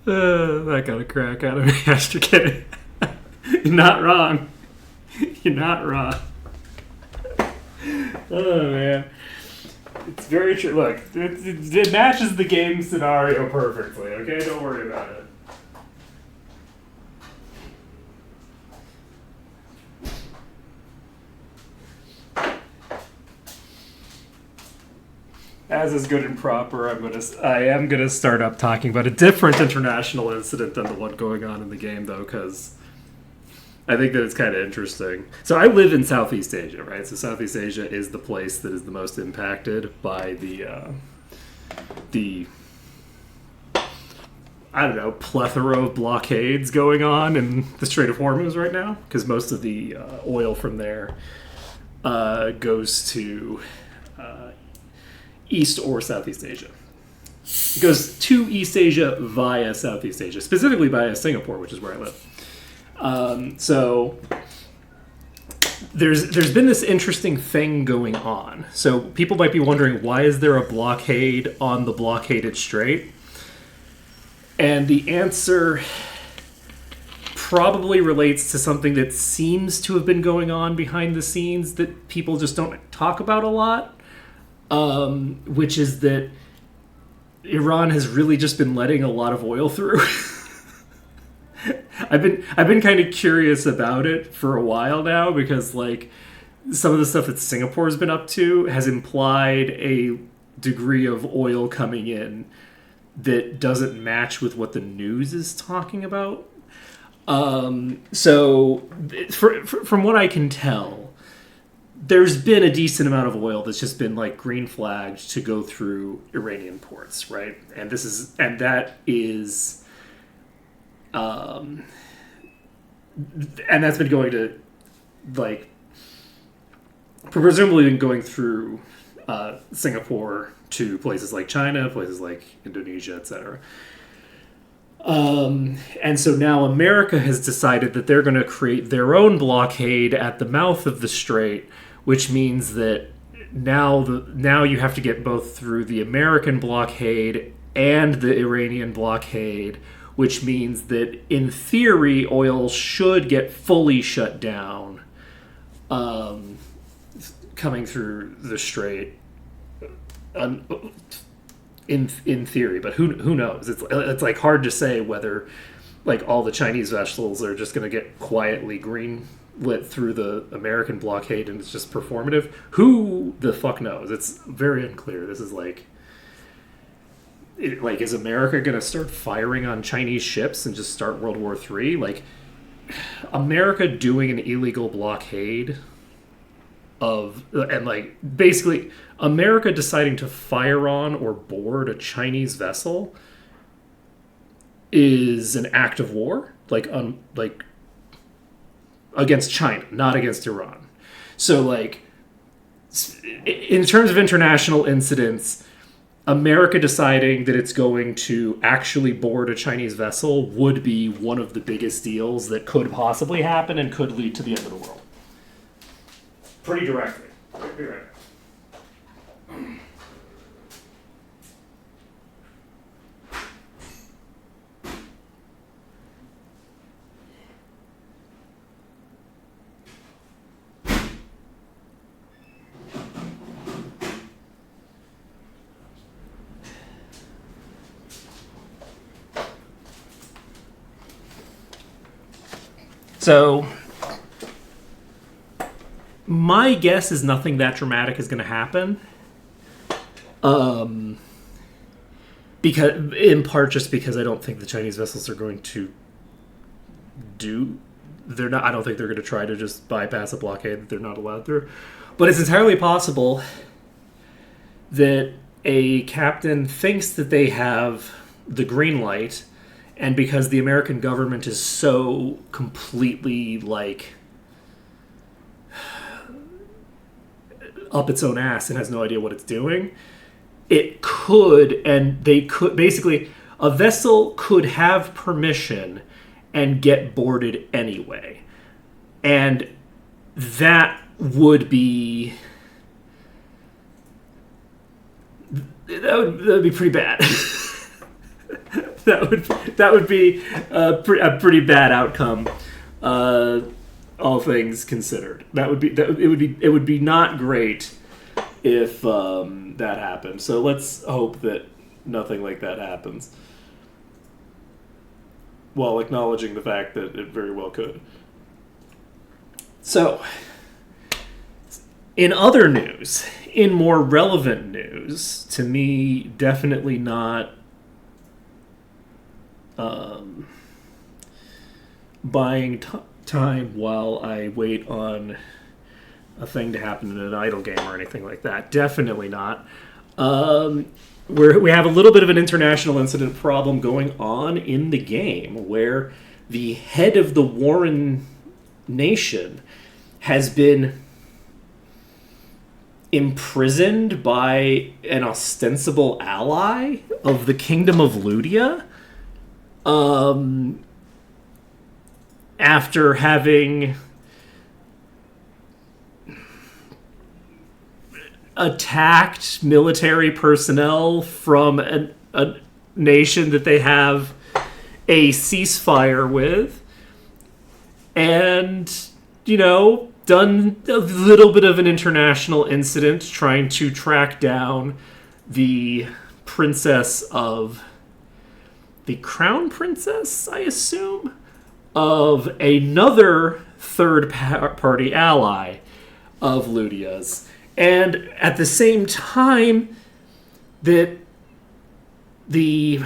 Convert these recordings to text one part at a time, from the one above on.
That got a crack out of me. You're kidding. You're not wrong. You're not wrong. Oh man, it's very true. Look, it matches the game scenario perfectly. Okay, don't worry about it. As is good and proper, I am gonna start up talking about a different international incident than the one going on in the game, though, because I think that it's kind of interesting. So I live in Southeast Asia, right? So Southeast Asia is the place that is the most impacted by the I don't know, plethora of blockades going on in the Strait of Hormuz right now, because most of the oil from there goes to East or Southeast Asia. It goes to East Asia via Southeast Asia, specifically via Singapore, which is where I live. So there's been this interesting thing going on. So people might be wondering, why is there a blockade on the blockaded strait? And the answer probably relates to something that seems to have been going on behind the scenes that people just don't talk about a lot, which is that Iran has really just been letting a lot of oil through. I've been kind of curious about it for a while now, because like some of the stuff that Singapore's been up to has implied a degree of oil coming in that doesn't match with what the news is talking about. So from what I can tell, there's been a decent amount of oil that's just been like green flagged to go through Iranian ports, right? And that is and that's been going to, like, presumably been going through Singapore to places like China, places like Indonesia, etc. And so now America has decided that they're going to create their own blockade at the mouth of the strait, which means that now you have to get both through the American blockade and the Iranian blockade, which means that in theory oil should get fully shut down coming through the strait. In theory, but who knows? It's like hard to say whether like all the Chinese vessels are just going to get quietly green lit through the American blockade and it's just performative. Who the fuck knows? It's very unclear. This is like is America going to start firing on Chinese ships and just start World War III? Like, America doing an illegal blockade and like basically America deciding to fire on or board a Chinese vessel is an act of war, like against China, not against Iran. So like in terms of international incidents, America deciding that it's going to actually board a Chinese vessel would be one of the biggest deals that could possibly happen and could lead to the end of the world. Pretty directly. Pretty directly. So my guess is nothing that dramatic is going to happen. Because in part just because I don't think the Chinese vessels are going to they're not. I don't think they're going to try to just bypass a blockade that they're not allowed through. But it's entirely possible that a captain thinks that they have the green light, and because the American government is so completely like up its own ass and has no idea what it's doing, they could basically, a vessel could have permission and get boarded anyway. And that would be pretty bad. that would be a pretty bad outcome, all things considered. It would be not great if that happened. So let's hope that nothing like that happens, while acknowledging the fact that it very well could. So, in other news, in more relevant news, to me, definitely not buying time while I wait on a thing to happen in an idle game or anything like that. Definitely not. We have a little bit of an international incident problem going on in the game, where the head of the Warren nation has been imprisoned by an ostensible ally of the Kingdom of Ludia, after having attacked military personnel from a nation that they have a ceasefire with, and, done a little bit of an international incident trying to track down the crown princess, I assume, of another third-party ally of Ludia's. And at the same time that the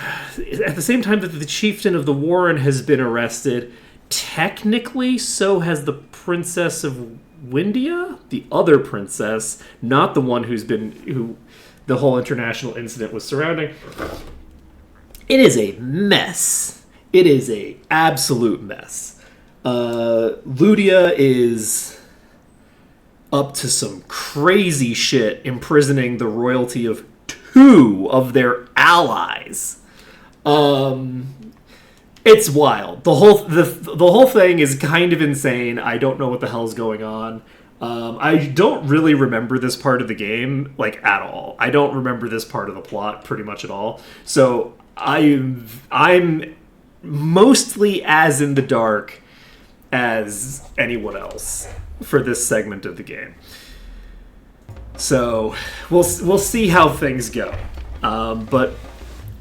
chieftain of the Warren has been arrested, technically so has the Princess of Windia, the other princess, not the one who the whole international incident was surrounding. It is a mess. It is a absolute mess. Ludia is up to some crazy shit, imprisoning the royalty of 2 of their allies. It's wild. The whole thing is kind of insane. I don't know what the hell's going on. I don't really remember this part of the game, at all. I don't remember this part of the plot pretty much at all. So I'm mostly as in the dark as anyone else for this segment of the game. So we'll see how things go. But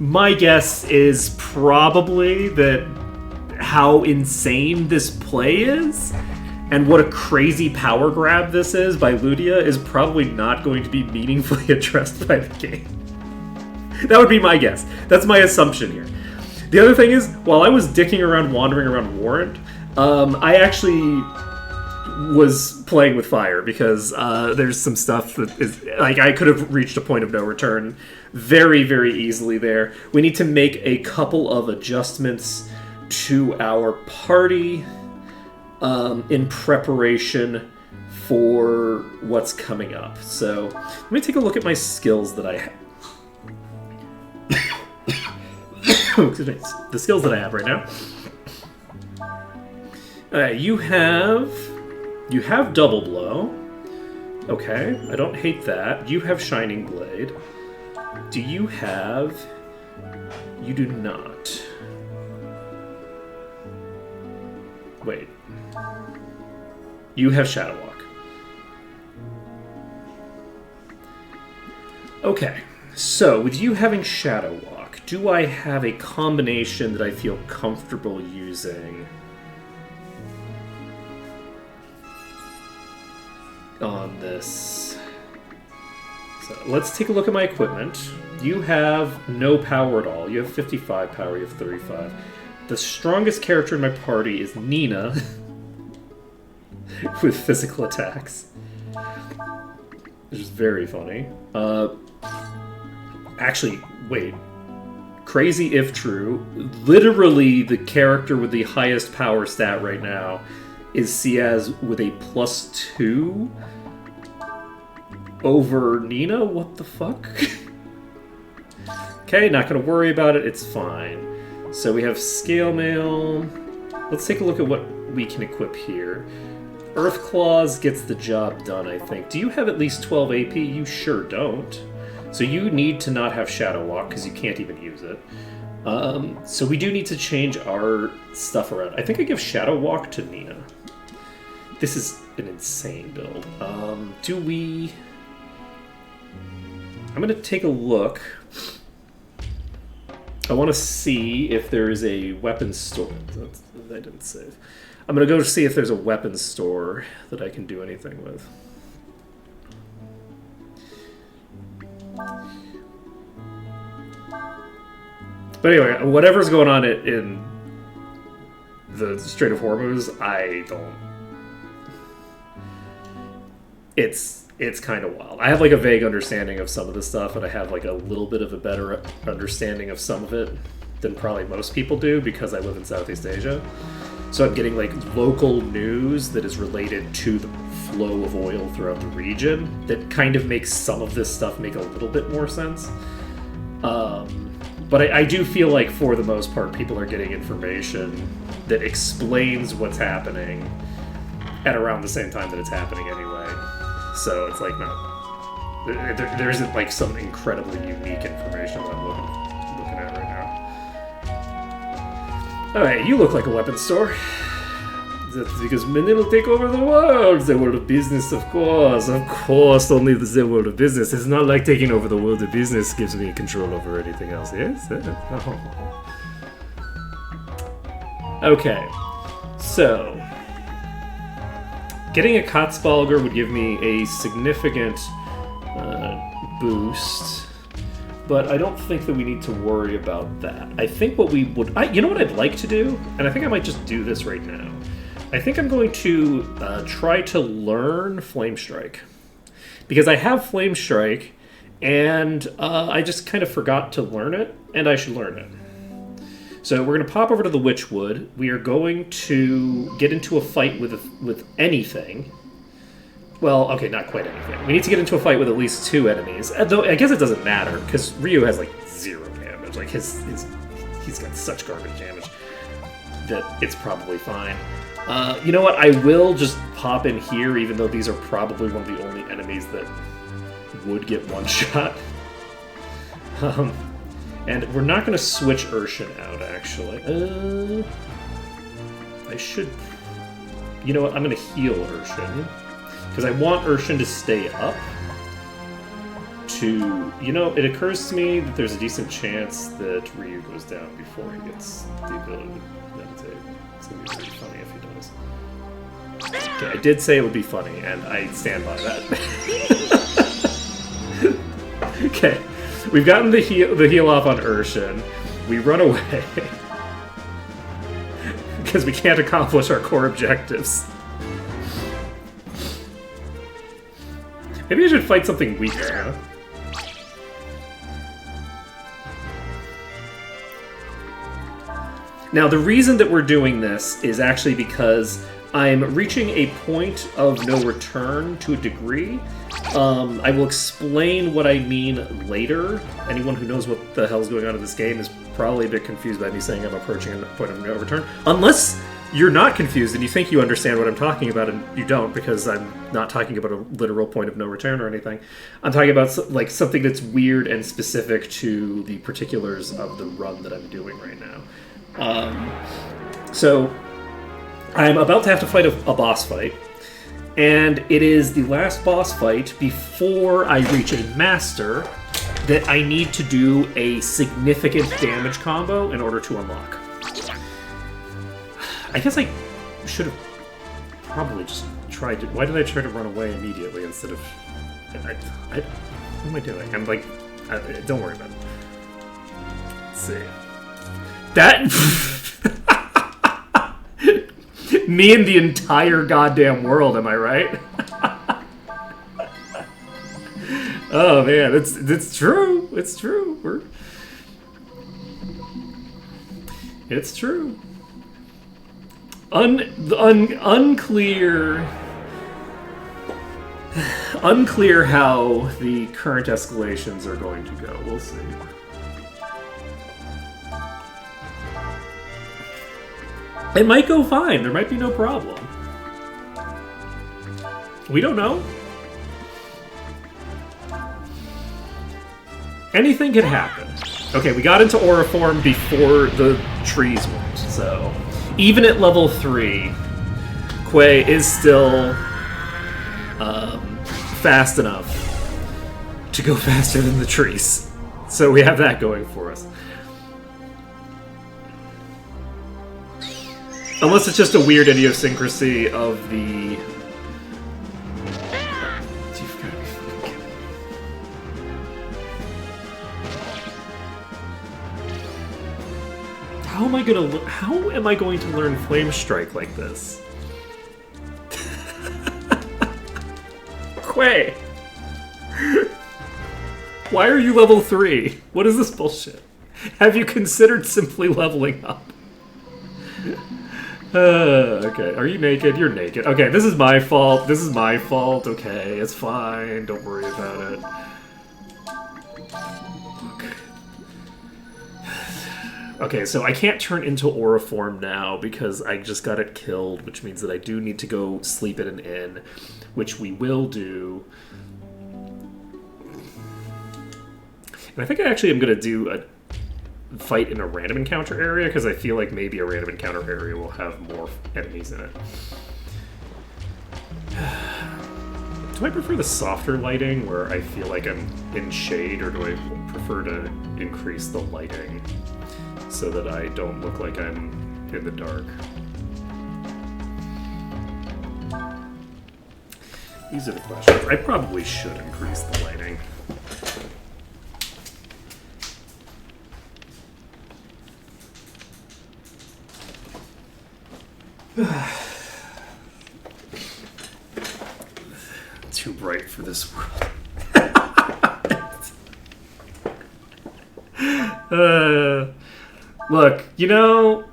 my guess is probably that how insane this play is and what a crazy power grab this is by Ludia is probably not going to be meaningfully addressed by the game. That would be my guess. That's my assumption here. The other thing is, while I was dicking around, wandering around Warrant, I actually was playing with fire because there's some stuff that is I could have reached a point of no return very, very easily there. We need to make a couple of adjustments to our party in preparation for what's coming up. So let me take a look at my skills that I have. The skills that I have right now. You have Double Blow. Okay, I don't hate that. You have Shining Blade. Do you have... You do not. Wait. You have Shadow Walk. Okay, so with you having Shadow Walk, do I have a combination that I feel comfortable using on this? So let's take a look at my equipment. You have no power at all. You have 55 power, you have 35. The strongest character in my party is Nina with physical attacks, which is very funny. Actually, wait. Crazy if true, literally the character with the highest power stat right now is Ciaz with a +2 over Nina? What the fuck? Okay, not gonna worry about it, it's fine. So we have Scale Mail. Let's take a look at what we can equip here. Earth Claws gets the job done, I think. Do you have at least 12 AP? You sure don't. So you need to not have Shadow Walk, because you can't even use it. So we do need to change our stuff around. I think I give Shadow Walk to Nina. This is an insane build. Do we... I'm going to take a look. I want to see if there is a weapons store. I didn't save. I'm going to go see if there's a weapons store that I can do anything with. But anyway, whatever's going on in the Strait of Hormuz, I don't... It's kind of wild. I have like a vague understanding of some of the stuff, and I have like a little bit of a better understanding of some of it than probably most people do because I live in Southeast Asia. So I'm getting like local news that is related to the flow of oil throughout the region that kind of makes some of this stuff make a little bit more sense. But I do feel like for the most part people are getting information that explains what's happening at around the same time that it's happening anyway. So it's like, no, there isn't like some incredibly unique information that I'm looking at right now. Alright, you look like a weapons store. That's because Manila will take over the world. The world of business, of course. Of course, only the world of business. It's not like taking over the world of business gives me control over anything else. Yes? Oh. Okay. So... getting a Katzbalger would give me a significant boost, but I don't think that we need to worry about that. I think what we would... you know what I'd like to do? And I think I might just do this right now. I think I'm going to try to learn Flame Strike. Because I have Flame Strike, and I just kind of forgot to learn it, and I should learn it. So we're going to pop over to the Witchwood. We are going to get into a fight with anything. Well, okay, not quite anything. We need to get into a fight with at least 2 enemies. Though I guess it doesn't matter, because Ryu has like 0 damage. Like he's got such garbage damage that it's probably fine. You know what? I will just pop in here, even though these are probably one of the only enemies that would get one shot. And we're not going to switch Urshan out, actually. I should... You know what? I'm going to heal Urshan. Because I want Urshan to stay up. You know, it occurs to me that there's a decent chance that Ryu goes down before he gets the ability to meditate. It's going to be pretty funny if he does. Okay, I did say it would be funny, and I stand by that. Okay. We've gotten the heal off on Urshan. We run away. Because we can't accomplish our core objectives. Maybe I should fight something weaker, huh? Now, the reason that we're doing this is actually because I'm reaching a point of no return to a degree. I will explain what I mean later. Anyone who knows what the hell's going on in this game is probably a bit confused by me saying I'm approaching a point of no return. Unless you're not confused and you think you understand what I'm talking about, and you don't, because I'm not talking about a literal point of no return or anything. I'm talking about like something that's weird and specific to the particulars of the run that I'm doing right now. So I'm about to have to fight a boss fight, and it is the last boss fight before I reach a master that I need to do a significant damage combo in order to unlock. I guess I should have probably just tried to... Why did I try to run away immediately instead of... what am I doing? I'm like... don't worry about it. Let's see. That... Me and the entire goddamn world, am I right? Oh man, it's true. It's true. It's true. Unclear how the current escalations are going to go. We'll see. It might go fine. There might be no problem. We don't know. Anything could happen. Okay, we got into Aura form before the trees went, so even at level 3, Quay is still fast enough to go faster than the trees. So we have that going for us. Unless it's just a weird idiosyncrasy of the... How am I going to learn Flame Strike like this? Quay! Why are you level 3? What is this bullshit? Have you considered simply leveling up? Okay, are you naked? You're naked. Okay, this is my fault. This is my fault. Okay, it's fine. Don't worry about it. Okay, so I can't turn into Aura form now because I just got it killed, which means that I do need to go sleep at an inn, which we will do. And I think I actually am going to do a fight in a random encounter area because I feel like maybe a random encounter area will have more enemies in it. Do I prefer the softer lighting where I feel like I'm in shade, or do I prefer to increase the lighting so that I don't look like I'm in the dark? These are the questions. I probably should increase the lighting. Too bright for this world. Look, you know...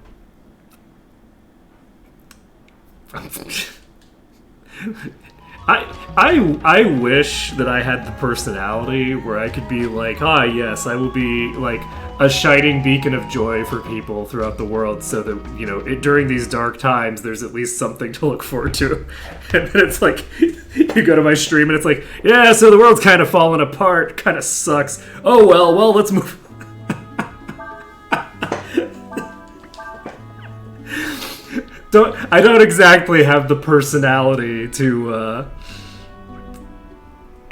I wish that I had the personality where I could be like, yes, I will be like a shining beacon of joy for people throughout the world, so that, you know, during these dark times, there's at least something to look forward to. And then it's like, you go to my stream and it's like, yeah, so the world's kind of falling apart, kind of sucks. Oh well, let's move. I don't exactly have the personality to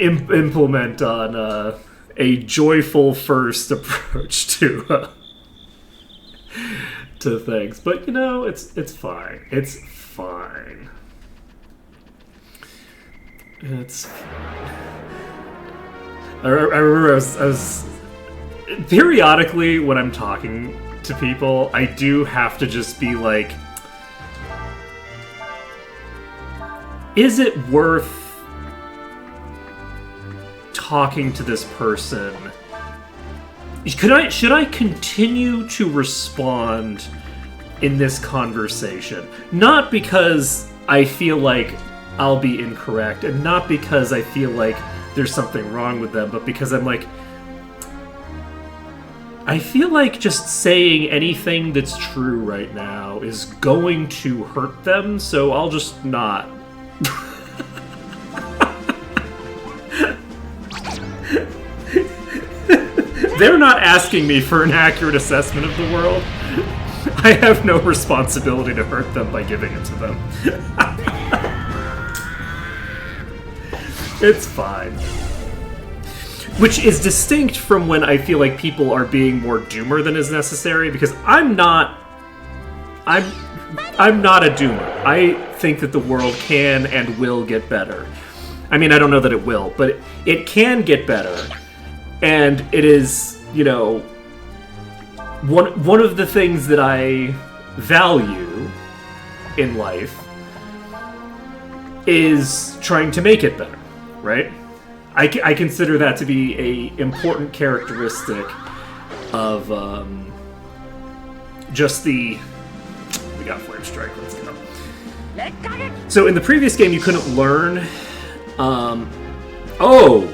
implement on a joyful first approach to things, but you know, it's fine. It's fine. It's fine. I remember I was periodically when I'm talking to people, I do have to just be like, is it worth talking to this person? Should I continue to respond in this conversation? Not because I feel like I'll be incorrect, and not because I feel like there's something wrong with them, but because I'm like, I feel like just saying anything that's true right now is going to hurt them, so I'll just not. They're not asking me for an accurate assessment of the world. I have no responsibility to hurt them by giving it to them. It's fine. Which is distinct from when I feel like people are being more doomer than is necessary, because I'm not a doomer. I think that the world can and will get better. I mean, I don't know that it will, but it can get better. And it is, you know, one of the things that I value in life is trying to make it better, right? I consider that to be a important characteristic of just the... We got Flame Strike, let's go. So in the previous game, you couldn't learn... Oh!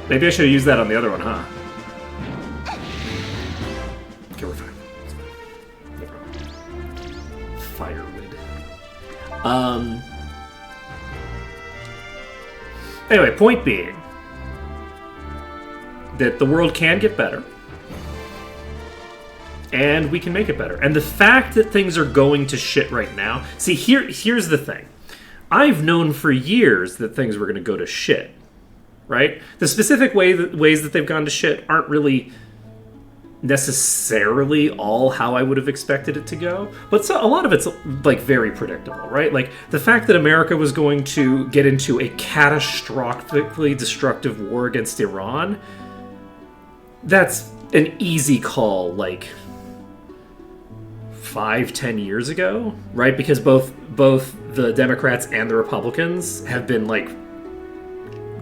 Maybe I should have used that on the other one, huh? Okay, we're fine. No problem. Firewood. Anyway, point being, that the world can get better. And we can make it better. And the fact that things are going to shit right now... See, here's the thing. I've known for years that things were going to go to shit. Right? The specific ways that they've gone to shit aren't really necessarily all how I would have expected it to go. But a lot of it's, like, very predictable, right? Like, the fact that America was going to get into a catastrophically destructive war against Iran, that's an easy call, like... 5-10 years ago, right? Because both the Democrats and the Republicans have been like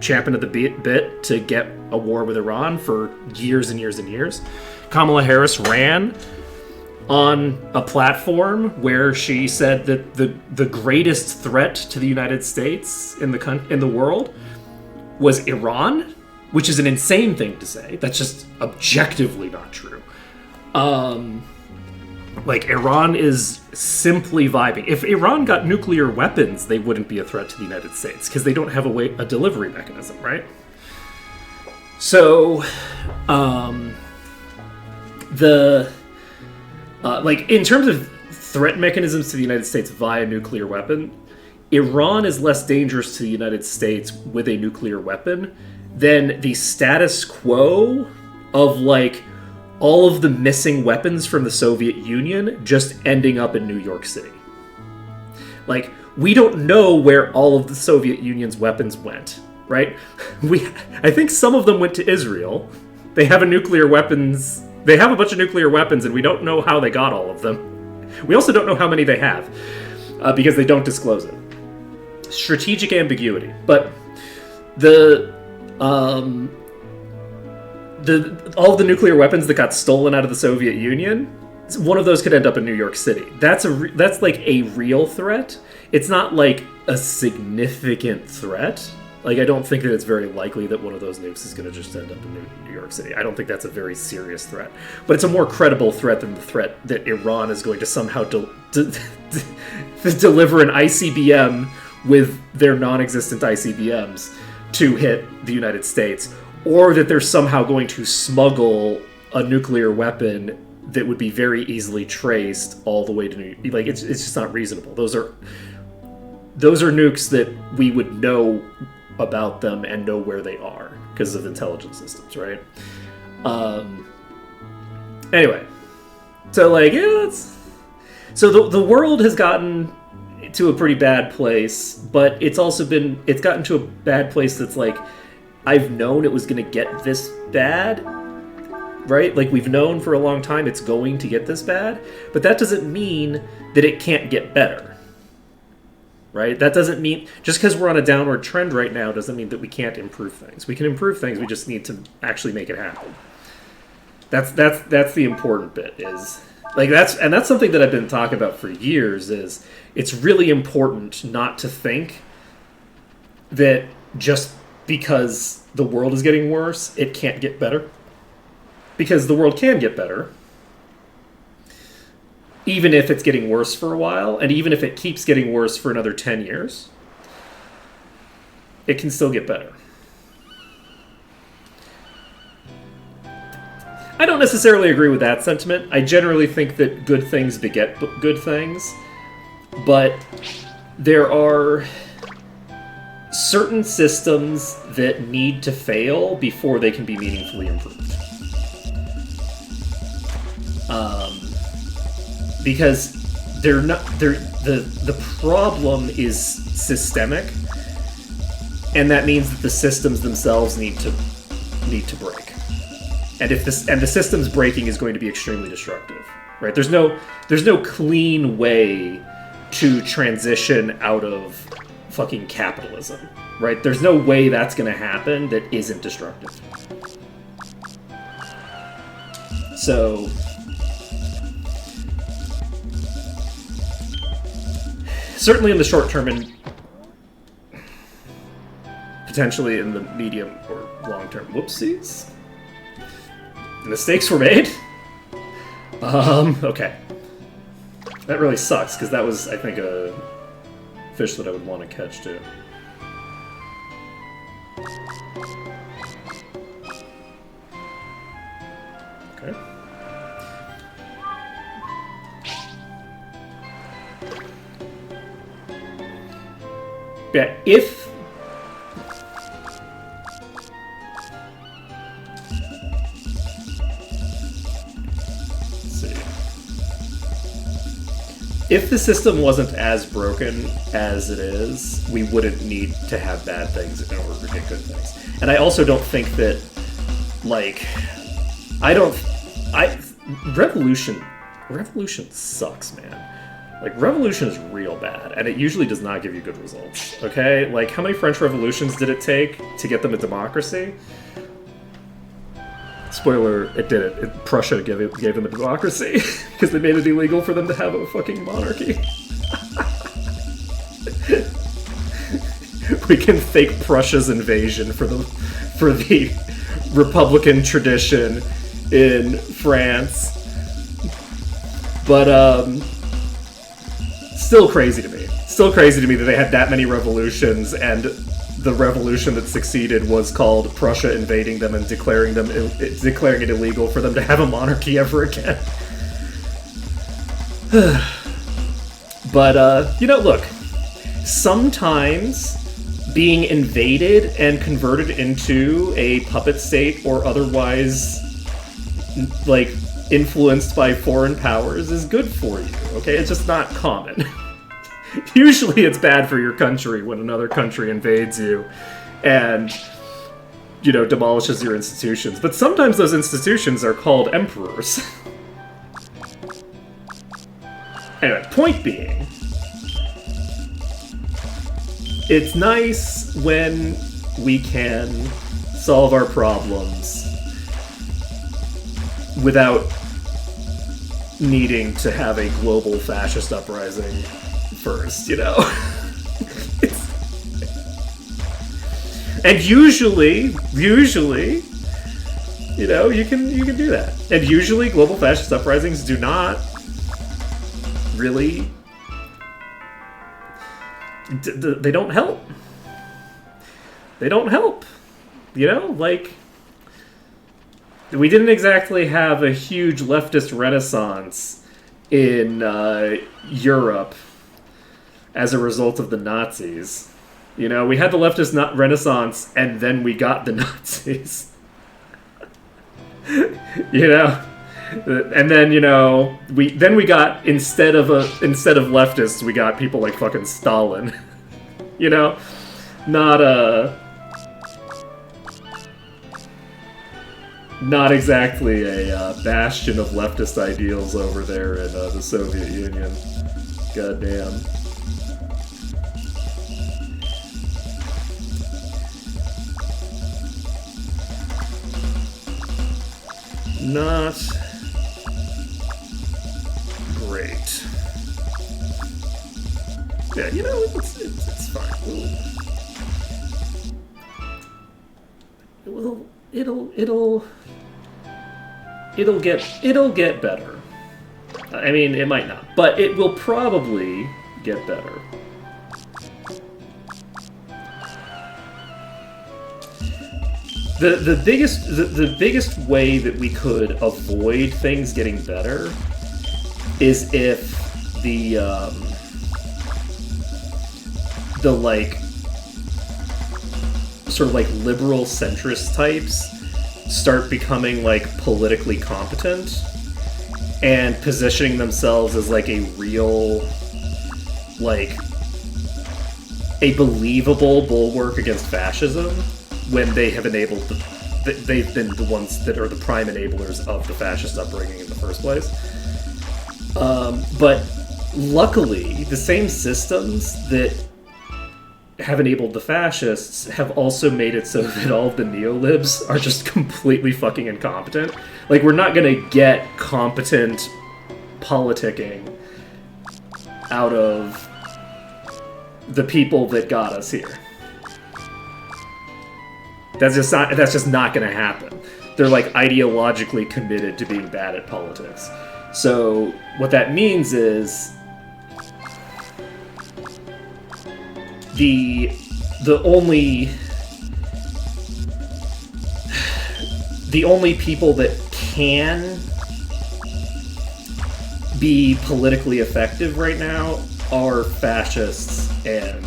champing at the bit to get a war with Iran for years and years and years. Kamala Harris ran on a platform where she said that the greatest threat to the United States in the world was Iran, which is an insane thing to say. That's just objectively not true. Like, Iran is simply vibing. If Iran got nuclear weapons, they wouldn't be a threat to the United States, because they don't have a delivery mechanism, right? So, like, in terms of threat mechanisms to the United States via nuclear weapon, Iran is less dangerous to the United States with a nuclear weapon than the status quo of, like, all of the missing weapons from the Soviet Union just ending up in New York City. Like, we don't know where all of the Soviet Union's weapons went, right? I think some of them went to Israel. They have a bunch of nuclear weapons, and we don't know how they got all of them. We also don't know how many they have, because they don't disclose it. Strategic ambiguity. But all of the nuclear weapons that got stolen out of the Soviet Union, one of those could end up in New York City. That's like a real threat. It's not like a significant threat. Like, I don't think that it's very likely that one of those nukes is going to just end up in New York City. I don't think that's a very serious threat. But it's a more credible threat than the threat that Iran is going to somehow deliver an ICBM with their non-existent ICBMs to hit the United States, or that they're somehow going to smuggle a nuclear weapon that would be very easily traced all the way to New York. Like, it's just not reasonable. Those are nukes that we would know about them and know where they are because of intelligence systems, right? Anyway, so, like, yeah, so the world has gotten to a pretty bad place, but it's gotten to a bad place that's like, I've known it was going to get this bad, right? Like, we've known for a long time it's going to get this bad, but that doesn't mean that it can't get better, right? That doesn't mean, just because we're on a downward trend right now doesn't mean that we can't improve things. We can improve things, we just need to actually make it happen. That's the important bit, is, like, that's something that I've been talking about for years, is it's really important not to think that just because the world is getting worse, it can't get better. Because the world can get better, even if it's getting worse for a while, and even if it keeps getting worse for another 10 years, it can still get better. I don't necessarily agree with that sentiment. I generally think that good things beget good things, but there are certain systems that need to fail before they can be meaningfully improved. Because the problem is systemic, and that means that the systems themselves need to break. And the system's breaking is going to be extremely destructive, right? There's no clean way to transition out of fucking capitalism, right? There's no way that's going to happen that isn't destructive. So, certainly in the short term, and potentially in the medium or long term. Whoopsies. Mistakes were made. Okay. That really sucks, because that was, I think, a fish that I would want to catch, too. Okay. Yeah, if... Let's see. If the system wasn't as broken as it is, we wouldn't need to have bad things in order to get good things. And I also don't think that, like... Revolution sucks, man. Like, revolution is real bad, and it usually does not give you good results, okay? Like, how many French revolutions did it take to get them a democracy? Spoiler, it did it. Prussia gave them a democracy, because they made it illegal for them to have a fucking monarchy. We can fake Prussia's invasion for the Republican tradition in France. But, still crazy to me. Still crazy to me that they had that many revolutions, and the revolution that succeeded was called Prussia invading them and declaring it illegal for them to have a monarchy ever again. But, you know, look. Sometimes being invaded and converted into a puppet state or otherwise, like, influenced by foreign powers is good for you, okay? It's just not common. Usually it's bad for your country when another country invades you and, you know, demolishes your institutions. But sometimes those institutions are called emperors. Anyway, point being, it's nice when we can solve our problems without needing to have a global fascist uprising first, you know? And usually, you know, you can do that. And usually global fascist uprisings do not really... they don't help. They don't help. You know, like... We didn't exactly have a huge leftist renaissance in Europe as a result of the Nazis. You know, we had the leftist renaissance, and then we got the Nazis. You know? And then, you know, we got, instead of leftists, we got people like fucking Stalin. You know? Not exactly a bastion of leftist ideals over there in the Soviet Union. Goddamn. Not great. Yeah, you know, it's fine. It'll get better. I mean, it might not, but it will probably get better. The biggest way that we could avoid things getting better is if the like sort of like liberal centrist types start becoming like politically competent and positioning themselves as like a real, like, a believable bulwark against fascism when they have enabled they've been the ones that are the prime enablers of the fascist upbringing in the first place. But luckily, the same systems that have enabled the fascists have also made it so that all of the neolibs are just completely fucking incompetent. Like, we're not gonna get competent politicking out of the people that got us here. That's just not gonna happen. They're like ideologically committed to being bad at politics. So what that means is the only people that can be politically effective right now are fascists and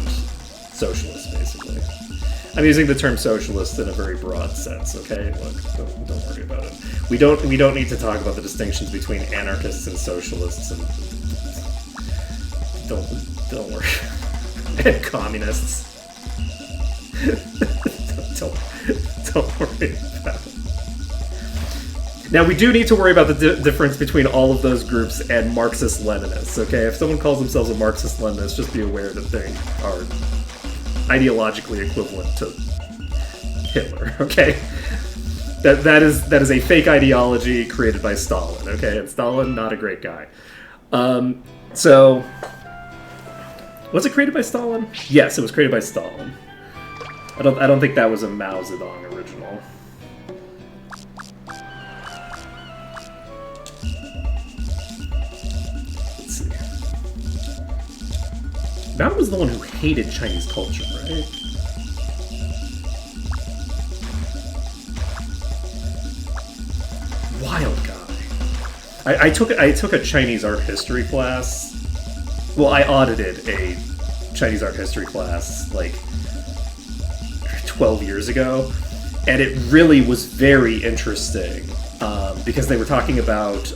socialists, basically. I'm using the term socialist in a very broad sense, okay? Look, don't worry about it. We don't need to talk about the distinctions between anarchists and socialists, and don't worry. And communists. don't worry about it. Now, we do need to worry about the difference between all of those groups and Marxist-Leninists, okay? If someone calls themselves a Marxist-Leninist, just be aware that they are ideologically equivalent to Hitler, okay? That is a fake ideology created by Stalin, okay? And Stalin, not a great guy. So, was it created by Stalin? Yes, it was created by Stalin. I don't think that was a Mao Zedong original. Let's see. Mao was the one who hated Chinese culture, right? Wild guy. I took a Chinese art history class. Well, I audited a Chinese art history class like 12 years ago, and it really was very interesting because they were talking about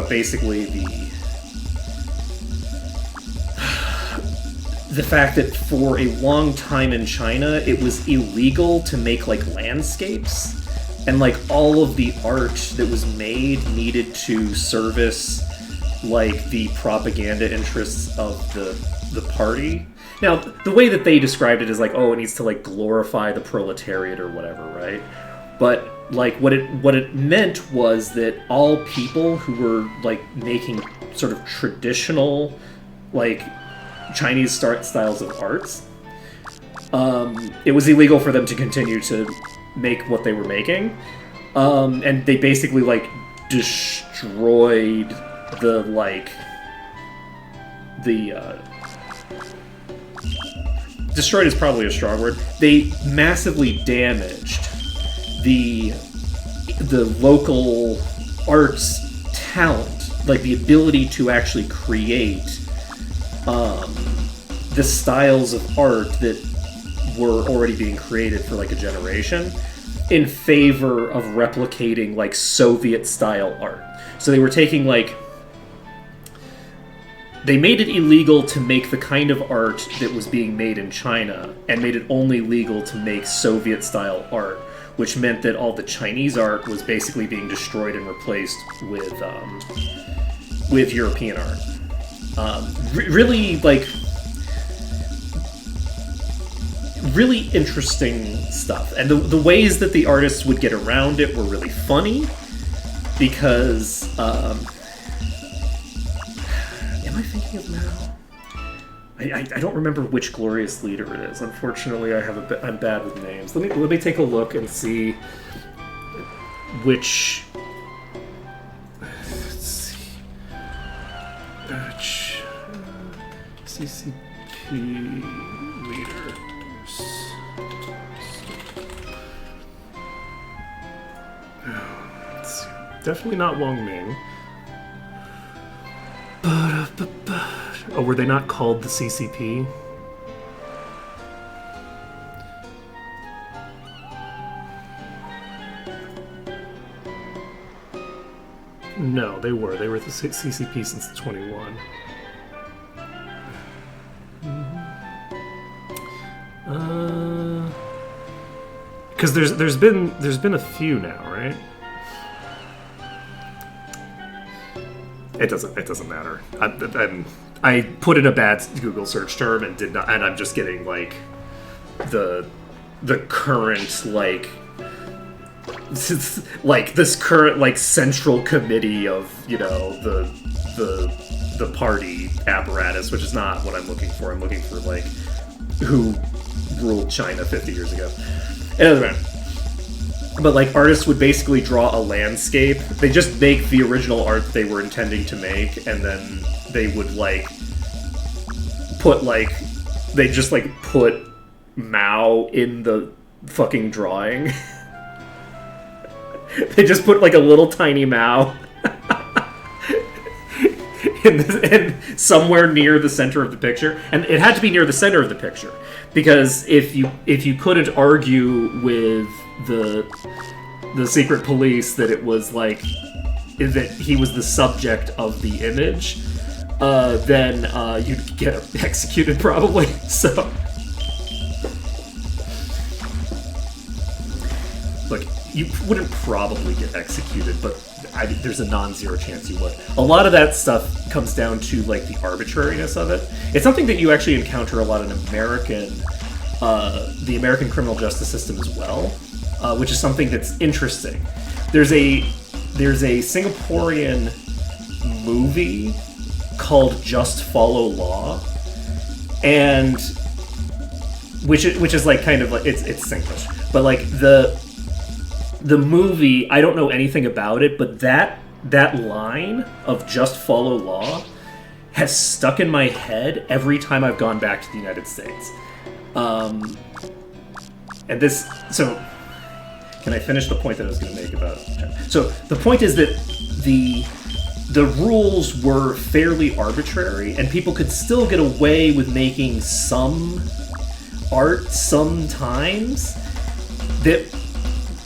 basically the fact that for a long time in China it was illegal to make like landscapes, and like all of the art that was made needed to service like the propaganda interests of the party. Now, the way that they described it is like, oh, it needs to like glorify the proletariat or whatever, right? But like what it meant was that all people who were like making sort of traditional like Chinese styles of arts, it was illegal for them to continue to make what they were making, and they basically like destroyed destroyed is probably a strong word. They massively damaged the local arts talent, like the ability to actually create the styles of art that were already being created for like a generation, in favor of replicating like Soviet style art. So they were taking like, they made it illegal to make the kind of art that was being made in China, and made it only legal to make Soviet-style art, which meant that all the Chinese art was basically being destroyed and replaced with European art. Really interesting stuff. And the ways that the artists would get around it were really funny, because... am I thinking of Mao? I don't remember which glorious leader it is. Unfortunately, I'm bad with names. Let me take a look and see which. Let's see. CCP leaders. Let's see. Definitely not Wang Ming. Oh, were they not called the CCP? No, they were. They were the CCP since 21. Because there's been a few now, right? It doesn't matter. I put in a bad Google search term and did not, and I'm just getting like the current like this current like central committee of, you know, the party apparatus, which is not what I'm looking for. I'm looking for like who ruled China 50 years ago. Anyway. But, like, artists would basically draw a landscape. They just make the original art they were intending to make, and then they would, like, put Mao in the fucking drawing. They just put like a little tiny Mao in somewhere near the center of the picture, and it had to be near the center of the picture because if you couldn't argue with the secret police that it was like that he was the subject of the image, then you'd get executed probably. So, look, you wouldn't probably get executed, but there's a non-zero chance you would. A lot of that stuff comes down to like the arbitrariness of it. It's something that you actually encounter a lot in the American criminal justice system as well, which is something that's interesting. There's a Singaporean movie called Just Follow Law, and which is like kind of like it's Singlish, but like the movie, I don't know anything about it, but that line of just follow law has stuck in my head every time I've gone back to the United States. And this, so can I finish the point that I was going to make about China? So the point is that the rules were fairly arbitrary, and people could still get away with making some art sometimes that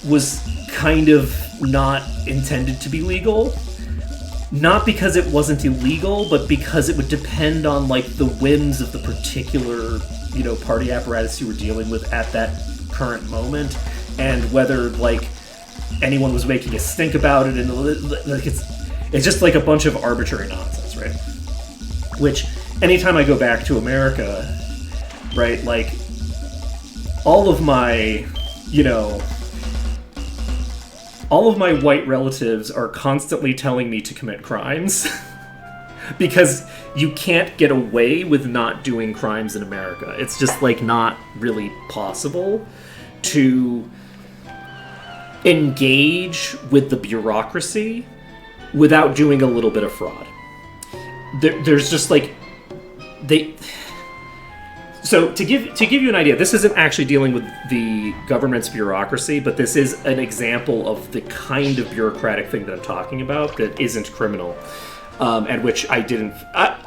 was kind of not intended to be legal. Not because it wasn't illegal, but because it would depend on like the whims of the particular, party apparatus you were dealing with at that current moment, and whether like anyone was making a stink about it, and like it's just like a bunch of arbitrary nonsense, right? Which anytime I go back to America, right, like all of my white relatives are constantly telling me to commit crimes because you can't get away with not doing crimes in America. It's just like not really possible to engage with the bureaucracy without doing a little bit of fraud. There's just like So to give you an idea, this isn't actually dealing with the government's bureaucracy, but this is an example of the kind of bureaucratic thing that I'm talking about that isn't criminal, and which I didn't.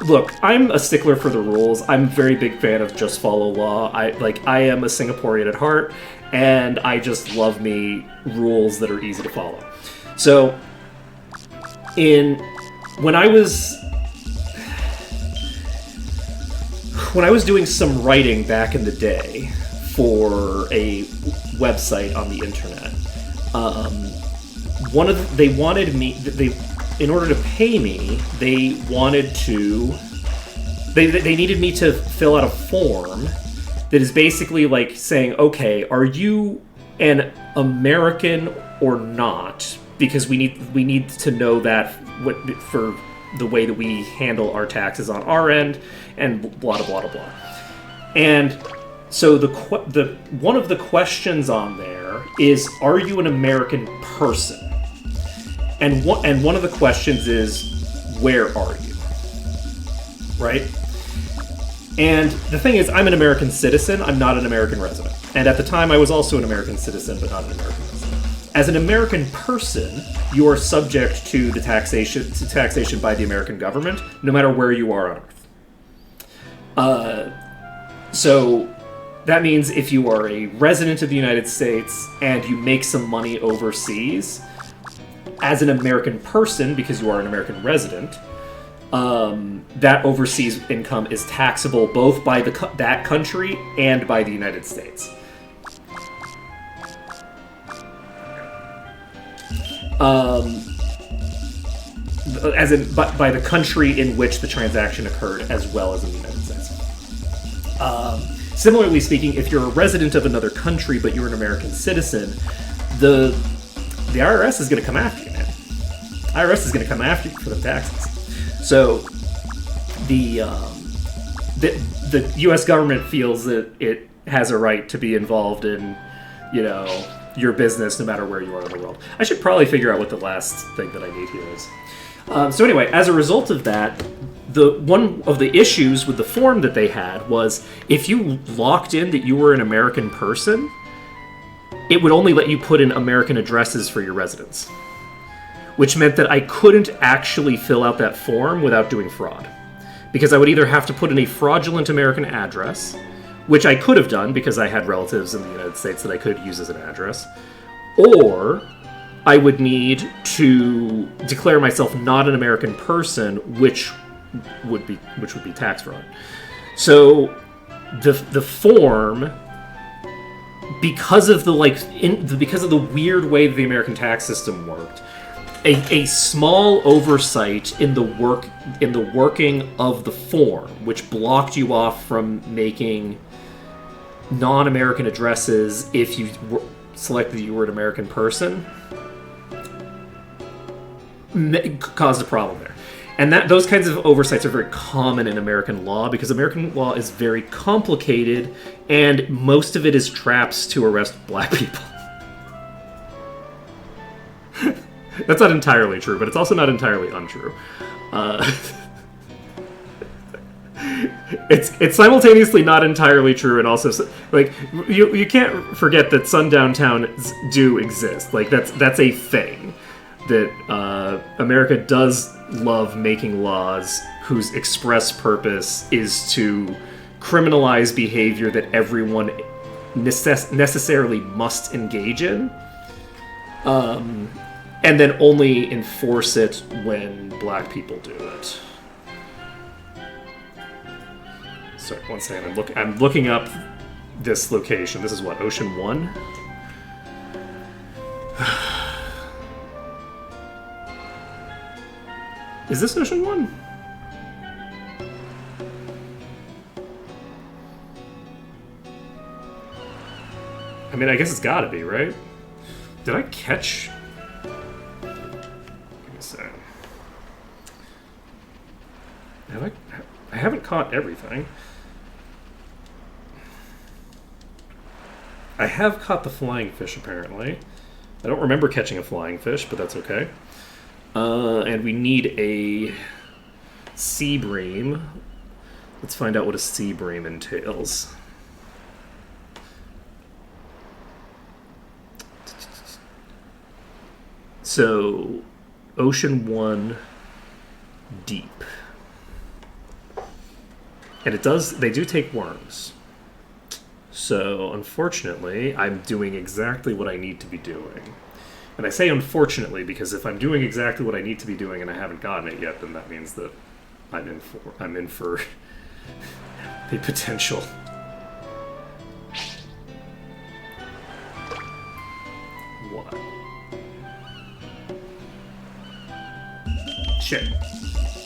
Look, I'm a stickler for the rules. I'm a very big fan of just follow law. I am a Singaporean at heart, and I just love me rules that are easy to follow. So, when I was doing some writing back in the day for a website on the internet, in order to pay me, they needed me to fill out a form that is basically like saying, okay, are you an American or not? Because we need to know that for the way that we handle our taxes on our end, and blah blah blah blah. And so the one of the questions on there is, are you an American person? And one of the questions is, where are you? Right? And the thing is, I'm an American citizen. I'm not an American resident. And at the time, I was also an American citizen, but not an American resident. As an American person, you are subject to the taxation by the American government, no matter where you are on Earth. So that means if you are a resident of the United States and you make some money overseas, as an American person, because you are an American resident, that overseas income is taxable both by that country and by the United States. As in by the country in which the transaction occurred, as well as in the United States. Similarly speaking, if you're a resident of another country but you're an American citizen, the IRS is going to come after you, man. IRS is going to come after you for the taxes. So the U.S. government feels that it has a right to be involved in, your business no matter where you are in the world. I should probably figure out what the last thing that I need here is. So anyway, as a result of that, one of the issues with the form that they had was if you locked in that you were an American person, it would only let you put in American addresses for your residence, which meant that I couldn't actually fill out that form without doing fraud. Because I would either have to put in a fraudulent American address, which I could have done because I had relatives in the United States that I could use as an address, or I would need to declare myself not an American person, which would be tax fraud. So the form, because of the weird way that the American tax system worked, a small oversight in the working of the form, which blocked you off from making non-American addresses if you selected that you were an American person, caused a problem there. And those kinds of oversights are very common in American law because American law is very complicated, and most of it is traps to arrest black people. That's not entirely true, but it's also not entirely untrue. It's simultaneously not entirely true, and also like you can't forget that sundown towns do exist. Like that's a thing that America does love making laws whose express purpose is to criminalize behavior that everyone necessarily must engage in. And then only enforce it when black people do it. Sorry, one second. I'm looking up this location. This is what, Ocean 1? Is this Ocean 1? I mean, I guess it's gotta be, right? Did I catch... I haven't caught everything. I have caught the flying fish, apparently. I don't remember catching a flying fish, but that's okay. And we need a sea bream. Let's find out what a sea bream entails. So, Ocean 1 deep. And they do take worms. So, unfortunately, I'm doing exactly what I need to be doing. And I say unfortunately because if I'm doing exactly what I need to be doing and I haven't gotten it yet, then that means that I'm in for the potential. What? Shit.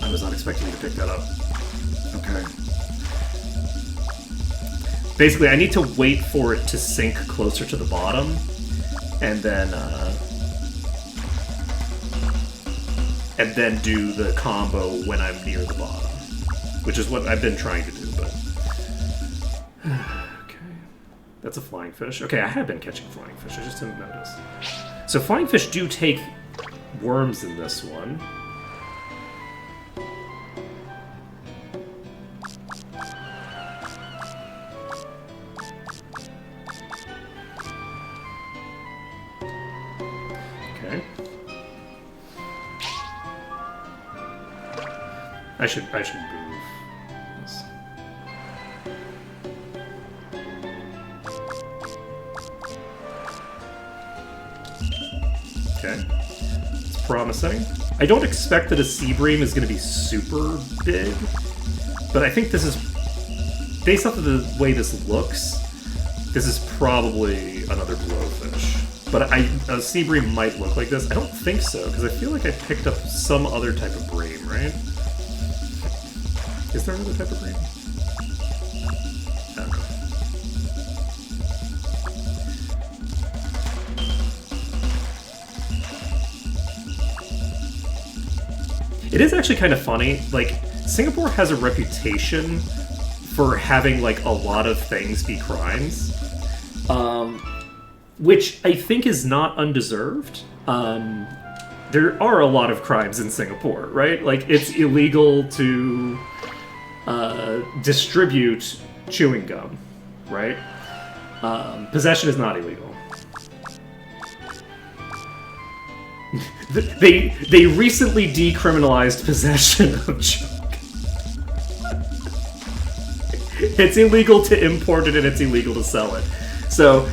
I was not expecting you to pick that up. Okay. Basically, I need to wait for it to sink closer to the bottom, and then do the combo when I'm near the bottom, which is what I've been trying to do, but... Okay. That's a flying fish. Okay, I have been catching flying fish, I just didn't notice. So flying fish do take worms in this one. I should move this. Okay. It's promising. I don't expect that a sea bream is going to be super big, but I think this is, based off of the way this looks, this is probably another blowfish. But a sea bream might look like this. I don't think so, because I feel like I picked up some other type of bream, right? Is there another type of bream? Okay. It is actually kind of funny. Like, Singapore has a reputation for having, like, a lot of things be crimes. Which I think is not undeserved. There are a lot of crimes in Singapore, right? Like, it's illegal to distribute chewing gum, right? Possession is not illegal. They recently decriminalized possession of chewing. It's illegal to import it and it's illegal to sell it. So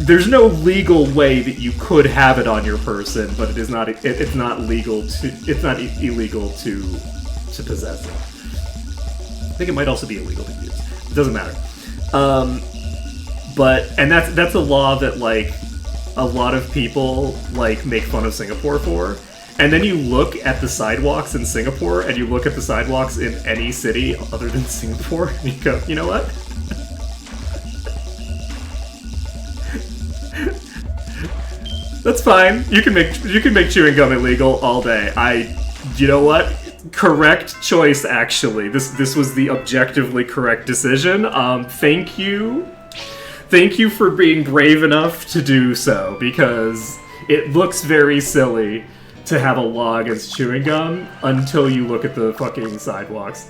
there's no legal way that you could have it on your person, but it is not. It's not legal to. It's not illegal to possess it. I think it might also be illegal to use. It doesn't matter. But that's a law that like a lot of people like make fun of Singapore for. And then you look at the sidewalks in Singapore, and you look at the sidewalks in any city other than Singapore, and you go, you know what? That's fine. You can make chewing gum illegal all day. You know what? Correct choice, actually. This was the objectively correct decision. Thank you for being brave enough to do so, because it looks very silly to have a law against chewing gum until you look at the fucking sidewalks.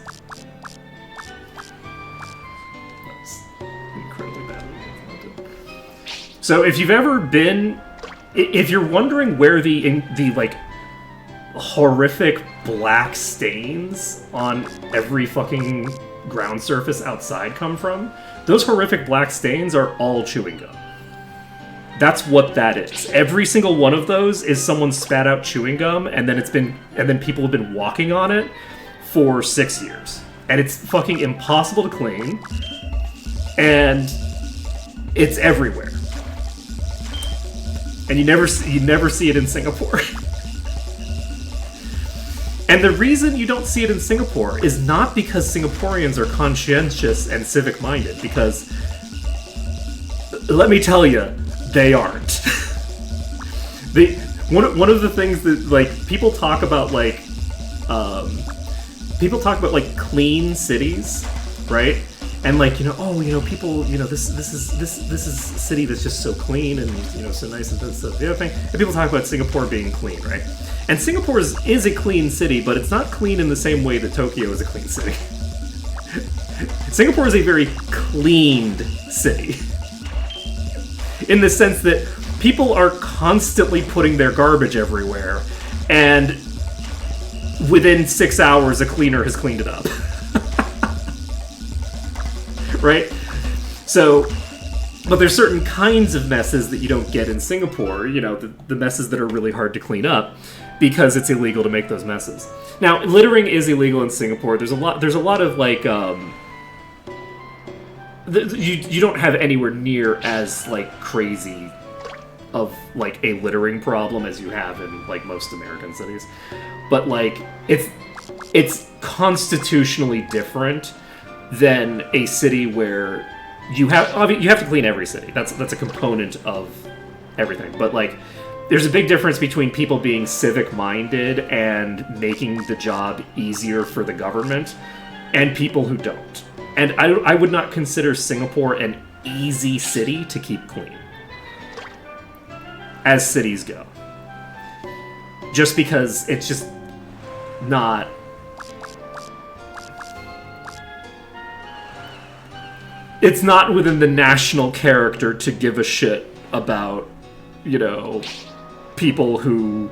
That's incredibly badly implemented. So if you've ever been, if you're wondering where the like horrific black stains on every fucking ground surface outside come from, those horrific black stains are all chewing gum. That's what that is. Every single one of those is someone spat out chewing gum, and then people have been walking on it for 6 years, and it's fucking impossible to clean, and it's everywhere, and you never see it in Singapore. And the reason you don't see it in Singapore is not because Singaporeans are conscientious and civic-minded, because let me tell you, they aren't. One of the things that like people talk about like clean cities, right? And like, you know, people, you know, this is a city that's just so clean and, you know, so nice and stuff. The other thing, and people talk about Singapore being clean, right? And Singapore is a clean city, but it's not clean in the same way that Tokyo is a clean city. Singapore is a very cleaned city. In the sense that people are constantly putting their garbage everywhere, and within 6 hours, a cleaner has cleaned it up. Right? So, but there's certain kinds of messes that you don't get in Singapore, you know, the messes that are really hard to clean up, because it's illegal to make those messes. Now, littering is illegal in Singapore. There's a lot of, like, you don't have anywhere near as like crazy of like a littering problem as you have in like most American cities, but like it's constitutionally different than a city where you have to clean every city. That's a component of everything. But like there's a big difference between people being civic minded and making the job easier for the government and people who don't. And I would not consider Singapore an easy city to keep clean, as cities go. Just because it's just not... It's not within the national character to give a shit about, you know, people who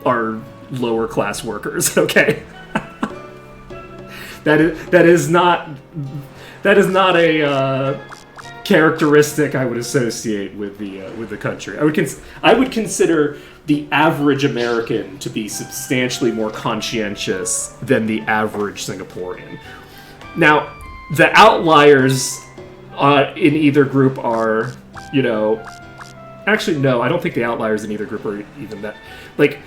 are lower class workers, okay? That is not a characteristic I would associate with the country. I would consider the average American to be substantially more conscientious than the average Singaporean. Now, the outliers in either group are, you know, actually no, I don't think the outliers in either group are even that. Like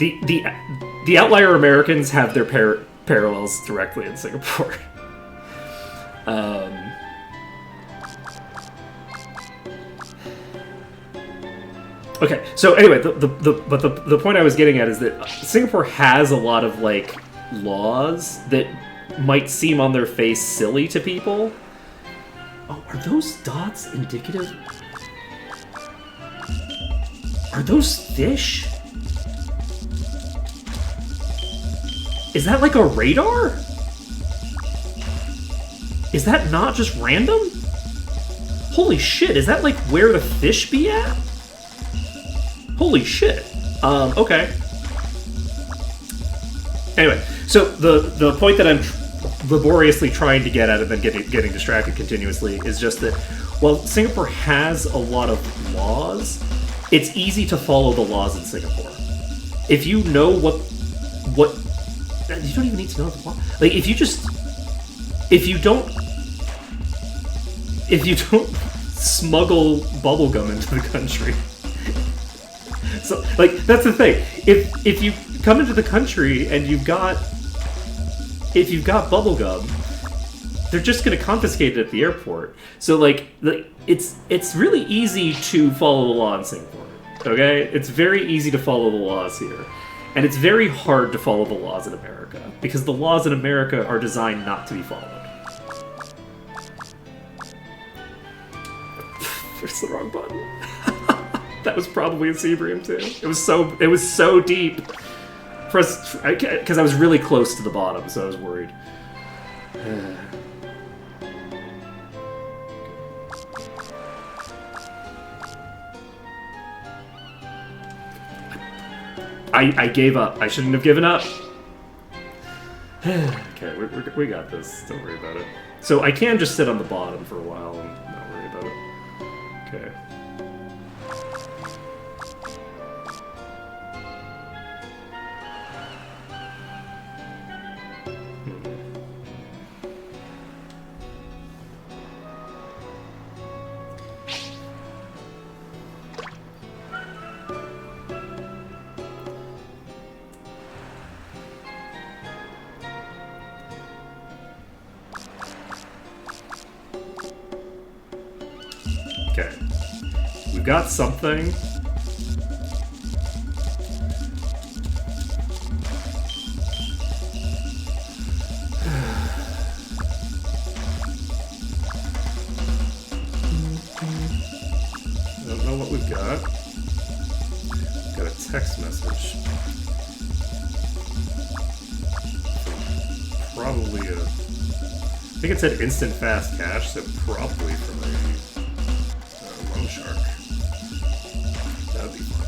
the outlier Americans have their parallels directly in Singapore. Okay, so anyway, the point I was getting at is that Singapore has a lot of like laws that might seem on their face silly to people. Oh, are those dots indicative? Are those fish? Is that like a radar? Is that not just random? Holy shit, is that like where the fish be at? Holy shit. Okay. Anyway, so the point that I'm laboriously trying to get at and then getting distracted continuously is just that while Singapore has a lot of laws, it's easy to follow the laws in Singapore. If you know what you don't even need to know the law. Like if you don't smuggle bubblegum into the country. So like that's the thing. If you come into the country and you've got bubblegum, they're just going to confiscate it at the airport. So like it's really easy to follow the law in Singapore. Okay? It's very easy to follow the laws here. And it's very hard to follow the laws in America because the laws in America are designed not to be followed. There's the wrong button. That was probably a Seabrium too. It was so deep. Because I was really close to the bottom, so I was worried. I gave up. I shouldn't have given up. Okay, we got this. Don't worry about it. So I can just sit on the bottom for a while and not worry about it. Okay. Okay. We've got something. I don't know what we've got. Got a text message. Probably a... I think it said instant fast cash, so probably from a loan shark. That would be fun.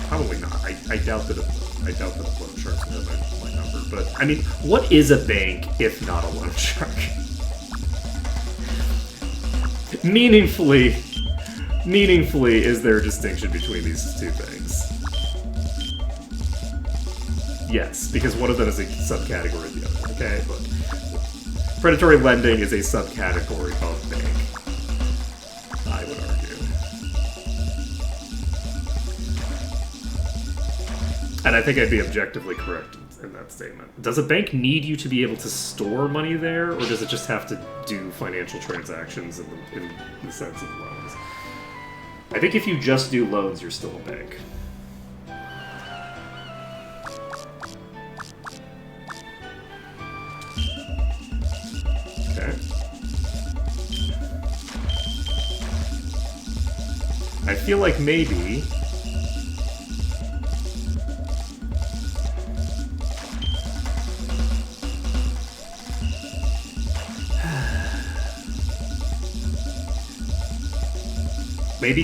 Probably not. I doubt that a loan shark's gonna have my number. But I mean, what is a bank if not a loan shark? Meaningfully, is there a distinction between these two things? Yes, because one of them is a subcategory of the other. Okay, look. Predatory lending is a subcategory of bank, I would argue. And I think I'd be objectively correct in that statement. Does a bank need you to be able to store money there, or does it just have to do financial transactions in the sense of loans? I think if you just do loans, you're still a bank. Okay. I feel like maybe...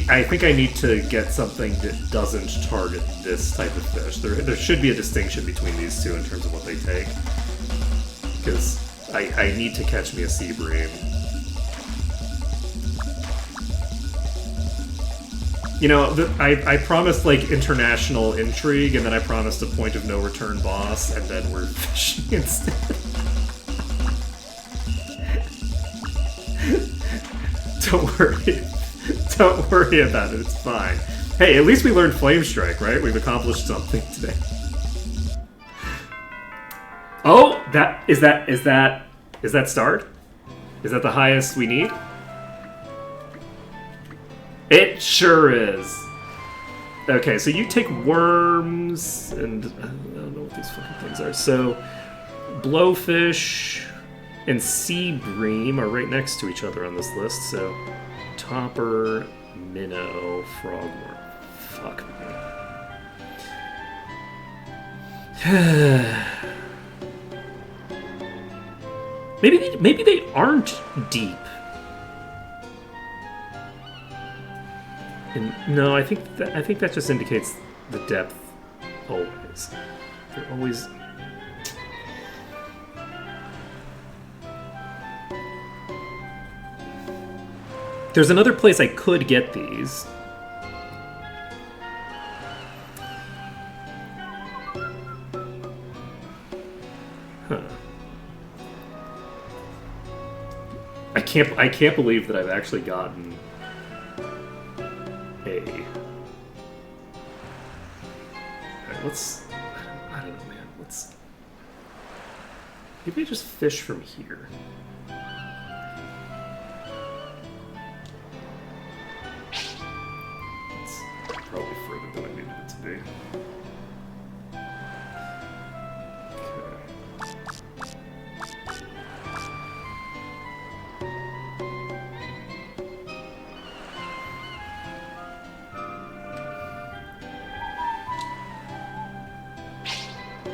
I think I need to get something that doesn't target this type of fish. There should be a distinction between these two in terms of what they take. Because I need to catch me a Seabrium. You know, I promised, like, international intrigue, and then I promised a point of no return boss, and then we're fishing instead. Don't worry. Don't worry about it, it's fine. Hey, at least we learned Flame Strike, right? We've accomplished something today. Oh, is that starred? Is that the highest we need? It sure is. Okay, so you take worms and I don't know what these fucking things are. So blowfish and Seabrium are right next to each other on this list. So topper, minnow, frogworm. Fuck me. Maybe they aren't deep. And no, I think that just indicates the depth. Always, they're always. There's another place I could get these. Huh. I can't believe that I've actually gotten a. Alright, let's. I don't know, man. Let's. Maybe I just fish from here. It's probably further than I needed it to be.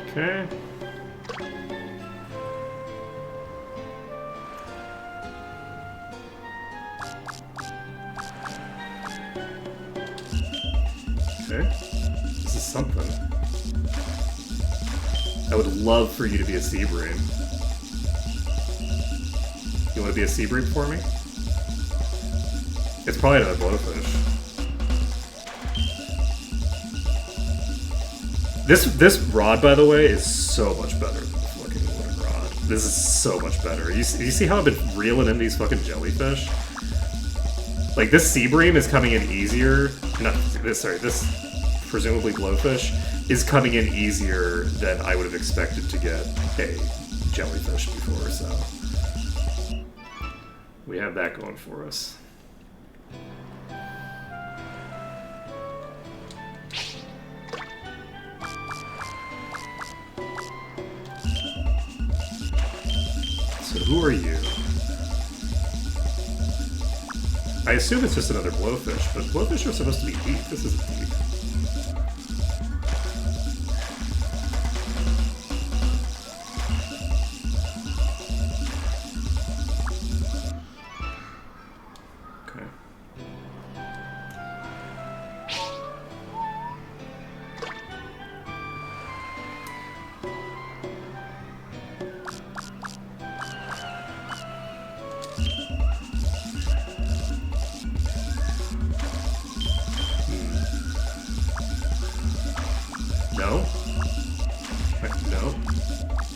Okay. Okay. This is something. I would love for you to be a sea bream. You want to be a sea bream for me? It's probably another blowfish. This rod, by the way, is so much better than the fucking wooden rod. This is so much better. You see how I've been reeling in these fucking jellyfish? Like, this sea bream is coming in easier. Not this, sorry, this presumably blowfish is coming in easier than I would have expected to get a jellyfish before, so we have that going for us. So who are you? I assume it's just another blowfish, but blowfish are supposed to be deep. This isn't deep. Okay. No? No?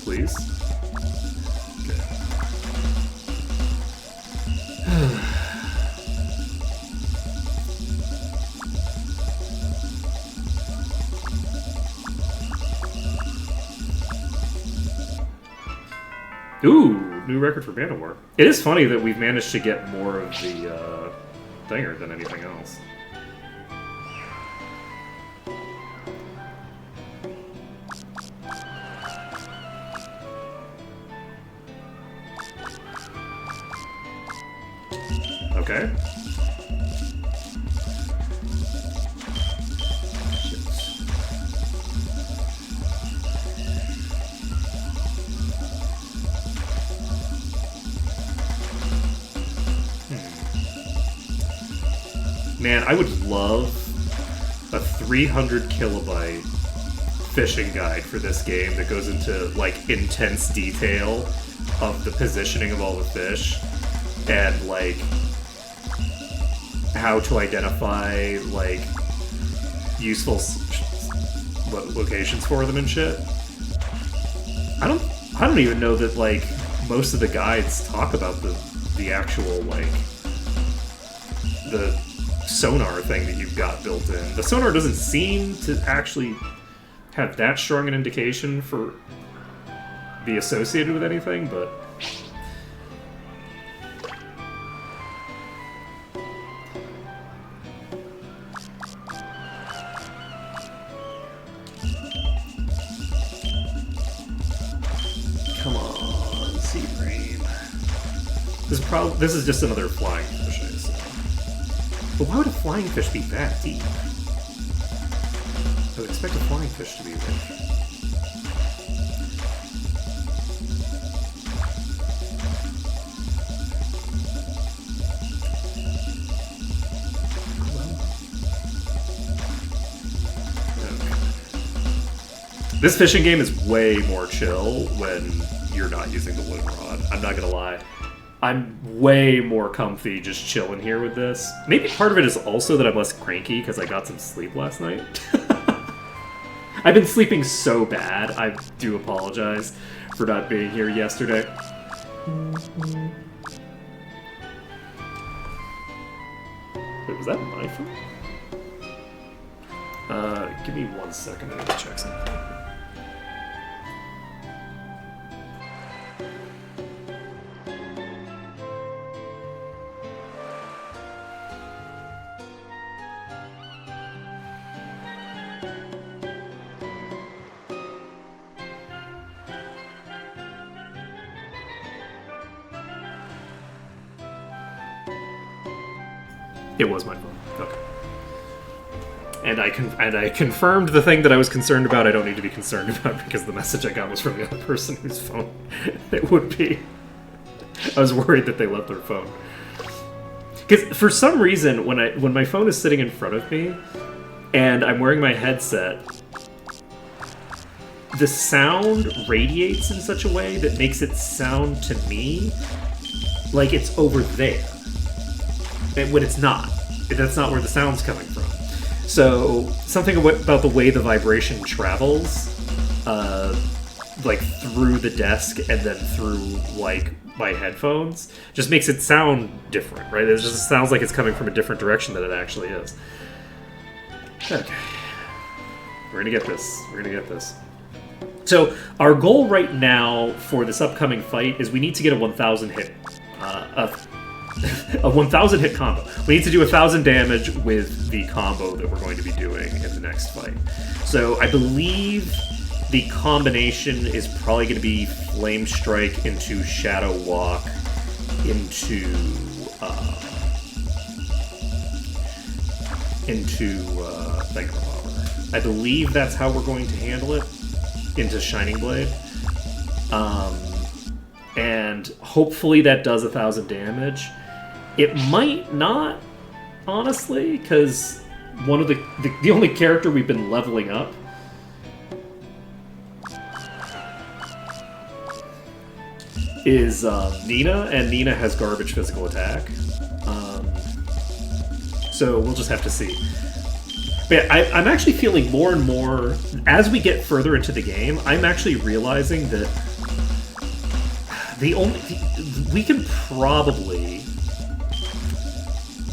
Please? Okay. Ooh, new record for Manowar. It is funny that we've managed to get more of the thinger than anything else. Okay. Man, I would love a 300 kilobyte fishing guide for this game that goes into, like, intense detail of the positioning of all the fish and, like, how to identify, like, useful locations for them and shit. I don't even know that, like, most of the guides talk about the actual, like, the sonar thing that you've got built in. The sonar doesn't seem to actually have that strong an indication for be associated with anything, but come on, sea bream. This is just another flying fish, I assume. But why would a flying fish be that deep? I would expect a flying fish to be there. This fishing game is way more chill when you're not using the wooden rod. I'm not gonna lie. I'm way more comfy just chilling here with this. Maybe part of it is also that I'm less cranky because I got some sleep last night. I've been sleeping so bad. I do apologize for not being here yesterday. Wait, was that my phone? Give me 1 second. I need to check something. It was my phone. Okay. And I confirmed the thing that I was concerned about. I don't need to be concerned about because the message I got was from the other person whose phone it would be. I was worried that they left their phone. Because for some reason, when my phone is sitting in front of me and I'm wearing my headset, the sound radiates in such a way that makes it sound to me like it's over there. And when it's not. That's not where the sound's coming from. So, something about the way the vibration travels, like through the desk and then through, like, my headphones, just makes it sound different, right? It just sounds like it's coming from a different direction than it actually is. Okay. We're gonna get this. We're gonna get this. So, our goal right now for this upcoming fight is we need to get a 1,000 hit, a 1,000 hit combo. We need to do 1,000 damage with the combo that we're going to be doing in the next fight. So I believe the combination is probably going to be Flame Strike into Shadow Walk into Mega Power. I believe that's how we're going to handle it into Shining Blade. And hopefully that does 1,000 damage. It might not, honestly, because one of the only character we've been leveling up is Nina, and Nina has garbage physical attack. So we'll just have to see. But yeah, I'm actually feeling more and more, as we get further into the game, I'm actually realizing that we can probably...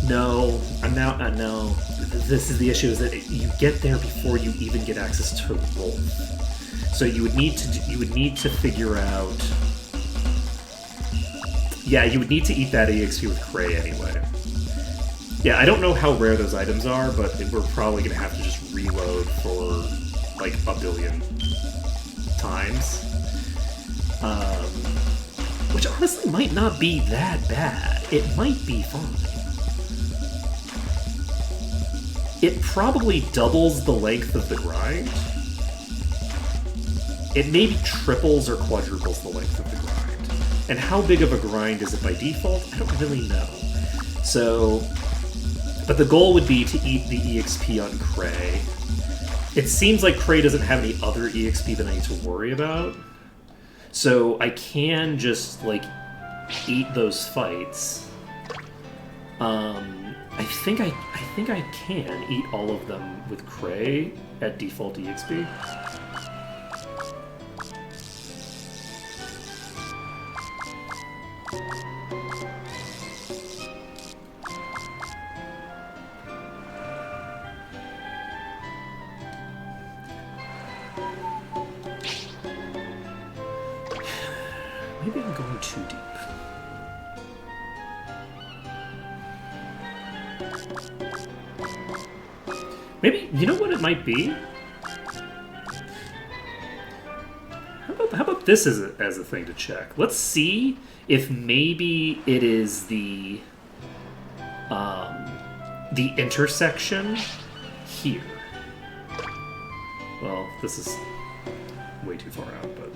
No, no. This is the issue, is that you get there before you even get access to roll. So you would need to figure out... Yeah, you would need to eat that EXP with Cray anyway. Yeah, I don't know how rare those items are, but we're probably going to have to just reload for, like, a billion times. Which honestly might not be that bad. It might be fine. It probably doubles the length of the grind. It maybe triples or quadruples the length of the grind. And how big of a grind is it by default? I don't really know. So, but the goal would be to eat the EXP on Cray. It seems like Cray doesn't have any other EXP that I need to worry about. So I can just, like, eat those fights. I think I can eat all of them with Cray at default EXP. Maybe I'm going too deep. Maybe, you know what it might be? How about this as a thing to check? Let's see if maybe it is the intersection here. Well, this is way too far out, but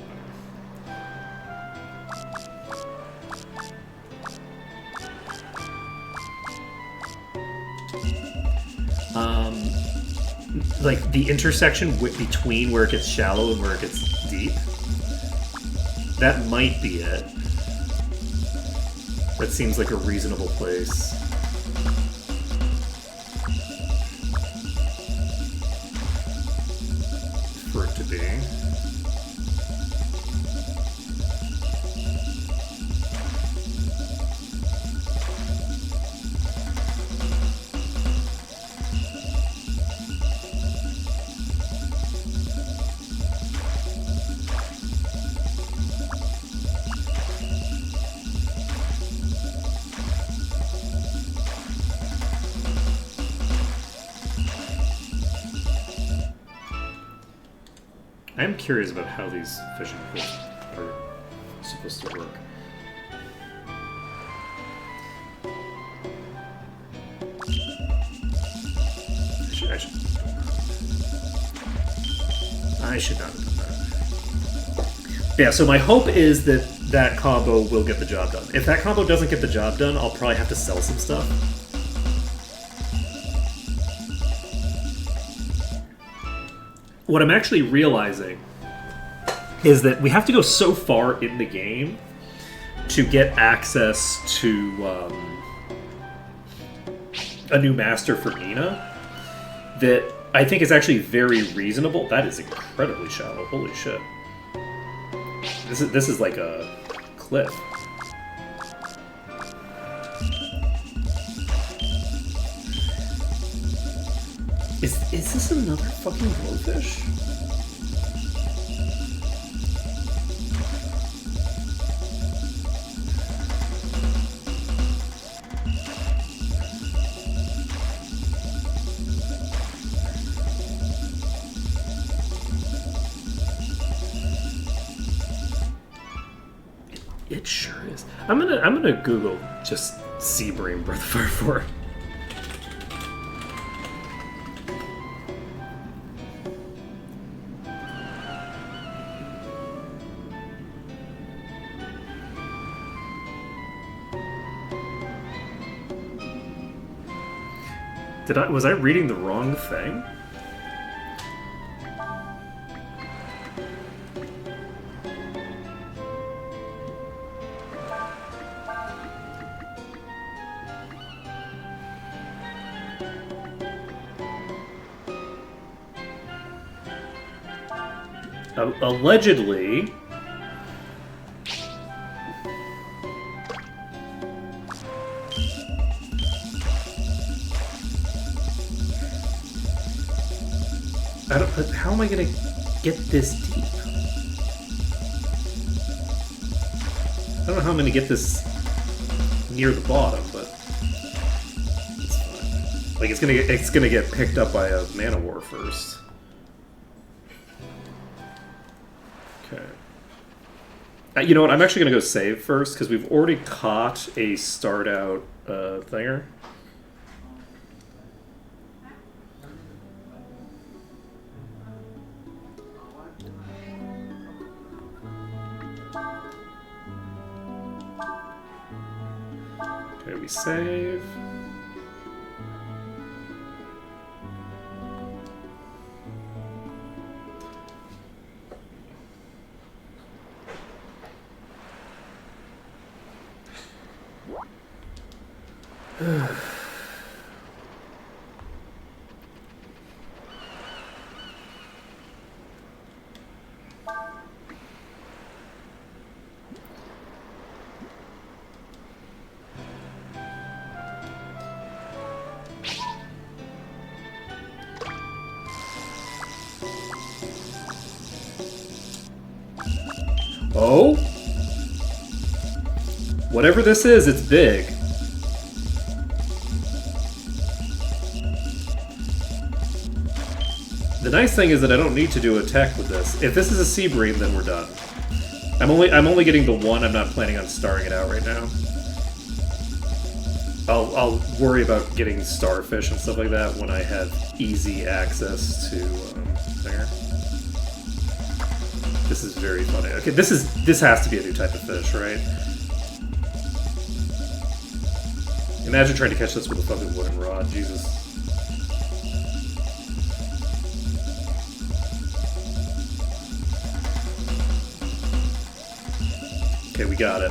like the intersection between where it gets shallow and where it gets deep. That might be it. That seems like a reasonable place. For it to be. I'm curious about how these fishing poles are supposed to work. I should not have done that. Yeah, so my hope is that that combo will get the job done. If that combo doesn't get the job done, I'll probably have to sell some stuff. What I'm actually realizing is that we have to go so far in the game to get access to a new master for Nina that I think is actually very reasonable. That is incredibly shallow. Holy shit. This is like a cliff. Is this another fucking blowfish? It sure is. I'm gonna Google just sea bream Breath of Fire 4. Was I reading the wrong thing? Allegedly, how am I gonna get this deep? I don't know how I'm gonna get this near the bottom, but it's fine. Like it's gonna get picked up by a Man-O-War first. Okay. You know what? I'm actually gonna go save first because we've already caught a start out thinger. Okay, we save. Oh? Whatever this is, it's big. The nice thing is that I don't need to do a tech with this. If this is a sea bream, then we're done. I'm only getting the one. I'm not planning on starring it out right now. I'll worry about getting starfish and stuff like that when I have easy access to there. This is very funny. Okay, this has to be a new type of fish, right? Imagine trying to catch this with a fucking wooden rod, Jesus. Okay, we got it.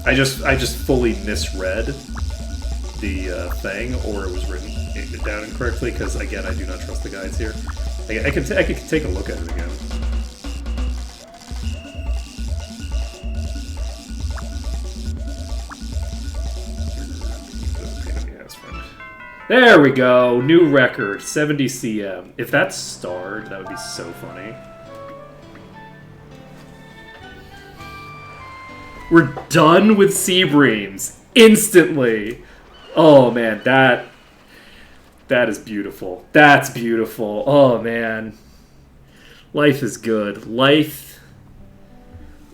I just fully misread the thing, or it was written down incorrectly, because again, I do not trust the guides here. I can take a look at it again. There we go! New record, 70 cm. If that's starred, that would be so funny. We're done with Seabreams instantly. Oh man, that is beautiful. That's beautiful. Oh man, life is good. Life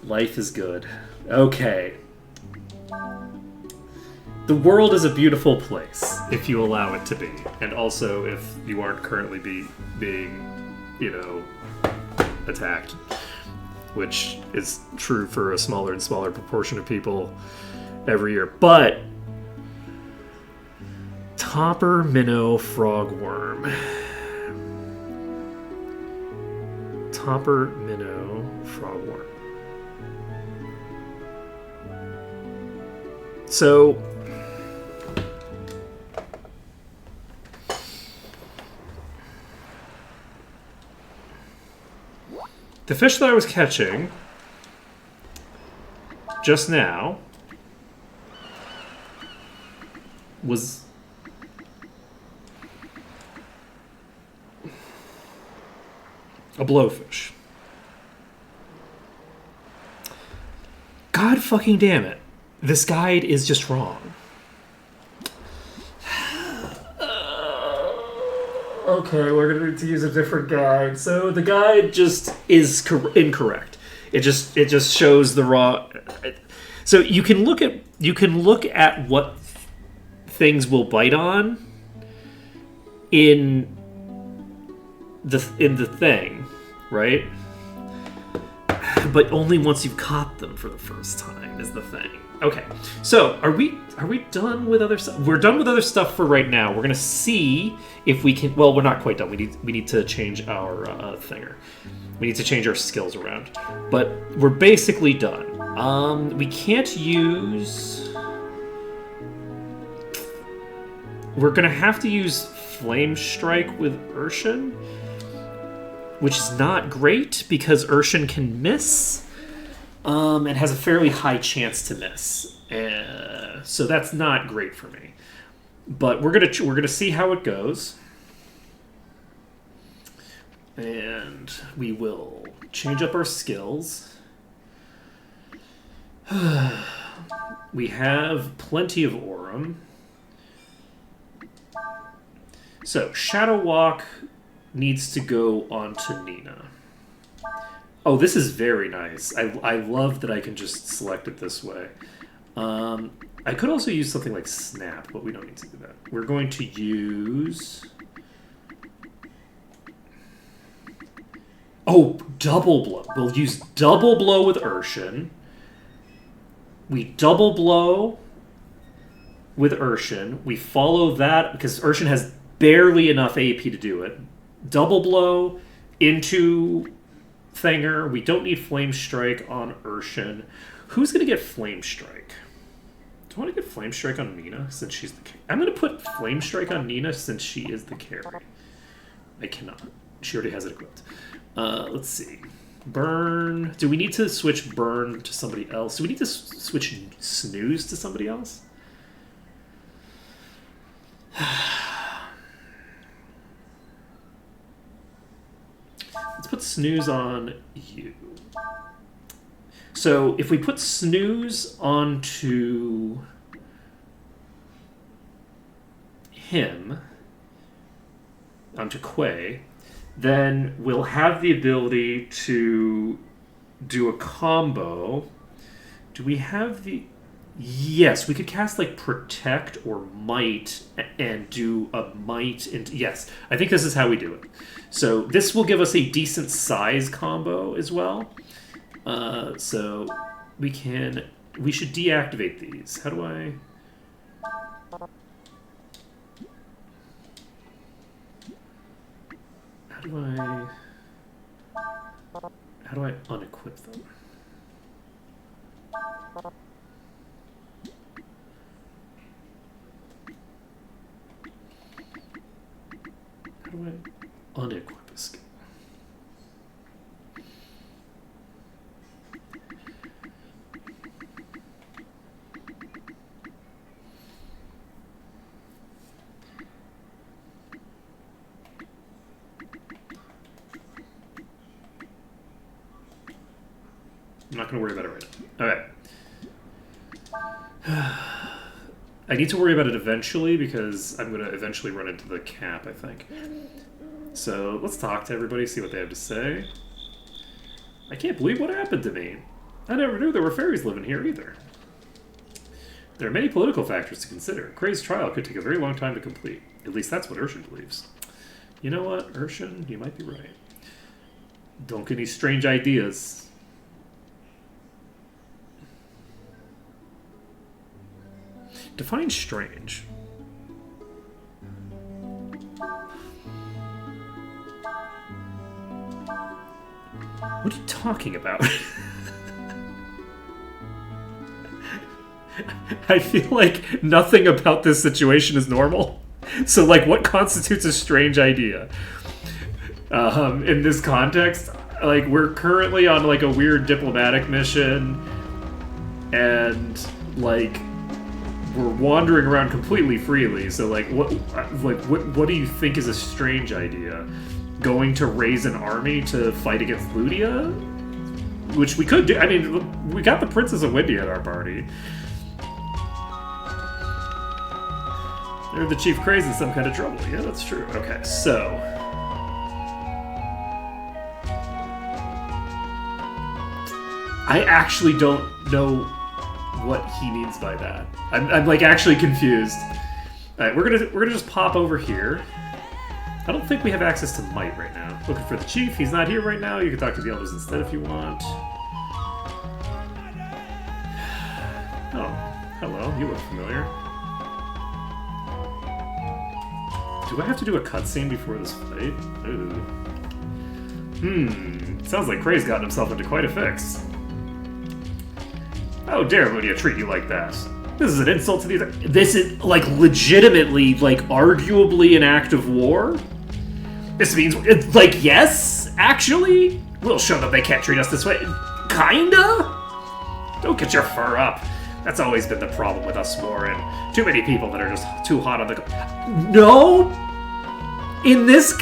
is good. Okay. The world is a beautiful place if you allow it to be, and also if you aren't currently being, you know, attacked, which is true for a smaller and smaller proportion of people every year. But Topper Minnow Frogworm. Topper Minnow Frogworm. So the fish that I was catching just now was a blowfish. God fucking damn it. This guide is just wrong. Okay, we're going to need to use a different guide. So the guide just is incorrect. It just shows the raw. So you can look at what things will bite on in the thing, right? But only once you've caught them for the first time is the thing. Okay, so are we done with other stuff? We're done with other stuff for right now. We're gonna see if we can. Well, we're not quite done. We need to change our thinger. We need to change our skills around, but we're basically done. We can't use. We're gonna have to use Flame Strike with Urshan, which is not great because Urshan can miss. And has a fairly high chance to miss, so that's not great for me. But we're gonna see how it goes, and we will change up our skills. We have plenty of Aurum, so Shadow Walk needs to go onto Nina. Oh, this is very nice. I love that I can just select it this way. I could also use something like Snap, but we don't need to do that. We're going to use... Oh, Double Blow. We'll use Double Blow with Urshan. We Double Blow with Urshan. We follow that, because Urshan has barely enough AP to do it. Double Blow into... Thinger. We don't need Flame Strike on Urshan. Who's going to get Flame Strike? Do I want to get Flame Strike on Nina since she's the carry? I'm going to put Flame Strike on Nina since she is the carry. I cannot. She already has it equipped. Let's see. Burn. Do we need to switch Burn to somebody else? Do we need to switch Snooze to somebody else? Let's put Snooze on you. So if we put Snooze onto him, onto Quay, then we'll have the ability to do a combo. Do we have the... Yes, we could cast like Protect or Might and do a Might. Yes, I think this is how we do it. So this will give us a decent size combo as well. So we should deactivate these. How do I... How do I unequip them? How do I unequip a skill? I'm not going to worry about it right now. Okay. I need to worry about it eventually because I'm going to eventually run into the cap, I think. So let's talk to everybody, see what they have to say. I can't believe what happened to me. I never knew there were fairies living here either. There are many political factors to consider. Kray's trial could take a very long time to complete. At least that's what Urshan believes. You know what, Urshan? You might be right. Don't get any strange ideas. Define strange. What are you talking about? I feel like nothing about this situation is normal. So, like, what constitutes a strange idea? In this context, like, we're currently on, like, a weird diplomatic mission, and, like, we're wandering around completely freely. So, like, what do you think is a strange idea? Going to raise an army to fight against Ludia? Which we could do. I mean, we got the Princess of Windia at our party. They're the Chief Kray's in some kind of trouble. Yeah, that's true. Okay, so... I actually don't know what he means by that. I'm like actually confused. All right, we're gonna just pop over here. I don't think we have access to Might right now. Looking for the chief. He's not here right now. You can talk to the elders instead if you want. Oh, hello. You look familiar. Do I have to do a cutscene before this fight? Ooh. Sounds like Kray's gotten himself into quite a fix. How dare Ludia treat you like that? This is an insult to the other. This is, like, legitimately, like, arguably an act of war? This means, like, yes, actually? We'll show them they can't treat us this way. Kinda? Don't get your fur up. That's always been the problem with us, Morin. Too many people that are just too hot on the... No! In this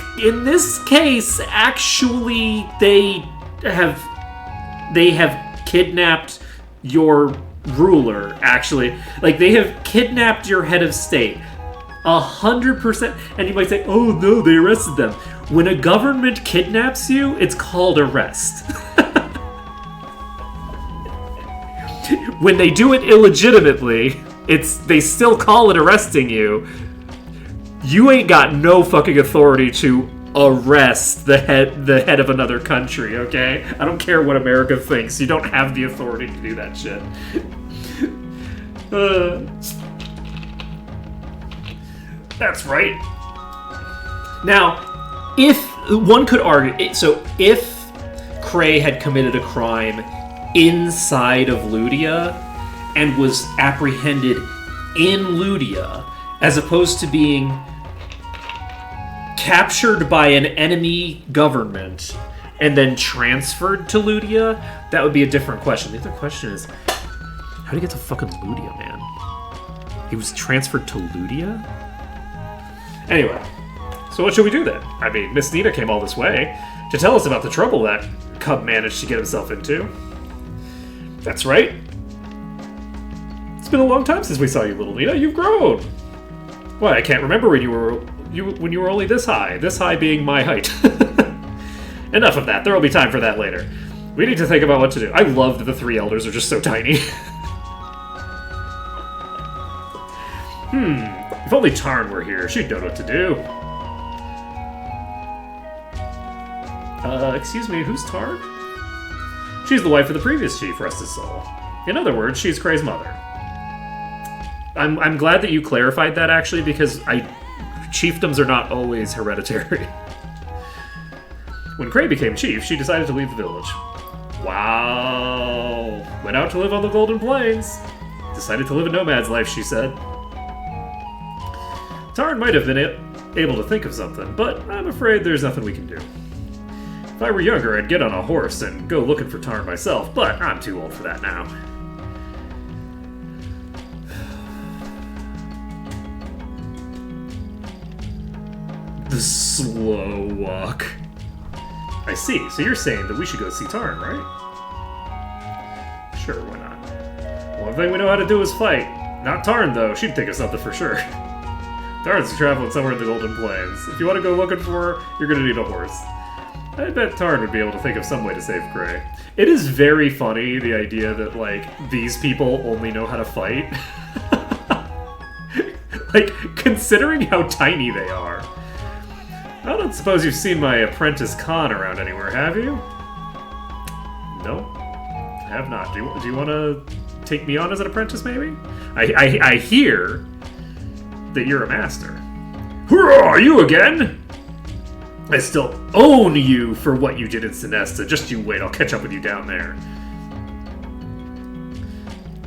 case, actually, they have kidnapped your ruler, actually. Like, they have kidnapped your head of state. 100%. And you might say, oh no, they arrested them. When a government kidnaps you, it's called arrest. When they do it illegitimately, they still call it arresting you. You ain't got no fucking authority to arrest the head of another country, okay? I don't care what America thinks. You don't have the authority to do that shit. That's right. Now, if one could argue, so if Kray had committed a crime inside of Ludia and was apprehended in Ludia, as opposed to being captured by an enemy government and then transferred to Ludia, that would be a different question. The other question is, how do you get to fucking Ludia, man? He was transferred to Ludia? Anyway, so what should we do then? I mean, Miss Nina came all this way to tell us about the trouble that Cub managed to get himself into. That's right. It's been a long time since we saw you, little Nina. You've grown. Why, I can't remember when you were only this high being my height. Enough of that. There will be time for that later. We need to think about what to do. I love that the three elders are just so tiny. If only Tarn were here, she'd know what to do. Excuse me, who's Tarn? She's the wife of the previous chief, rest his soul. In other words, she's Kray's mother. I'm glad that you clarified that, actually, because chiefdoms are not always hereditary. When Kray became chief, she decided to leave the village. Wow. Went out to live on the Golden Plains. Decided to live a nomad's life, she said. Tarn might have been able to think of something, but I'm afraid there's nothing we can do. If I were younger, I'd get on a horse and go looking for Tarn myself, but I'm too old for that now. The slow walk. I see. So you're saying that we should go see Tarn, right? Sure, why not? One thing we know how to do is fight. Not Tarn, though. She'd think of something for sure. Tarn's traveling somewhere in the Golden Plains. If you want to go looking for her, you're going to need a horse. I bet Tarn would be able to think of some way to save Gray. It is very funny, the idea that, like, these people only know how to fight. Like, considering how tiny they are. I don't suppose you've seen my apprentice Khan around anywhere, have you? No, I have not. Do you want to take me on as an apprentice, maybe? I hear that you're a master. Hurrah, you again? I still own you for what you did in Sinesta. Just you wait, I'll catch up with you down there.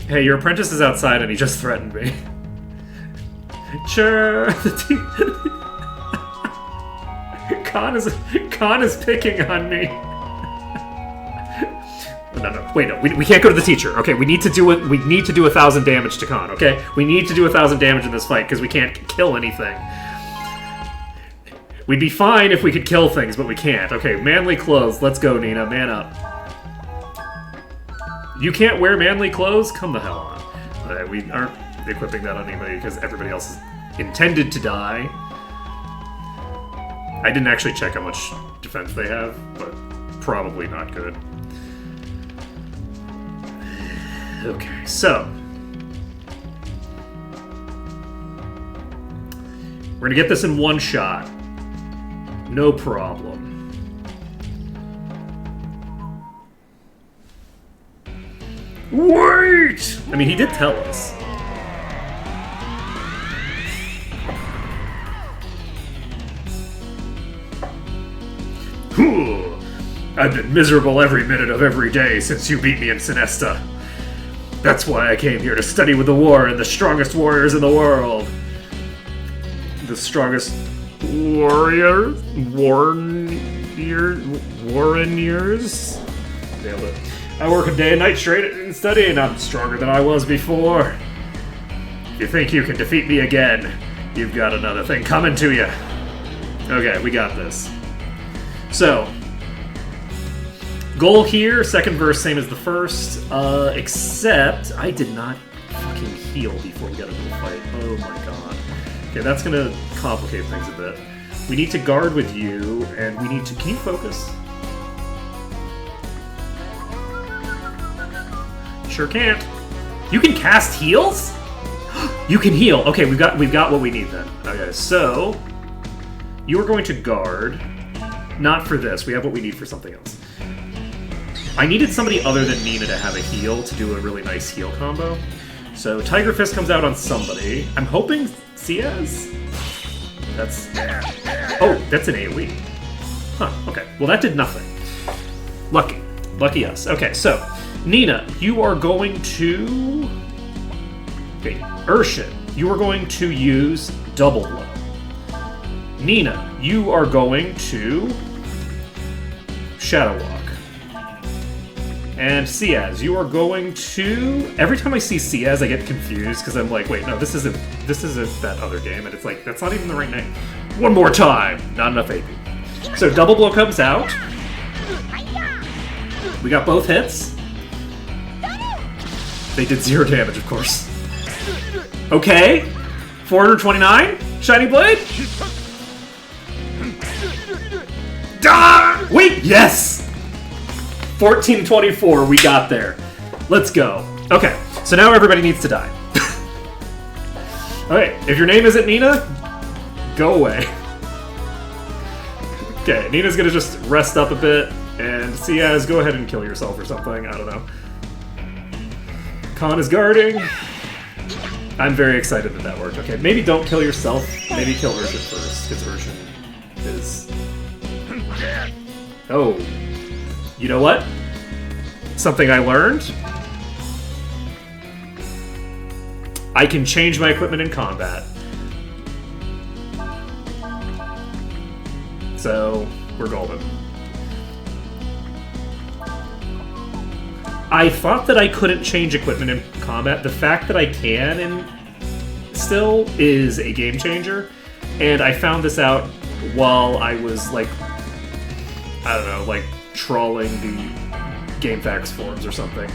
Hey, your apprentice is outside and he just threatened me. Sure. Khan is picking on me. No, wait, no, we can't go to the teacher. Okay, we need to do it. We need to do 1,000 damage to Khan. Okay, we need to do 1,000 damage in this fight because we can't kill anything. We'd be fine if we could kill things, but we can't. Okay, manly clothes. Let's go, Nina. Man up. You can't wear manly clothes? Come the hell on. We aren't equipping that on anybody because everybody else is intended to die. I didn't actually check how much defense they have, but probably not good. Okay, so we're gonna get this in one shot. No problem. Wait! I mean, he did tell us. I've been miserable every minute of every day since you beat me in Sinesta. That's why I came here to study with the war and the strongest warriors in the world. The strongest warriors? Warriors? Nailed it. I work a day and night straight in study and I'm stronger than I was before. If you think you can defeat me again, you've got another thing coming to you. Okay, we got this. So, goal here, second verse, same as the first, except I did not fucking heal before we got into the fight. Oh my god. Okay, that's gonna complicate things a bit. We need to guard with you, and we need to... Can you focus? Sure can't. You can cast heals? You can heal. Okay, we've got what we need then. Okay, so you are going to guard. Not for this. We have what we need for something else. I needed somebody other than Nina to have a heal to do a really nice heal combo. So Tiger Fist comes out on somebody. I'm hoping Ciaz? That's... Oh, that's an AoE. Huh, okay. Well, that did nothing. Lucky. Lucky us. Okay, so Nina, you are going to... Okay, Urshin, you are going to use Double Blow. Nina, you are going to Shadow Walk. And Ciaz, you are going to... Every time I see Ciaz, I get confused, because I'm like, wait, no, this isn't that other game, and it's like, that's not even the right name. One more time! Not enough AP. So Double Blow comes out. We got both hits. They did 0 damage, of course. Okay. 429? Shining Blade? Ah! Wait, yes! 1424, we got there. Let's go. Okay, so now everybody needs to die. Okay, if your name isn't Nina, go away. Okay, Nina's gonna just rest up a bit, and Ciaz, go ahead and kill yourself or something, I don't know. Khan is guarding. I'm very excited that that worked. Okay, maybe don't kill yourself, maybe kill Urshin first, because Urshin is... Oh. You know what? Something I learned. I can change my equipment in combat. So, we're golden. I thought that I couldn't change equipment in combat. The fact that I can and still is a game changer. And I found this out while I was, like, I don't know, like, trawling the GameFAQs forums or something.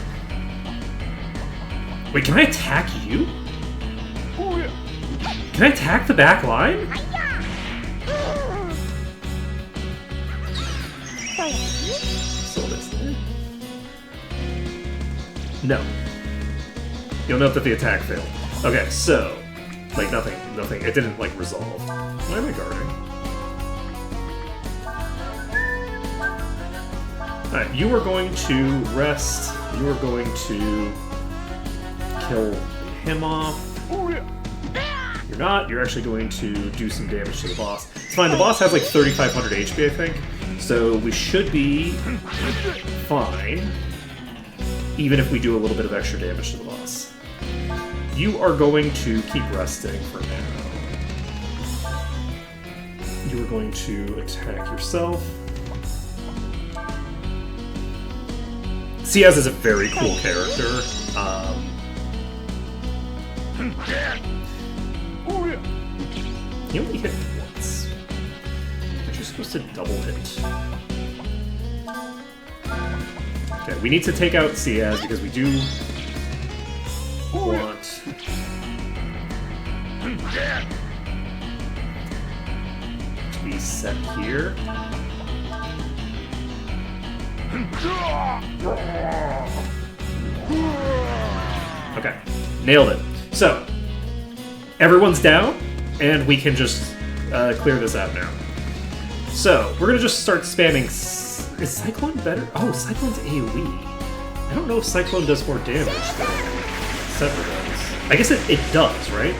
Wait, can I attack you? Can I attack the back line? No. You'll note that the attack failed. Okay, so... Like, nothing. It didn't, like, resolve. Why am I guarding? Alright, you are going to rest. You are going to kill him off. You're not. You're actually going to do some damage to the boss. It's fine. The boss has, like, 3,500 HP, I think. So we should be fine. Even if we do a little bit of extra damage to the boss. You are going to keep resting for now. You are going to attack yourself. Ciaz is a very cool character. He only hit once. But you're supposed to double hit. Okay, we need to take out Ciaz because we do want to be set here. Okay, nailed it. So, everyone's down, and we can just clear this out now. So, we're gonna just start spamming. Is Cyclone better? Oh, Cyclone's AoE. I don't know if Cyclone does more damage than Sever does. I guess it does, right?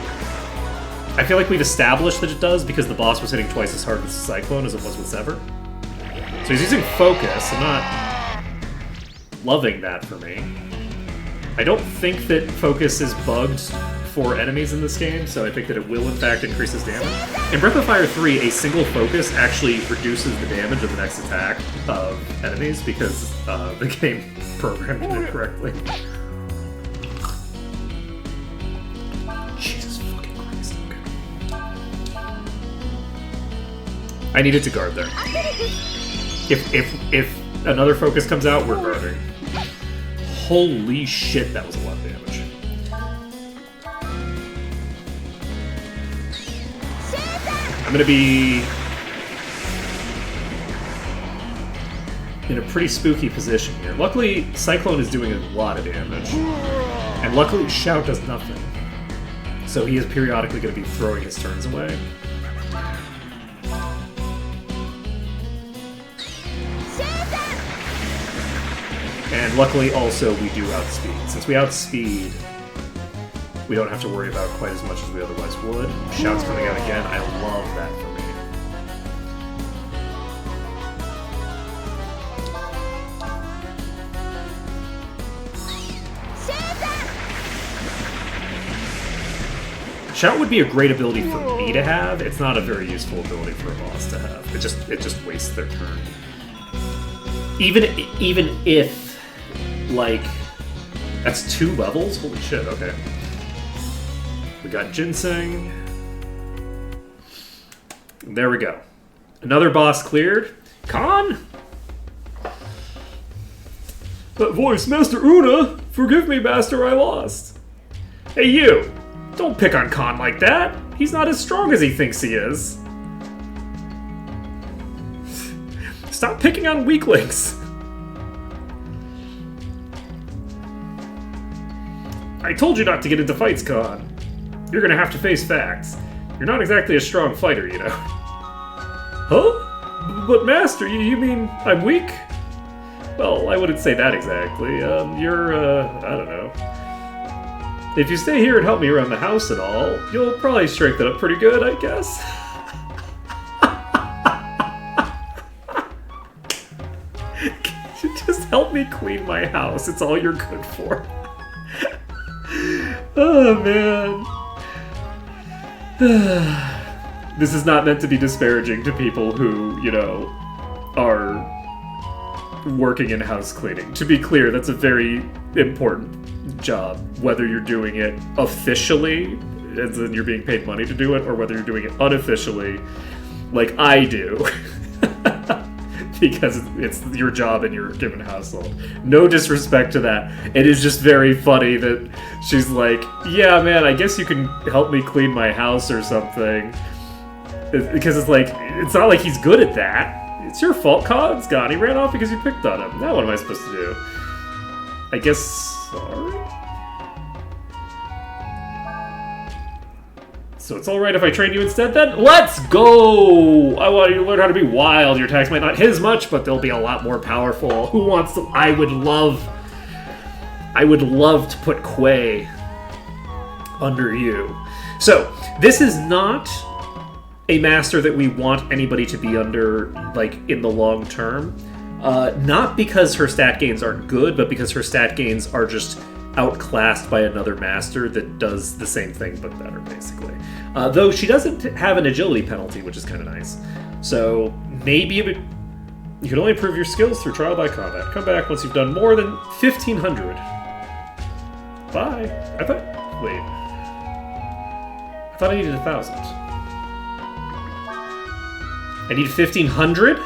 I feel like we've established that it does because the boss was hitting twice as hard with Cyclone as it was with Sever. So he's using Focus. I'm not loving that for me. I don't think that Focus is bugged for enemies in this game, so I think that it will in fact increase his damage. In Breath of Fire 3, a single focus actually reduces the damage of the next attack of enemies because the game programmed it correctly. Jesus fucking Christ, okay. I needed to guard there. If another focus comes out, we're guarding. Holy shit, that was a lot of damage. I'm gonna be in a pretty spooky position here. Luckily, Cyclone is doing a lot of damage. And luckily, Shout does nothing. So he is periodically gonna be throwing his turns away. And luckily, also, we do outspeed. Since we outspeed, we don't have to worry about quite as much as we otherwise would. Shout's coming out again. I love that for me. Shout would be a great ability for me to have. It's not a very useful ability for a boss to have. It just wastes their turn. Even if, like, that's 2 levels? Holy shit, okay. We got Ginseng. There we go. Another boss cleared. Khan? That voice, Master Una! Forgive me, Master, I lost. Hey, you! Don't pick on Khan like that! He's not as strong as he thinks he is. Stop picking on weaklings! I told you not to get into fights, Khan. You're gonna have to face facts. You're not exactly a strong fighter, you know. Huh? But Master, you mean I'm weak? Well, I wouldn't say that exactly. You're, I don't know. If you stay here and help me around the house and all, you'll probably strengthen up pretty good, I guess. Just Help me clean my house. It's all you're good for. Oh, man. This is not meant to be disparaging to people who, you know, are working in house cleaning. To be clear, that's a very important job, whether you're doing it officially, as in you're being paid money to do it, or whether you're doing it unofficially, like I do. Because it's your job in your given household. No disrespect to that. It is just very funny that she's like, yeah, man, I guess you can help me clean my house or something. Because it's like, it's not like he's good at that. It's your fault, Scott. He ran off because you picked on him. Now what am I supposed to do? I guess, sorry? So it's alright if I train you instead then? Let's go! I want you to learn how to be wild. Your attacks might not hit as much, but they'll be a lot more powerful. Who wants to... I would love to put Quay under you. So, this is not a master that we want anybody to be under, like, in the long term. Not because her stat gains aren't good, but because her stat gains are just outclassed by another master that does the same thing but better, basically. Though she doesn't have an agility penalty, which is kind of nice. So maybe you can only improve your skills through trial by combat. Come back once you've done more than 1,500. Bye. I thought I needed 1,000. I need 1,500?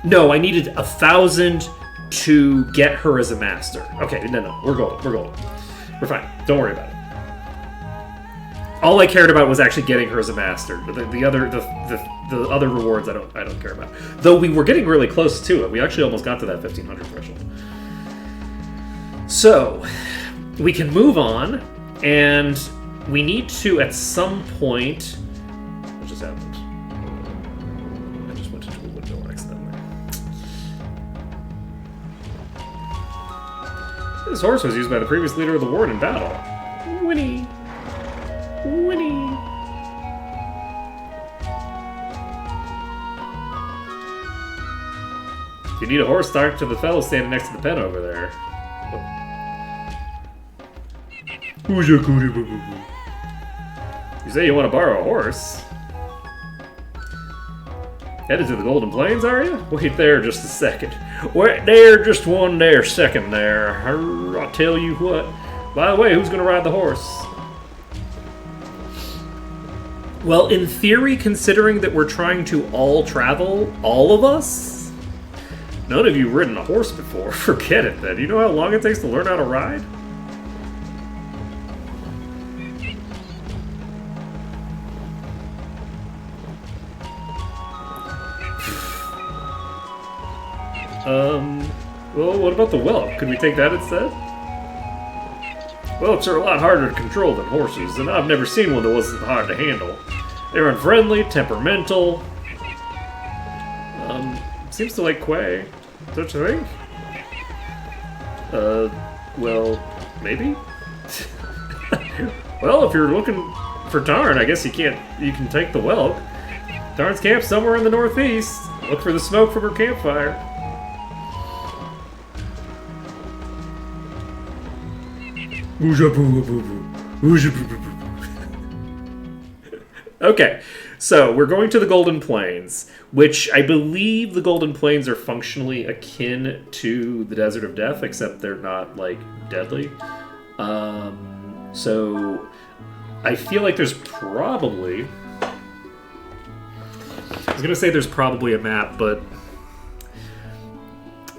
No, I needed 1,000 to get her as a master. Okay, no, we're golden. We're fine. Don't worry about it. All I cared about was actually getting her as a master. The other rewards I don't care about. Though we were getting really close to it. We actually almost got to that 1,500 threshold. So, we can move on, and we need to, at some point... What just happened? I just went into a window accidentally. This horse was used by the previous leader of the ward in battle. Winnie. If you need a horse, talk to the fellow standing next to the pen over there. You say you want to borrow a horse? Headed to the Golden Plains, are you? Wait there just a second. Wait there just one there second there. I'll tell you what. By the way, who's going to ride the horse? Well, in theory, considering that we're trying to all travel, all of us, none of you ridden a horse before. Forget it then. You know how long it takes to learn how to ride? Well, what about the whelp? Could we take that instead? Whelps are a lot harder to control than horses, and I've never seen one that wasn't hard to handle. They're unfriendly, temperamental. Seems to like Quay. Don't you think? Well, maybe? Well, if you're looking for Tarn, I guess you can take the whelp. Tarn's camp's somewhere in the northeast. Look for the smoke from her campfire. Okay, so we're going to the Golden Plains, which I believe the Golden Plains are functionally akin to the Desert of Death, except they're not, like, deadly. So I feel like there's probably... I was going to say there's probably a map, but...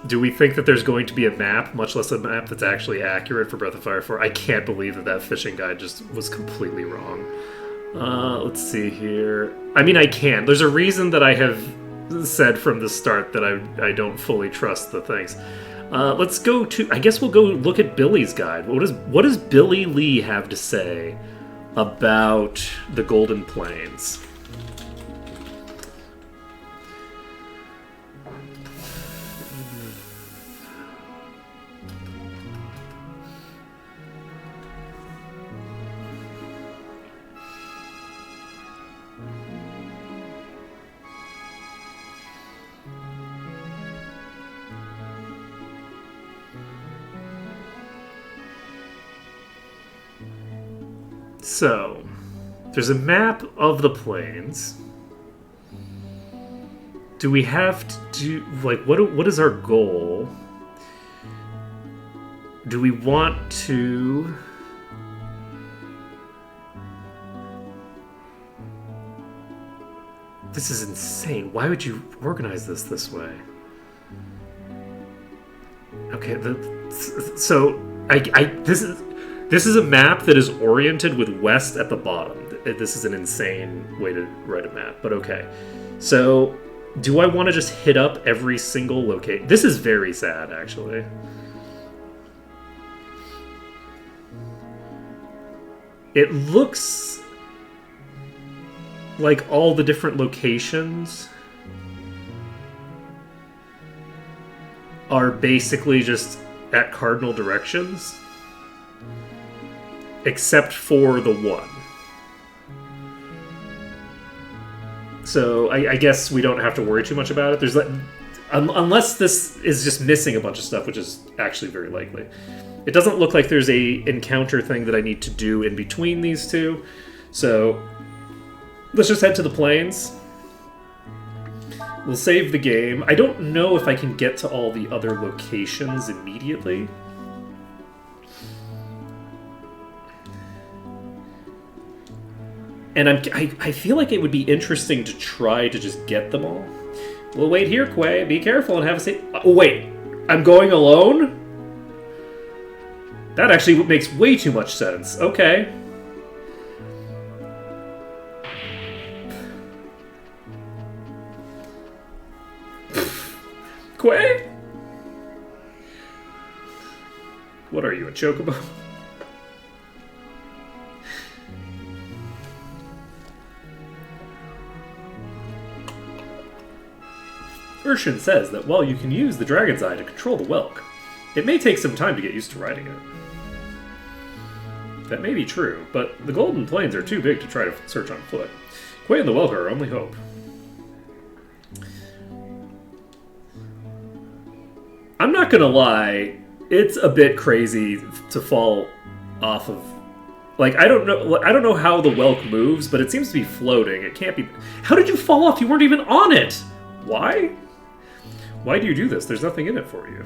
Do we think that there's going to be a map, much less a map that's actually accurate for Breath of Fire 4? I can't believe that fishing guide just was completely wrong. Let's see here. I mean, I can. There's a reason that I have said from the start that I don't fully trust the things. Let's go to... I guess we'll go look at Billy's guide. What does Billy Lee have to say about the Golden Plains? So, there's a map of the plains. Do we have to do, like, what is our goal? Do we want to... This is insane. Why would you organize this way? Okay, so this is a map that is oriented with west at the bottom. This is an insane way to write a map, but okay. So, do I want to just hit up every single location? This is very sad, actually. It looks like all the different locations are basically just at cardinal directions, except for the one. So I guess we don't have to worry too much about it. There's unless this is just missing a bunch of stuff, which is actually very likely. It doesn't look like there's a encounter thing that I need to do in between these two. So let's just head to the plains. We'll save the game. I don't know if I can get to all the other locations immediately. And I feel like it would be interesting to try to just get them all. We'll wait here, Quay. Be careful and have a safe... Oh, wait. I'm going alone? That actually makes way too much sense. Okay. Quay? What are you, a chocobo? Urshan says that while you can use the Dragon's Eye to control the Whelk, it may take some time to get used to riding it. That may be true, but the Golden Plains are too big to try to search on foot. Quay and the Whelk are our only hope. I'm not gonna lie, it's a bit crazy to fall off of... Like, I don't know how the Whelk moves, but it seems to be floating. It can't be... How did you fall off? You weren't even on it! Why? Why do you do this? There's nothing in it for you.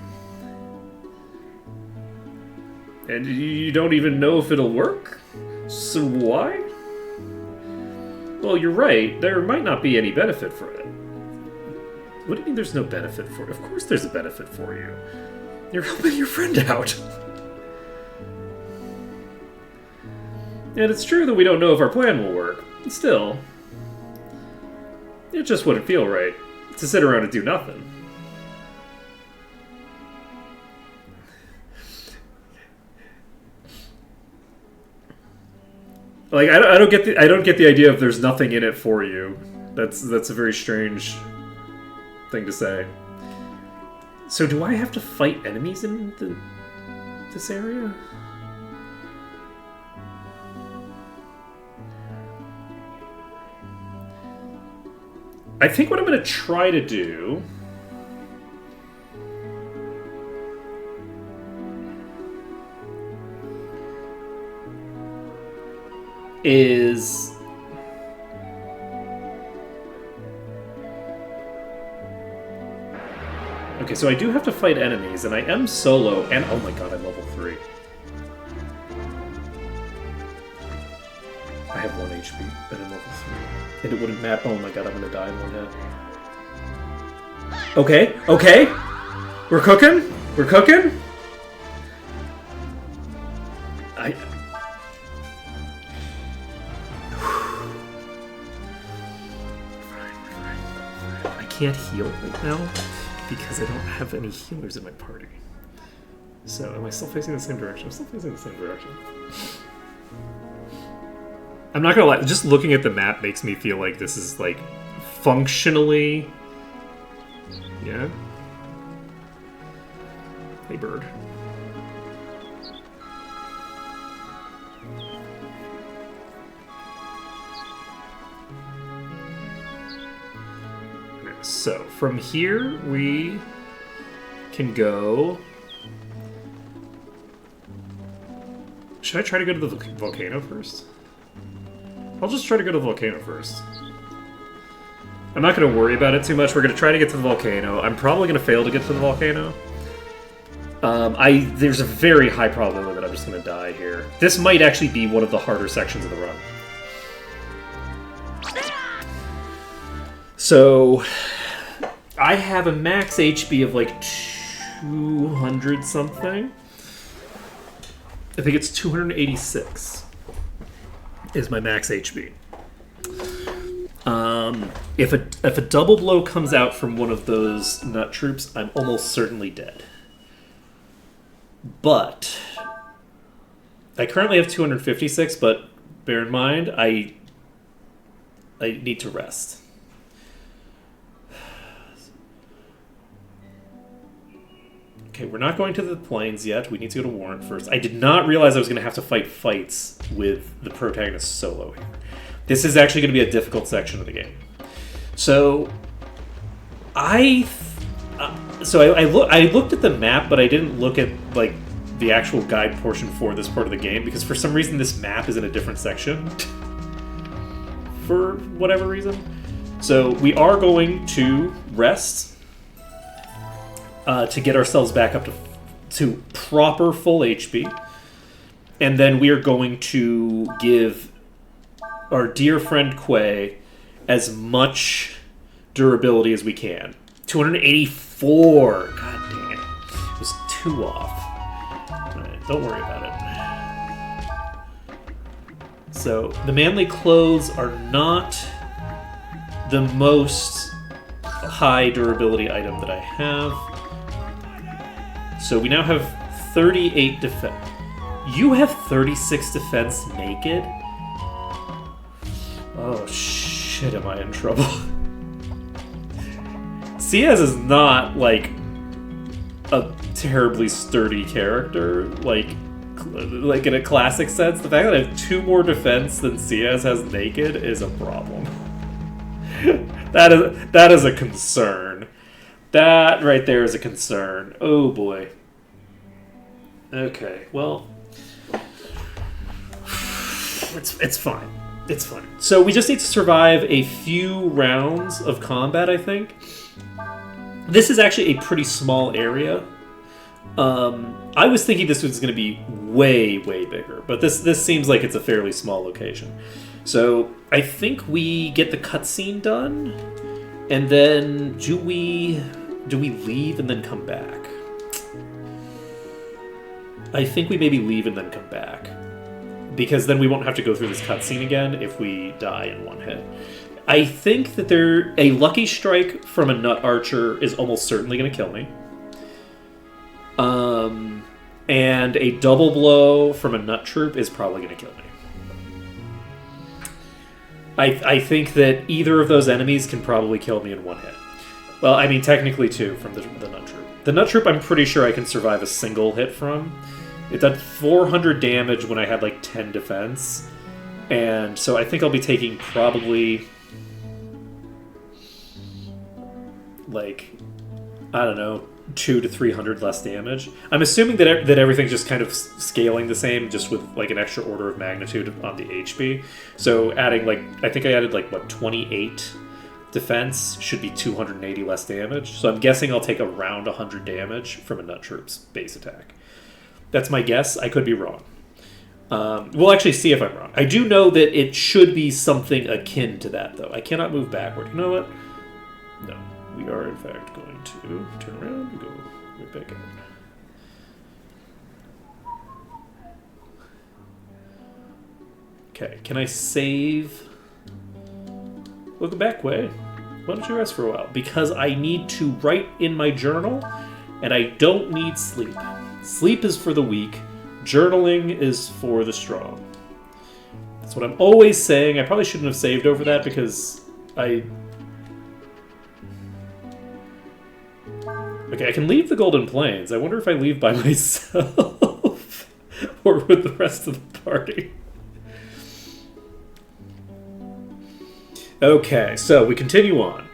And you don't even know if it'll work? So why? Well, you're right. There might not be any benefit for it. What do you mean there's no benefit for it? Of course there's a benefit for you. You're helping your friend out. And it's true that we don't know if our plan will work. Still, it just wouldn't feel right to sit around and do nothing. Like, I don't get the idea of there's nothing in it for you. That's a very strange thing to say. So do I have to fight enemies in this area? I think what I'm going to try to do is... Okay, so I do have to fight enemies, and I am solo, and oh my god, I'm level 3. I have 1 HP, and I'm level 3. And it wouldn't matter. Oh my god, I'm gonna die in 1 hit. Okay, okay! We're cooking? We're cooking? I can't heal right now because I don't have any healers in my party. So, am I still facing the same direction? I'm still facing the same direction. I'm not gonna lie, just looking at the map makes me feel like this is, like, functionally... Yeah? Hey, bird. So, from here, we can go... Should I try to go to the volcano first? I'll just try to go to the volcano first. I'm not going to worry about it too much. We're going to try to get to the volcano. I'm probably going to fail to get to the volcano. There's a very high probability that I'm just going to die here. This might actually be one of the harder sections of the run. So, I have a max HP of like 200 something. I think it's 286 is my max HP. If a double blow comes out from one of those nut troops, I'm almost certainly dead. But I currently have 256, but bear in mind I need to rest. Okay, we're not going to the plains yet. We need to go to Warrant first. I did not realize I was going to have to fight fights with the protagonist solo here. This is actually going to be a difficult section of the game. So, I looked at the map, but I didn't look at like the actual guide portion for this part of the game because for some reason this map is in a different section. For whatever reason. So we are going to rest to get ourselves back up to proper full HP. And then we are going to give our dear friend Quay as much durability as we can. 284! God dang it. It was 2 off. Alright, don't worry about it. So, the manly clothes are not the most high durability item that I have. So we now have 38 defense. You have 36 defense naked? Oh shit, am I in trouble? Ciaz is not, like, a terribly sturdy character, like in a classic sense. The fact that I have 2 more defense than Ciaz has naked is a problem. That is a concern. That right there is a concern. Oh boy. Okay, well, it's fine. It's fine. So we just need to survive a few rounds of combat, I think. This is actually a pretty small area. I was thinking this was going to be way, way bigger, but this seems like it's a fairly small location. So I think we get the cutscene done, and then do we leave and then come back? I think we maybe leave and then come back, because then we won't have to go through this cutscene again if we die in one hit. I think that a lucky strike from a nut archer is almost certainly going to kill me. And a double blow from a nut troop is probably going to kill me. I think that either of those enemies can probably kill me in one hit. Well, I mean, technically 2 from the nut troop. The nut troop, I'm pretty sure I can survive a single hit from. It did 400 damage when I had like 10 defense. And so I think I'll be taking probably, like, I don't know, 200 to 300 less damage. I'm assuming that everything's just kind of scaling the same, just with like an extra order of magnitude on the HP. So adding like, I think I added like, what, 28 defense should be 280 less damage. So I'm guessing I'll take around 100 damage from a nut troop's base attack. That's my guess. I could be wrong. We'll actually see if I'm wrong. I do know that it should be something akin to that, though. I cannot move backward. You know what? No. We are, in fact, going to turn around and go right back in. Okay, can I save? Welcome back, Way. Why don't you rest for a while? Because I need to write in my journal, and I don't need sleep. Sleep is for the weak. Journaling is for the strong. That's what I'm always saying. I probably shouldn't have saved over that because Okay, I can leave the Golden Plains. I wonder if I leave by myself or with the rest of the party. Okay, so we continue on.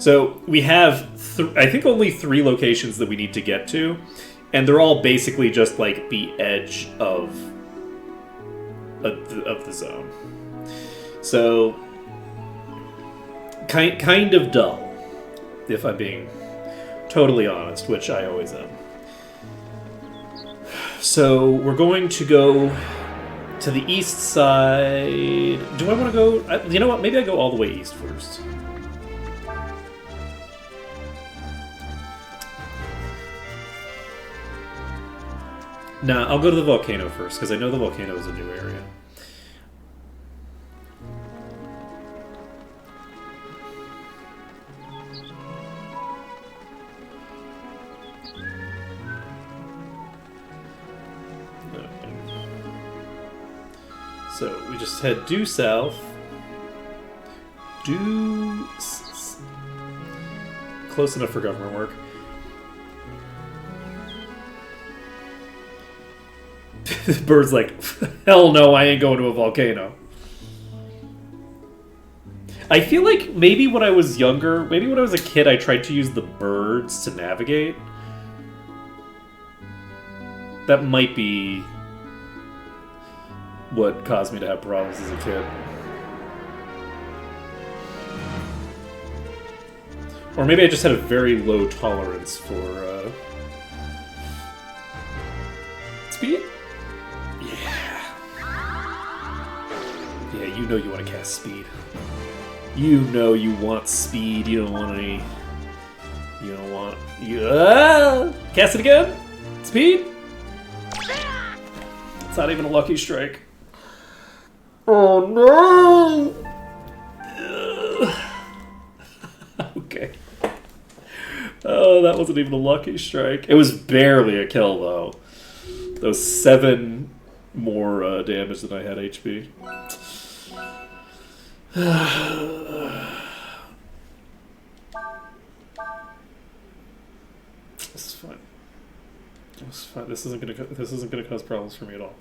So we have, I think, only 3 locations that we need to get to, and they're all basically just like the edge of the zone. So kind of dull, if I'm being totally honest, which I always am. So we're going to go to the east side. Do I want to go? You know what? Maybe I go all the way east first. Nah, I'll go to the volcano first, because I know the volcano is a new area. So we just head due south. Close enough for government work. The bird's like, hell no, I ain't going to a volcano. I feel like maybe when I was younger, maybe when I was a kid, I tried to use the birds to navigate. That might be what caused me to have problems as a kid. Or maybe I just had a very low tolerance for speed? Yeah. Yeah, you know you want to cast speed. You know you want speed. You don't want any... You don't want... Cast it again? Speed? It's not even a lucky strike. Oh no! Okay. Oh, that wasn't even a lucky strike. It was barely a kill, though. That was 7 more damage than I had HP. This is fine. This is fine. This isn't gonna cause problems for me at all.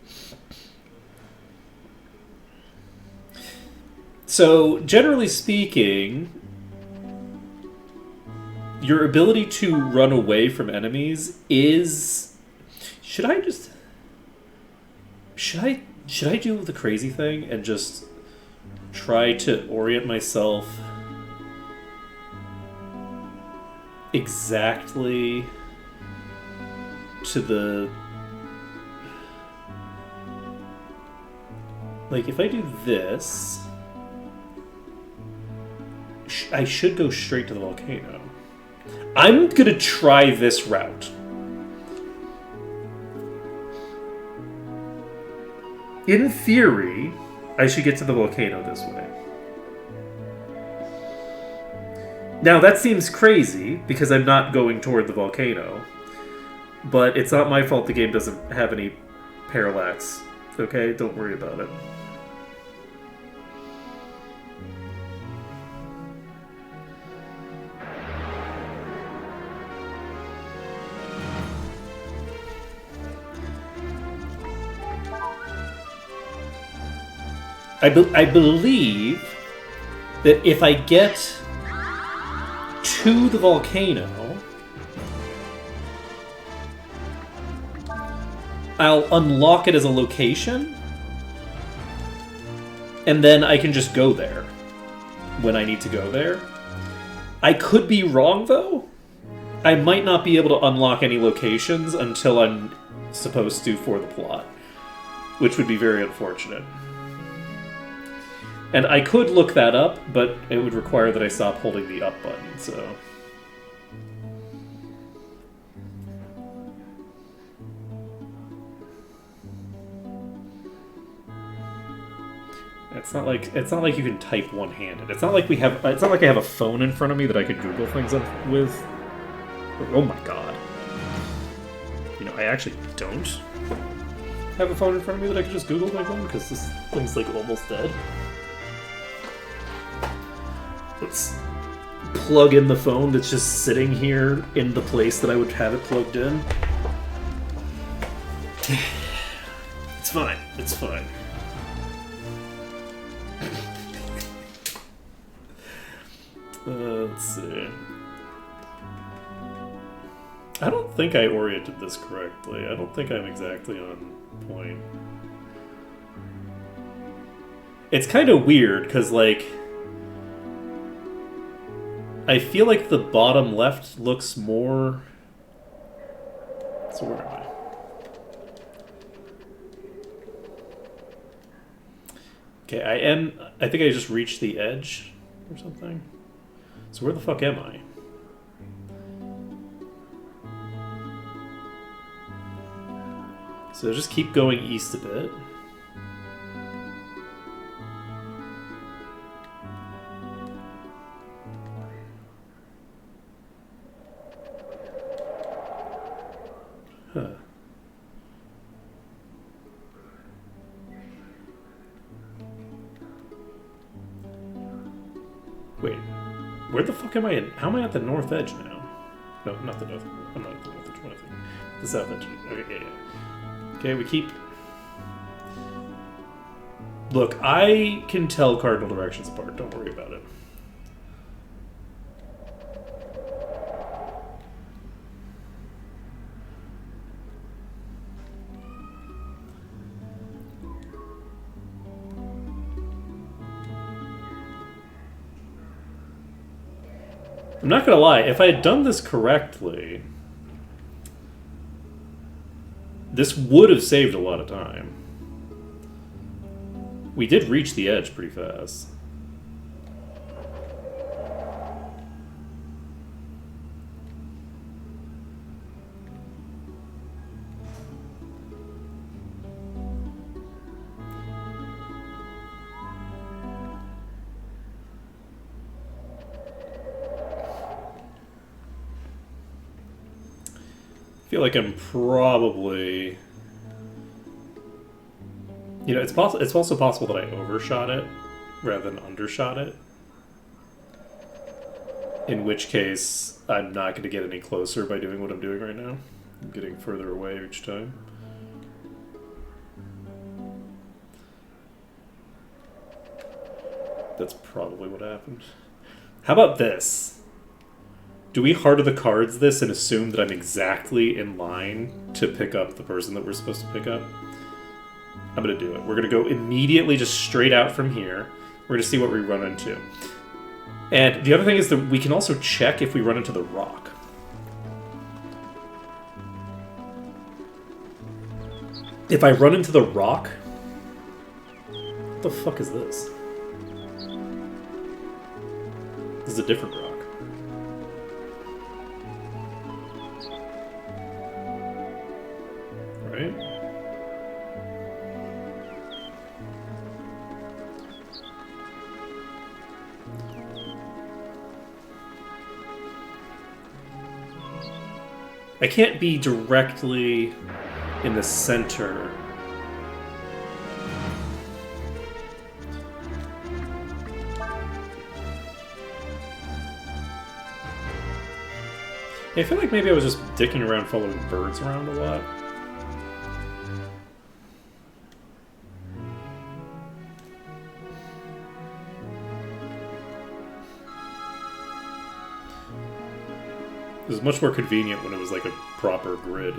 So, generally speaking, your ability to run away from enemies is... Should I do the crazy thing and just try to orient myself exactly to the... Like, if I do this... I should go straight to the volcano. I'm gonna try this route. In theory, I should get to the volcano this way. Now, that seems crazy, because I'm not going toward the volcano. But it's not my fault the game doesn't have any parallax. Okay? Don't worry about it. I believe that if I get to the volcano, I'll unlock it as a location, and then I can just go there when I need to go there. I could be wrong, though. I might not be able to unlock any locations until I'm supposed to for the plot, which would be very unfortunate. And I could look that up, but it would require that I stop holding the up button, so... It's not like you can type one-handed. It's not like I have a phone in front of me that I could Google things with. Oh my god. You know, I actually don't have a phone in front of me that I could just Google things on, because this thing's like almost dead. Let's plug in the phone that's just sitting here in the place that I would have it plugged in. It's fine. It's fine. Let's see. I don't think I oriented this correctly. I don't think I'm exactly on point. It's kind of weird, because, like, I feel like the bottom left looks more... So where am I? Okay, I think I just reached the edge or something. So where the fuck am I? So just keep going east a bit. Huh. Wait, where the fuck am I in? How am I at the north edge now? No, not the north. I'm not at the north edge. What am I thinking? The south edge. Okay, yeah. Okay, we keep... Look, I can tell cardinal directions apart. Don't worry about it. I'm not gonna lie, if I had done this correctly, this would have saved a lot of time. We did reach the edge pretty fast. I feel like I'm probably... You know, it's also possible that I overshot it rather than undershot it. In which case, I'm not going to get any closer by doing what I'm doing right now. I'm getting further away each time. That's probably what happened. How about this? Do we Heart of the Cards this and assume that I'm exactly in line to pick up the person that we're supposed to pick up? I'm going to do it. We're going to go immediately just straight out from here. We're going to see what we run into. And the other thing is that we can also check if we run into the rock. If I run into the rock... What the fuck is this? This is a different rock. Right? I can't be directly in the center. I feel like maybe I was just dicking around following birds around a lot. It was much more convenient when it was like a proper grid.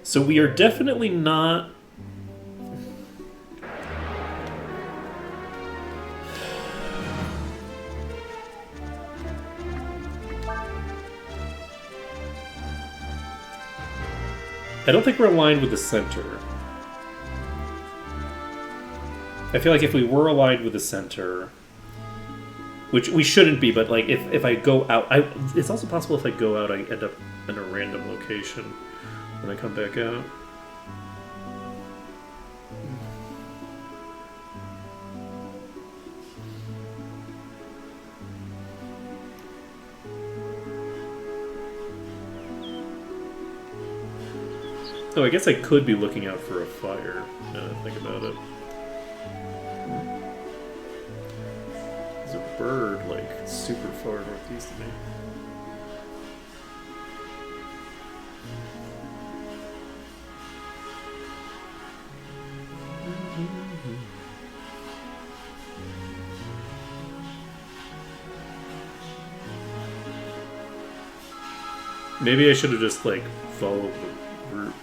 So we are definitely not... I don't think we're aligned with the center. I feel like if we were aligned with the center, which we shouldn't be, but like if I go out, it's also possible if I go out, I end up in a random location when I come back out. Oh, I guess I could be looking out for a fire, now that I think about it. There's a bird, like, super far northeast of me. Maybe I should have just, like, followed the route.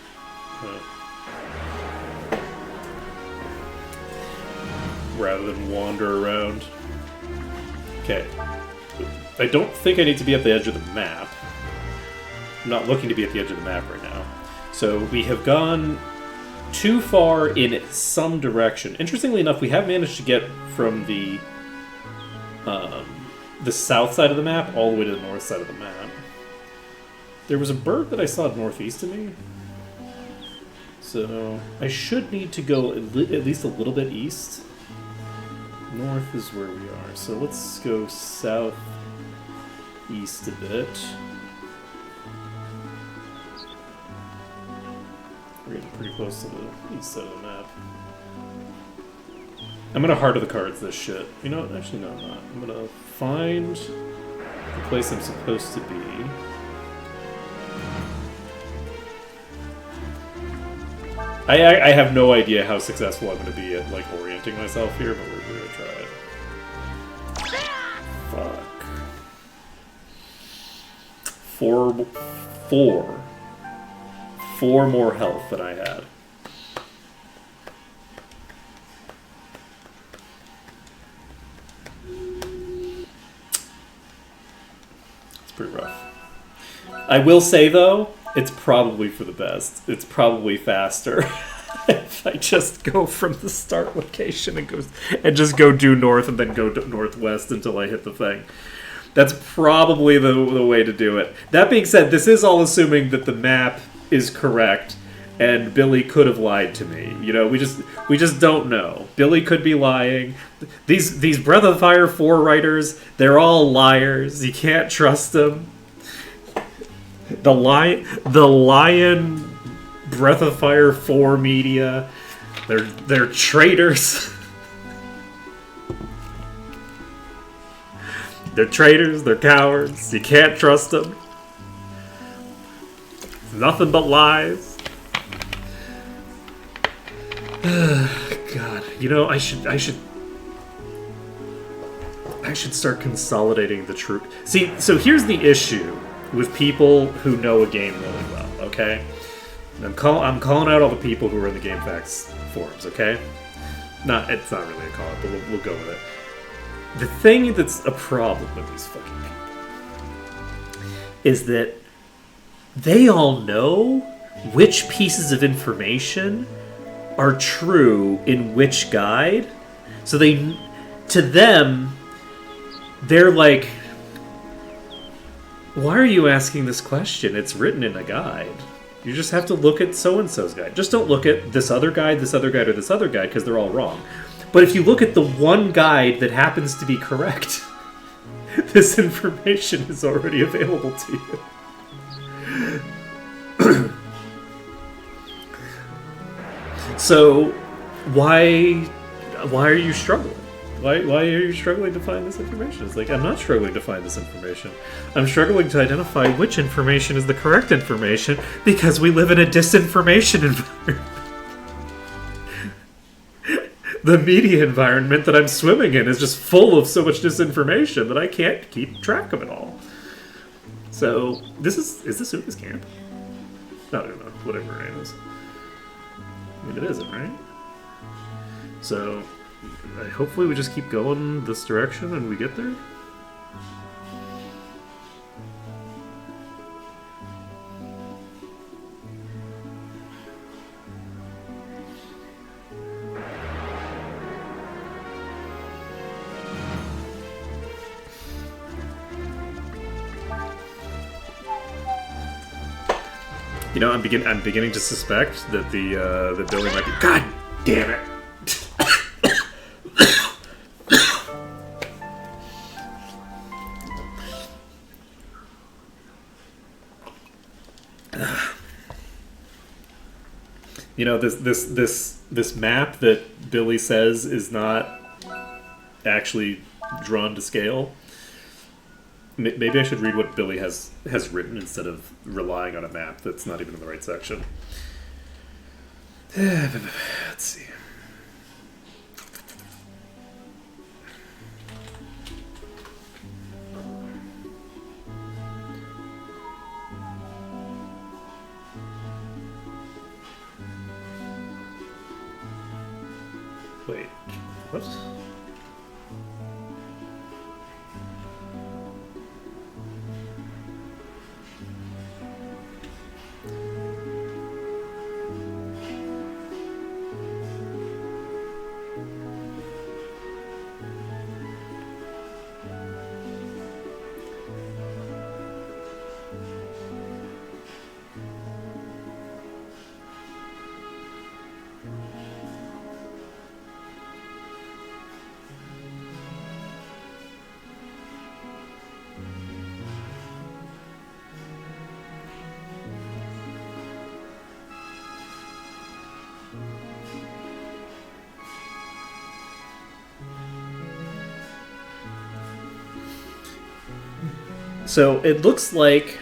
Rather than wander around. Okay. I don't think I need to be at the edge of the map. I'm not looking to be at the edge of the map right now. So we have gone too far in some direction. Interestingly enough, we have managed to get from the south side of the map all the way to the north side of the map. There was a bird that I saw northeast of me. So I should need to go at least a little bit east. North is where we are. So let's go south east a bit. We're getting pretty close to the east side of the map. I'm gonna heart of the cards this shit. You know what? Actually, no, I'm not. I'm gonna find the place I'm supposed to be. I have no idea how successful I'm gonna be at, like, orienting myself here, but we're gonna try it. Fuck. Four more health than I had. It's pretty rough. I will say, though, it's probably for the best. It's probably faster if I just go from the start location and just go due north and then go northwest until I hit the thing. That's probably the way to do it. That being said, this is all assuming that the map is correct, and Billy could have lied to me. You know, we just don't know. Billy could be lying. These Breath of Fire 4 writers, they're all liars. You can't trust them. The Lion Breath of Fire 4 media, they're traitors. They're traitors, they're cowards, you can't trust them. It's nothing but lies. God, you know, I should start consolidating the truth. See, so here's the issue with people who know a game really well, okay? I'm calling out all the people who are in the GameFAQs forums, okay? It's not really a call out, but we'll go with it. The thing that's a problem with these fucking people is that they all know which pieces of information are true in which guide. So to them, they're like, why are you asking this question? It's written in a guide. You just have to look at so-and-so's guide. Just don't look at this other guide, or this other guide, because they're all wrong. But if you look at the one guide that happens to be correct, this information is already available to you. So, why are you struggling? Why are you struggling to find this information? It's like, I'm not struggling to find this information. I'm struggling to identify which information is the correct information because we live in a disinformation environment. The media environment that I'm swimming in is just full of so much disinformation that I can't keep track of it all. So, is this Uka's camp? I don't know, whatever her name is. I mean, it isn't, right? So, hopefully we just keep going this direction and we get there. You know, I'm beginning to suspect that the Billy might be. God damn it! You know, this map that Billy says is not actually drawn to scale. Maybe I should read what Billy has written instead of relying on a map that's not even in the right section. Let's see. Wait, what? So it looks like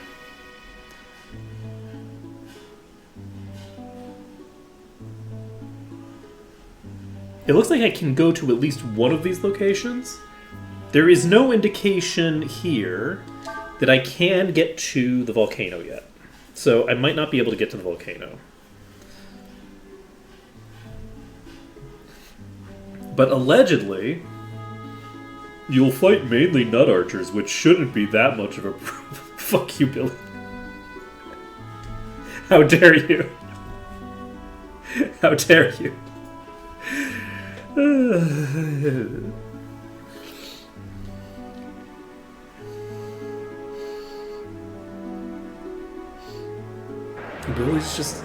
I can go to at least one of these locations. There is no indication here that I can get to the volcano yet. So I might not be able to get to the volcano. But allegedly, you'll fight mainly nut archers, which shouldn't be that much of a fuck you, Billy. How dare you? How dare you? Billy's just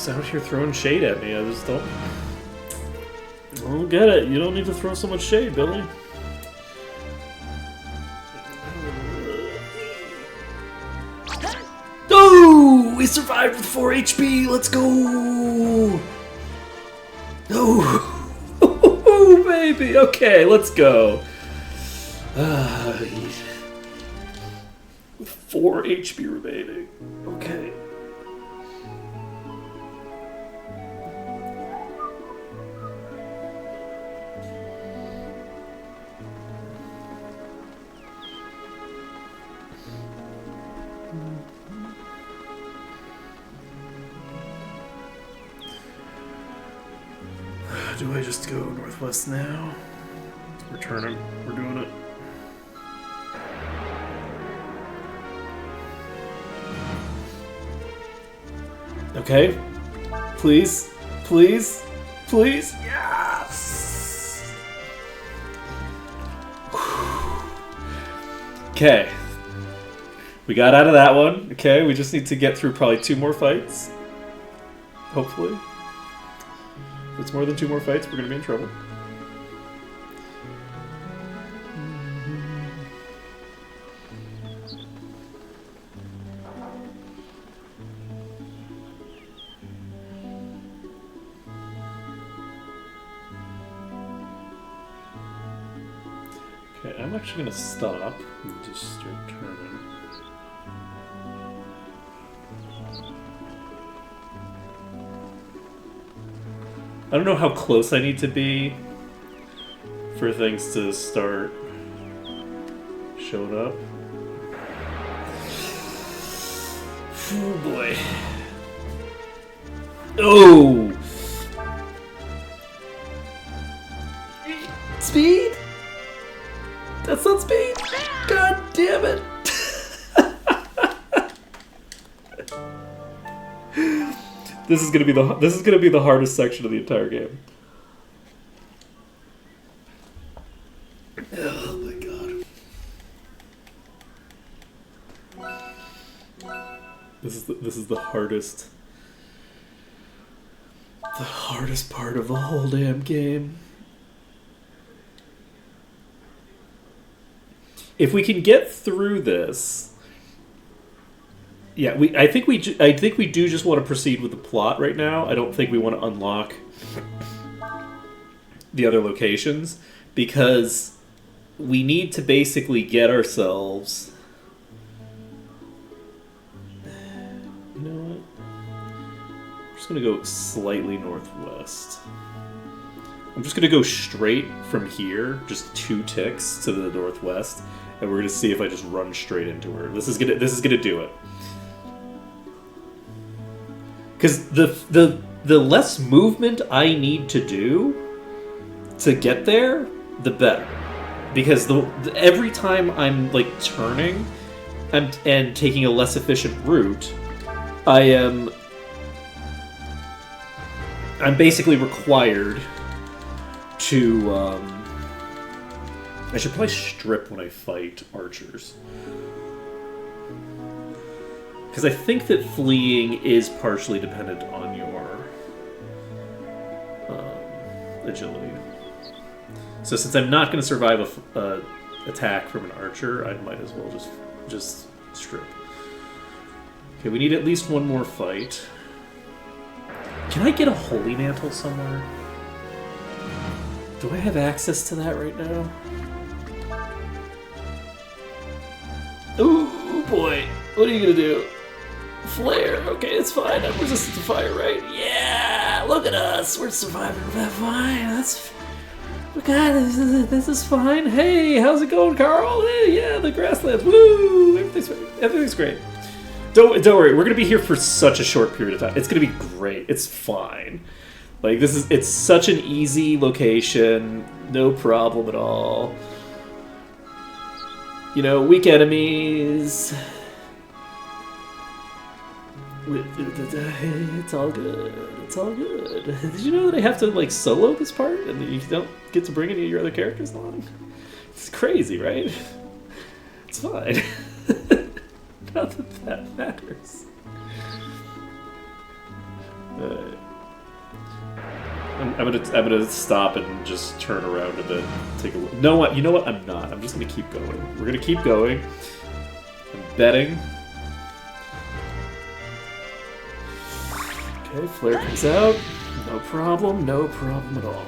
out here throwing shade at me. I just don't get it. You don't need to throw so much shade, Billy. Oh, we survived with 4 HP. Let's go. Oh, baby. Okay, let's go. 4 HP remaining. Okay. Do I just go northwest now? We're turning. We're doing it. Okay. Please. Please. Please. Yes! Okay. We got out of that one. Okay, we just need to get through probably 2 more fights. Hopefully. If it's more than 2 more fights, we're going to be in trouble. Okay, I'm actually going to stop and just start turning. I don't know how close I need to be for things to start showing up. Oh boy. Oh! Speed? That's not speed? God damn it! This is gonna be the hardest section of the entire game. Oh my god. This is the hardest part of the whole damn game. If we can get through this, yeah, I think we do just want to proceed with the plot right now. I don't think we want to unlock the other locations because we need to basically get ourselves. You know what? I'm just gonna go slightly northwest. I'm just gonna go straight from here, just 2 ticks to the northwest, and we're gonna see if I just run straight into her. This is gonna do it. Because the less movement I need to do, to get there, the better. Because every time I'm like turning and taking a less efficient route, I'm basically required to I should probably strip when I fight archers. Because I think that fleeing is partially dependent on your agility. So since I'm not going to survive a attack from an archer, I might as well just strip. Okay, we need at least one more fight. Can I get a holy mantle somewhere? Do I have access to that right now? Ooh, boy. What are you gonna do? Flare. Okay, it's fine. I'm resistant to fire, right? Yeah! Look at us. We're surviving that fine. We got this. This is fine. Hey, how's it going, Carl? Hey, yeah, the grasslands. Woo! Everything's great. Don't worry. We're gonna be here for such a short period of time. It's gonna be great. It's fine. Like it's such an easy location. No problem at all. You know, weak enemies. It's all good. It's all good. Did you know that I have to like solo this part and that you don't get to bring any of your other characters along? It's crazy, right? It's fine. Not that matters. I'm gonna stop and just turn around a bit, take a look. No, what? You know what? I'm not. I'm just gonna keep going. We're gonna keep going. I'm betting. Okay, flare comes out. No problem. No problem at all.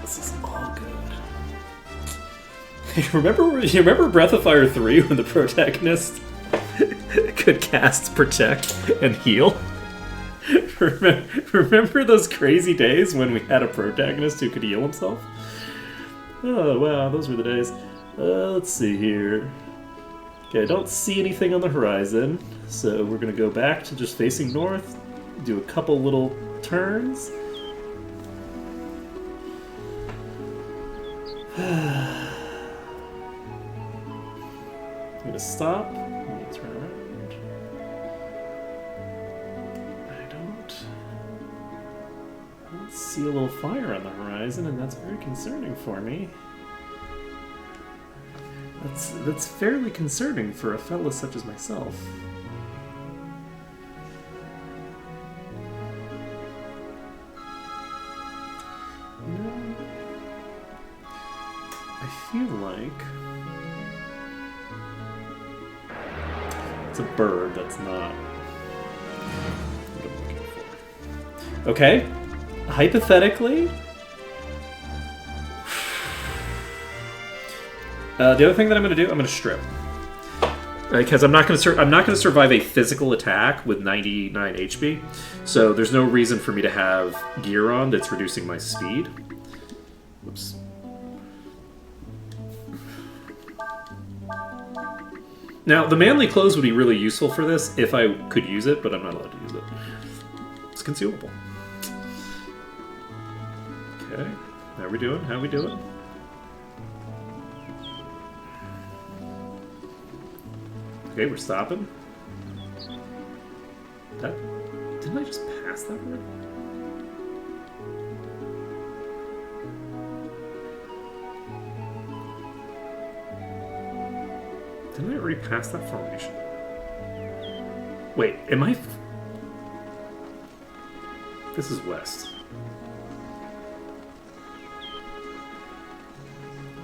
This is all good. You remember Breath of Fire 3 when the protagonist could cast Protect and heal? Remember those crazy days when we had a protagonist who could heal himself? Oh, wow, those were the days. Let's see here. Okay, I don't see anything on the horizon, so we're going to go back to just facing north, do a couple little turns. I'm going to stop. I'm going to turn around. I don't see a little fire on the horizon, and that's very concerning for me. That's fairly concerning for a fella such as myself. You know, I feel like it's a bird that's not what I'm looking for. Okay, hypothetically. The other thing that I'm going to do, I'm going to strip, because I'm not going to survive a physical attack with 99 HP. So there's no reason for me to have gear on that's reducing my speed. Oops. Now the manly clothes would be really useful for this if I could use it, but I'm not allowed to use it. It's consumable. Okay, how are we doing? How are we doing? Okay, we're stopping. Didn't I just pass that one? Didn't I already pass that formation? Wait, am I... This is west.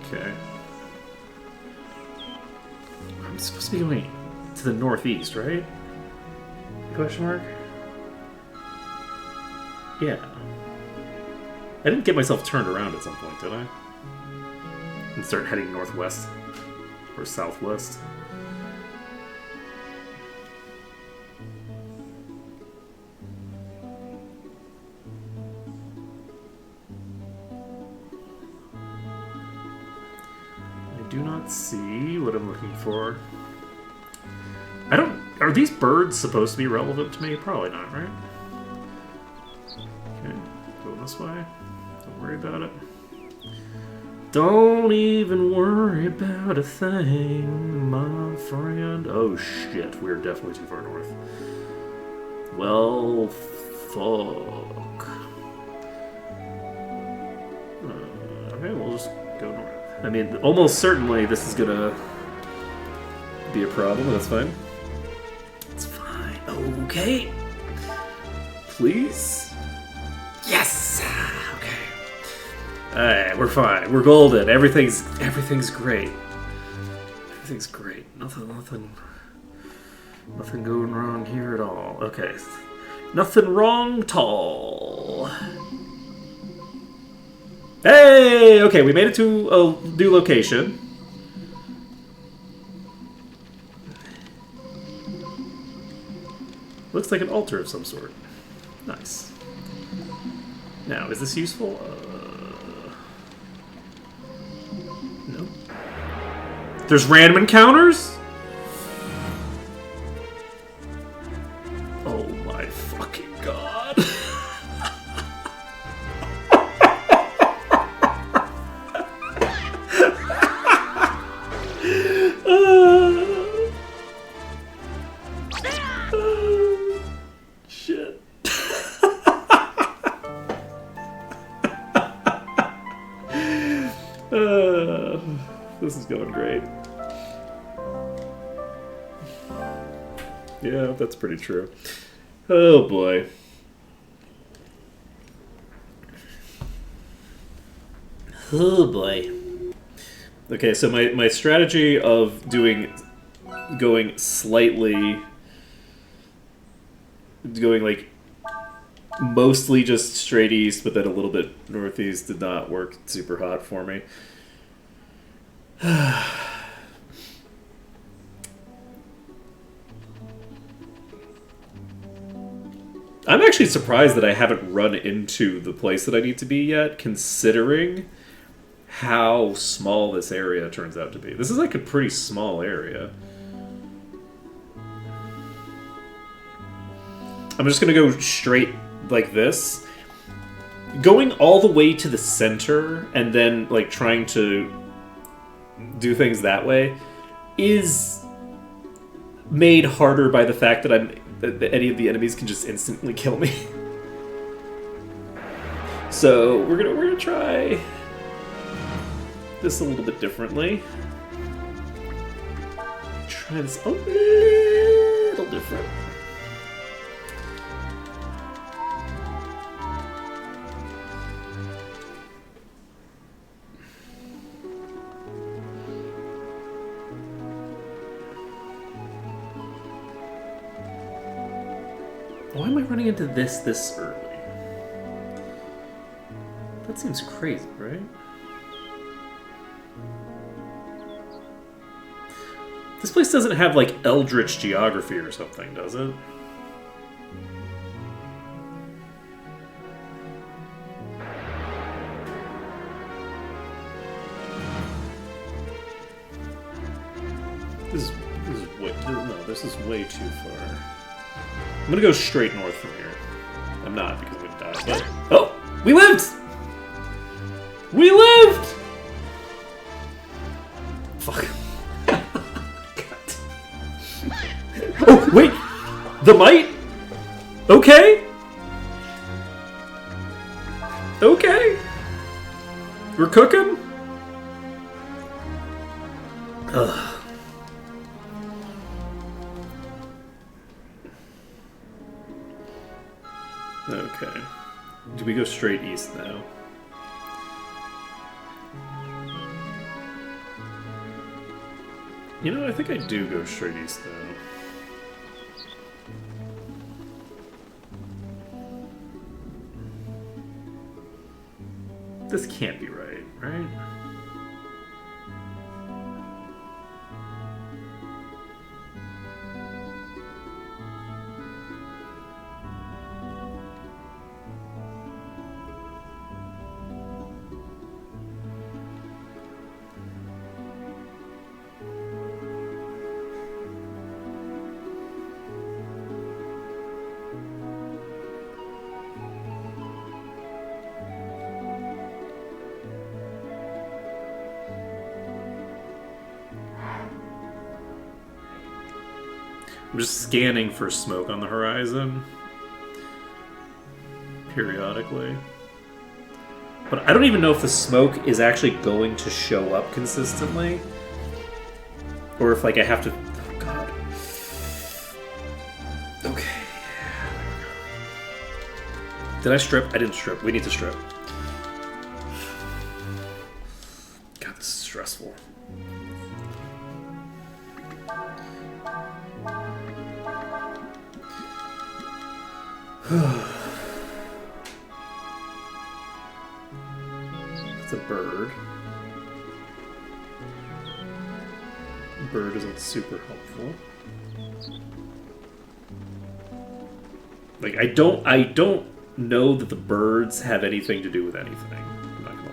Okay. I'm supposed to be going to the northeast, right? Question mark? Yeah. I didn't get myself turned around at some point, did I? And start heading northwest or southwest. I do not see what I'm looking for. Are these birds supposed to be relevant to me? Probably not, right? Okay, go this way. Don't worry about it. Don't even worry about a thing, my friend. Oh shit, we're definitely too far north. Well, fuck. Okay, we'll just go north. I mean, almost certainly this is gonna be a problem, but that's fine. It's fine. Okay. Please? Yes! Okay. Alright, we're fine. We're golden. Everything's great. Everything's great. Nothing going wrong here at all. Okay. Nothing wrong at all. Hey! Okay, we made it to a new location. Looks like an altar of some sort. Nice. Now, is this useful? No. There's random encounters? Oh my fucking god. Shit. This is going great. Yeah, that's pretty true. Oh boy. Oh boy. Okay, so my strategy of going like mostly just straight east, but then a little bit northeast did not work super hot for me. I'm actually surprised that I haven't run into the place that I need to be yet, considering how small this area turns out to be. This is like a pretty small area. I'm just gonna go straight like this. Going all the way to the center and then like trying to do things that way is made harder by the fact that any of the enemies can just instantly kill me. So we're gonna try this a little bit differently. Try this a little different. Why am I running into this early? That seems crazy, right? This place doesn't have, like, eldritch geography or something, does it? This is way too far. I'm gonna go straight north from here. I'm not, because I'm gonna die, but... Oh! We lived! We lived! Fuck. Oh, wait! The Might? Okay! Okay! We're cooking? Ugh. Okay. Do we go straight east now? You know, I think I do go straight east though. This can't be right, right? I'm just scanning for smoke on the horizon periodically. But I don't even know if the smoke is actually going to show up consistently. Or if, like, I have to... Oh, God. Okay. Did I strip? I didn't strip. We need to strip. God, this is stressful. It's a bird. Bird isn't super helpful. Like, I don't know that the birds have anything to do with anything. I'm not gonna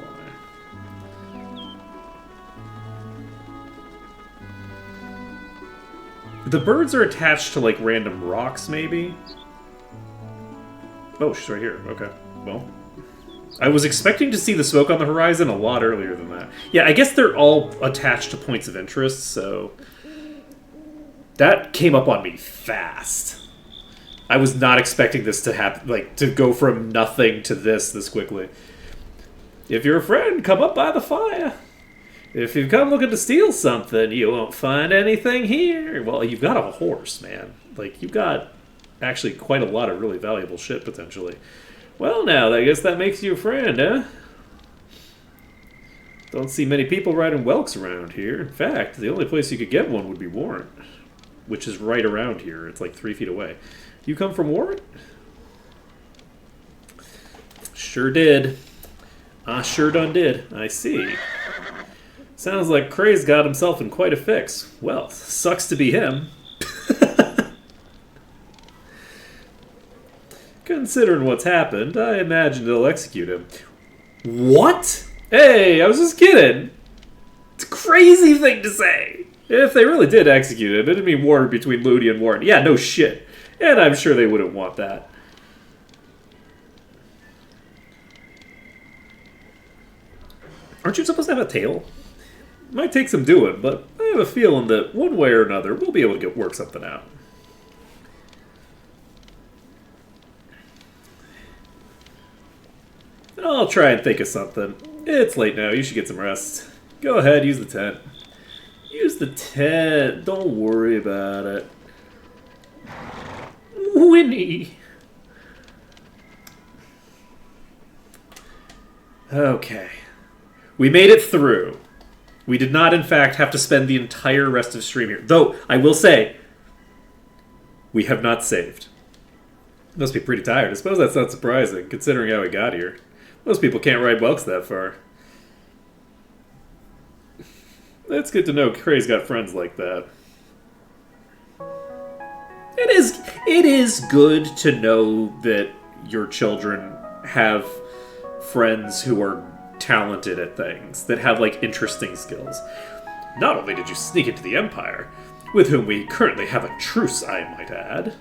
lie. The birds are attached to, like, random rocks, maybe? Oh, she's right here. Okay. Well, I was expecting to see the smoke on the horizon a lot earlier than that. Yeah, I guess they're all attached to points of interest, so... That came up on me fast. I was not expecting this to happen, like, to go from nothing to this quickly. If you're a friend, come up by the fire. If you've come looking to steal something, you won't find anything here. Well, you've got a horse, man. Like, you've got actually quite a lot of really valuable shit, potentially. Well, now, I guess that makes you a friend, huh? Don't see many people riding Welks around here. In fact, the only place you could get one would be Warrant, which is right around here. It's like 3 feet away. You come from Warrant? Sure did. I sure done did. I see. Sounds like Cray's got himself in quite a fix. Well, sucks to be him. Considering what's happened, I imagine they'll execute him. What? Hey, I was just kidding. It's a crazy thing to say. If they really did execute him, it'd mean war between Ludi and Warren. Yeah, no shit. And I'm sure they wouldn't want that. Aren't you supposed to have a tail? Might take some doing, but I have a feeling that one way or another, we'll be able to work something out. I'll try and think of something. It's late now. You should get some rest. Go ahead, use the tent. Use the tent. Don't worry about it. Winnie. Okay. We made it through. We did not, in fact, have to spend the entire rest of stream here. Though, I will say, we have not saved. Must be pretty tired. I suppose that's not surprising, considering how we got here. Most people can't ride Welks that far. It's good to know Cray's got friends like that. It is good to know that your children have friends who are talented at things, that have, like, interesting skills. Not only did you sneak into the Empire, with whom we currently have a truce, I might add,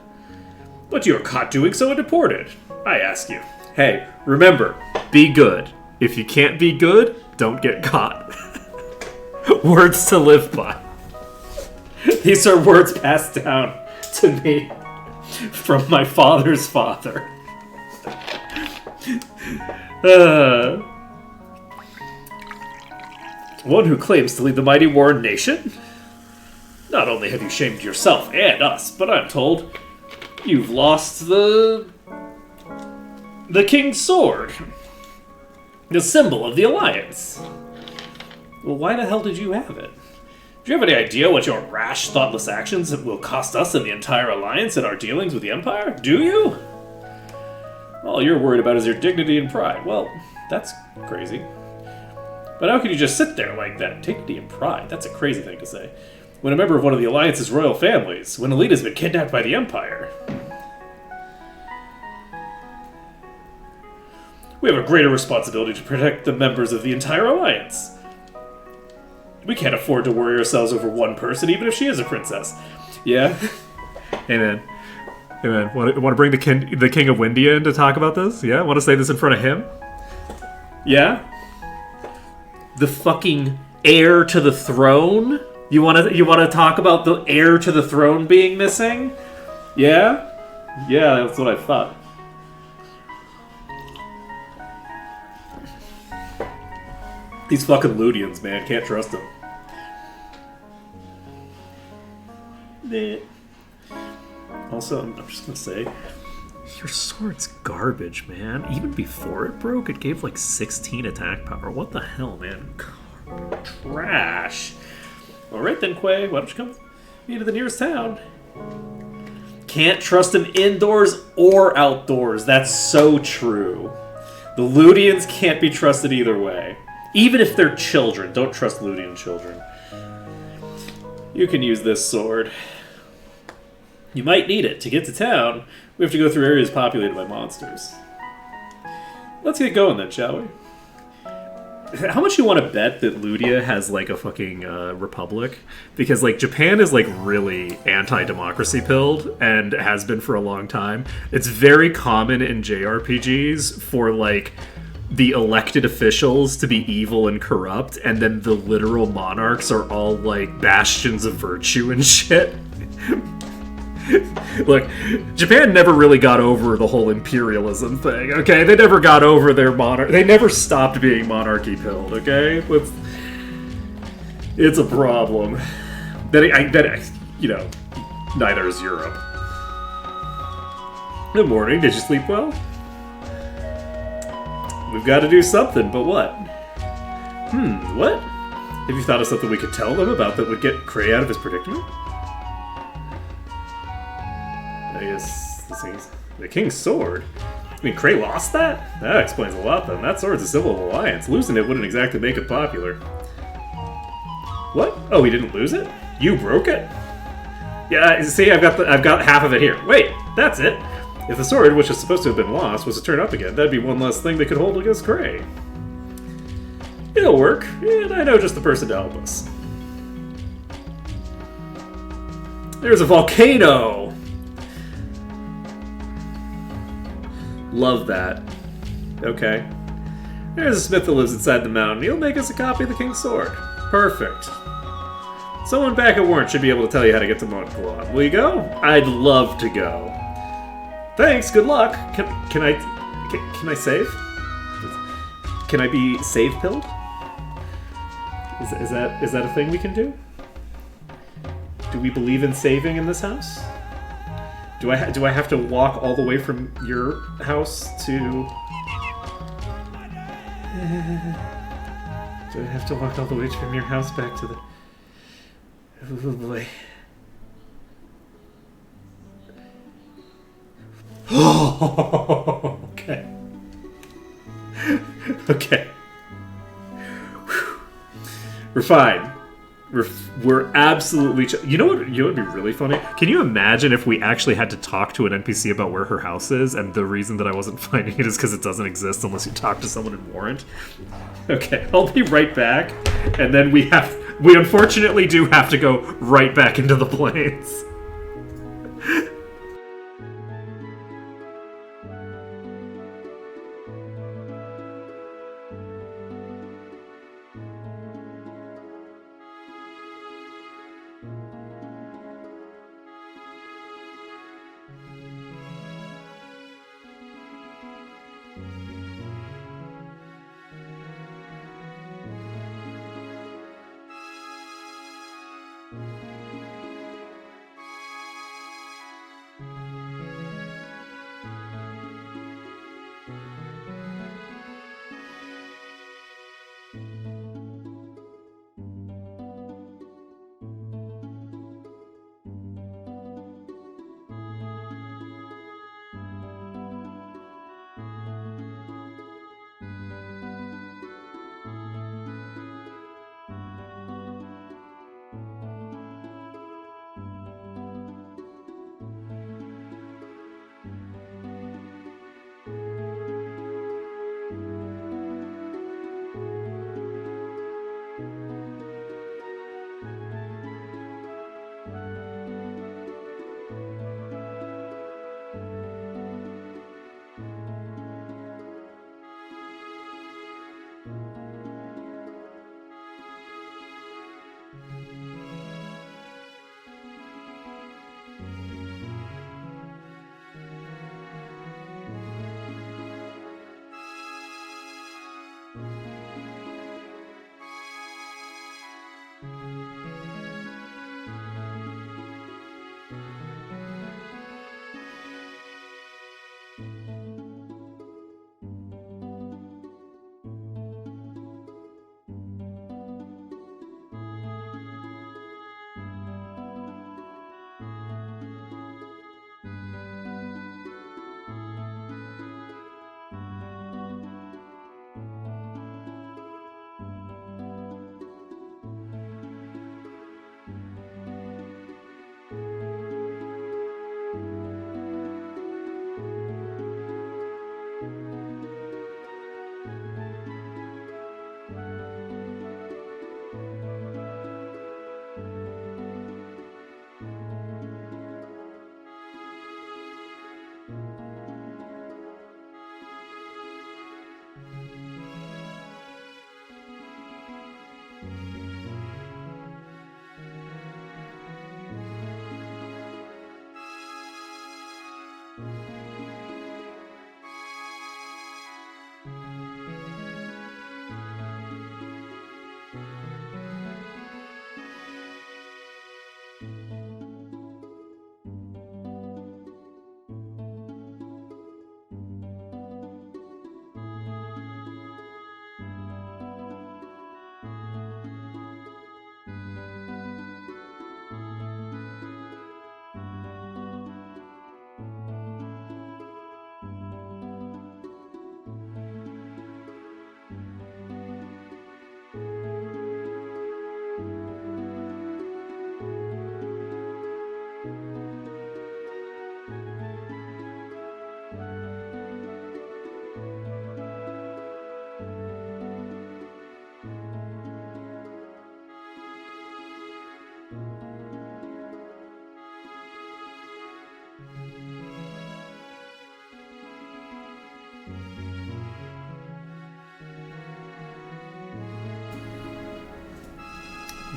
but you are caught doing so and deported. I ask you. Hey, remember, be good. If you can't be good, don't get caught. Words to live by. These are words passed down to me from my father's father. One who claims to lead the mighty Warren nation? Not only have you shamed yourself and us, but I'm told you've lost the King's Sword. The symbol of the Alliance. Well, why the hell did you have it? Do you have any idea what your rash, thoughtless actions will cost us and the entire Alliance in our dealings with the Empire? Do you? All you're worried about is your dignity and pride. Well, that's crazy. But how can you just sit there like that? Dignity and pride? That's a crazy thing to say. When a member of one of the Alliance's royal families, when a leader has been kidnapped by the Empire. We have a greater responsibility to protect the members of the entire Alliance. We can't afford to worry ourselves over one person, even if she is a princess. Yeah? Hey, man. Hey, man. Want to bring the King of Windia in to talk about this? Yeah? Want to say this in front of him? Yeah? The fucking heir to the throne You wanna talk about the heir to the throne being missing? Yeah? Yeah, that's what I thought. These fucking Ludians, man, can't trust them. Also, I'm just gonna say, your sword's garbage, man. Even before it broke, it gave like 16 attack power. What the hell, man? Trash. Alright then, Quay, why don't you come with me to the nearest town? Can't trust him indoors or outdoors. That's so true. The Ludians can't be trusted either way. Even if they're children. Don't trust Ludian children. You can use this sword. You might need it. To get to town, we have to go through areas populated by monsters. Let's get going then, shall we? How much you want to bet that Ludia has like a fucking republic? Because like Japan is like really anti-democracy pilled and has been for a long time. It's very common in JRPGs for like the elected officials to be evil and corrupt, and then the literal monarchs are all like bastions of virtue and shit. Look, Japan never really got over the whole imperialism thing, okay? They never got over their monarch. They never stopped being monarchy pilled, okay? It's a problem. Neither is Europe. Good morning. Did you sleep well? We've got to do something, but what? What? Have you thought of something we could tell them about that would get Cray out of his predicament? I guess the King's Sword. I mean, Cray lost that? That explains a lot, then. That sword's a symbol of alliance. Losing it wouldn't exactly make it popular. What? Oh, he didn't lose it? You broke it? Yeah, see, I've got half of it here. Wait, that's it. If the sword, which is supposed to have been lost, was to turn up again, that'd be one less thing they could hold against Cray. It'll work, and I know just the person to help us. There's a volcano! Love that. Okay. There's a smith that lives inside the mountain. He'll make us a copy of the King's Sword. Perfect. Someone back at Warrant should be able to tell you how to get to Montclaw. Will you go? I'd love to go. Thanks, good luck. Can I save? Can I be save pilled? Is that a thing we can do? Do we believe in saving in this house? Do I have to walk all the way from your house to? Do I have to walk all the way from your house back to the? Oh boy. Oh, okay. Okay. Whew. We're fine. We're absolutely... You know what would be really funny? Can you imagine if we actually had to talk to an NPC about where her house is, and the reason that I wasn't finding it is because it doesn't exist unless you talk to someone in Warrant? Okay, I'll be right back, and then we unfortunately do have to go right back into the plains.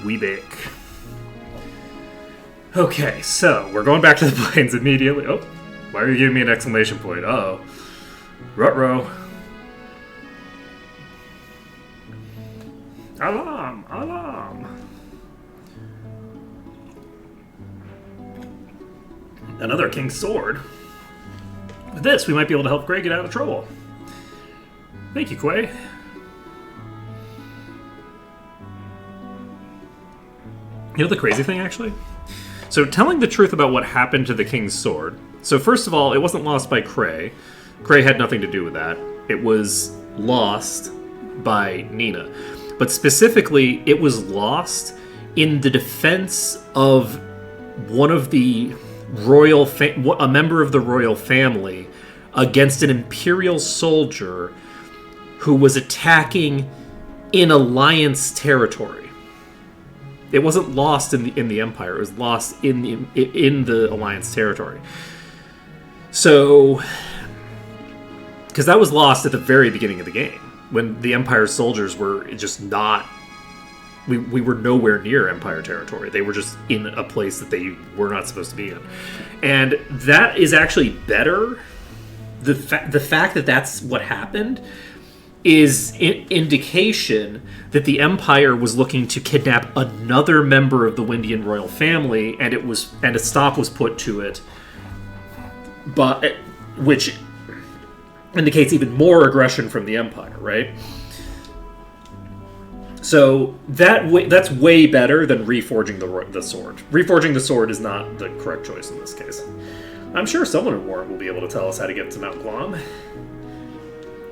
We bake. Okay, so we're going back to the plains immediately. Oh, why are you giving me an exclamation point? Uh-oh. Ruh-roh. Alarm! Alarm! Another king's sword. With this, we might be able to help Gray get out of trouble. Thank you, Quay. You know the crazy thing, actually? So, telling the truth about what happened to the King's Sword. So, first of all, it wasn't lost by Cray. Cray had nothing to do with that. It was lost by Nina. But specifically, it was lost in the defense of one of the a member of the royal family against an Imperial soldier who was attacking in Alliance territory. It wasn't lost in the Empire. It was lost in the Alliance territory. So, because that was lost at the very beginning of the game, when the Empire soldiers were just not. We were nowhere near Empire territory. They were just in a place that they were not supposed to be in, and that is actually better. The fact that that's what happened is indication that the Empire was looking to kidnap another member of the Windian royal family, and a stop was put to it, but which indicates even more aggression from the Empire, right? So that's way better than reforging the sword. Reforging the sword is not the correct choice in this case. I'm sure someone in Ward will be able to tell us how to get to Mount Glom.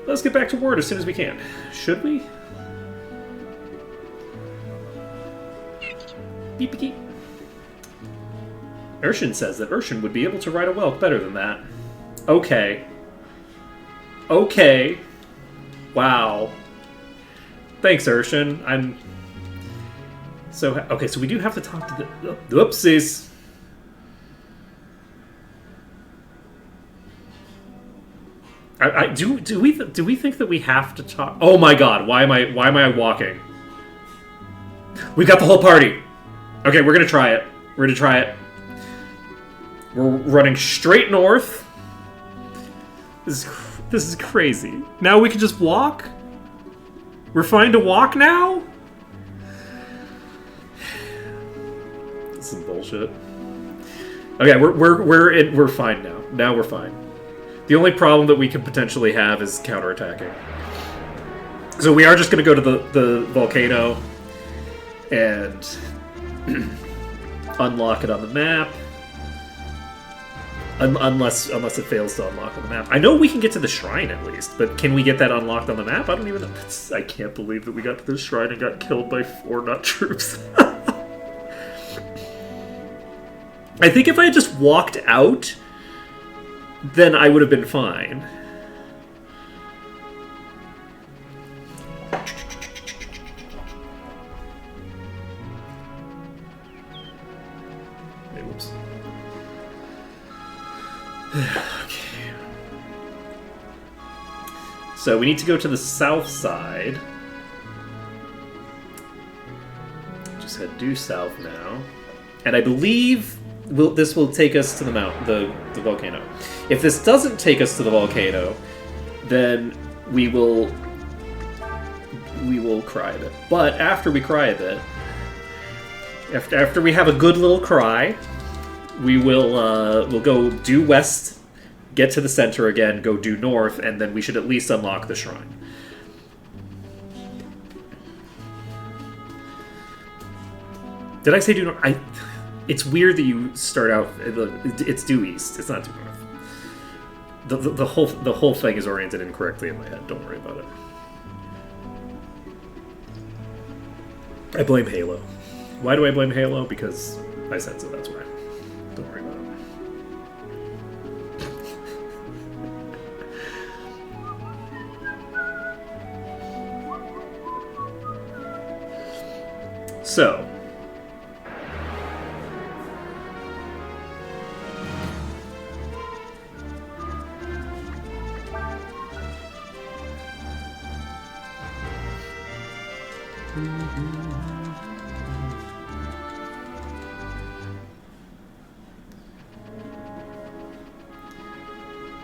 Let's get back to Ward as soon as we can. Should we? Beep beep. Urshan says that Urshan would be able to ride a Welk better than that. Okay. Okay. Wow. Thanks, Urshan. I'm so okay. So we do have to talk to the whoopsies. Do we think that we have to talk? Oh my God! Why am I walking? We've got the whole party. Okay, we're gonna try it. We're running straight north. This is crazy. Now we can just walk. We're fine to walk now. This is bullshit. Okay, we're fine now. Now we're fine. The only problem that we could potentially have is counterattacking. So we are just going to go to the volcano and unlock it on the map. Unless it fails to unlock on the map. I know we can get to the shrine at least, but can we get that unlocked on the map? I don't even know. I can't believe that we got to the shrine and got killed by 4 nut troops. I think if I had just walked out, then I would have been fine. Oops. Okay. So we need to go to the south side. Just head due south now. And I believe this will take us to the volcano. If this doesn't take us to the volcano, then we will cry a bit. But after we cry a bit, after we have a good little cry, we'll go due west, get to the center again, go due north, and then we should at least unlock the shrine. Did I say due north? It's weird that you start out. It's due east. It's not due north. The whole thing is oriented incorrectly in my head. Don't worry about it. I blame Halo. Why do I blame Halo? Because I said so. That's why. Don't worry about it. So.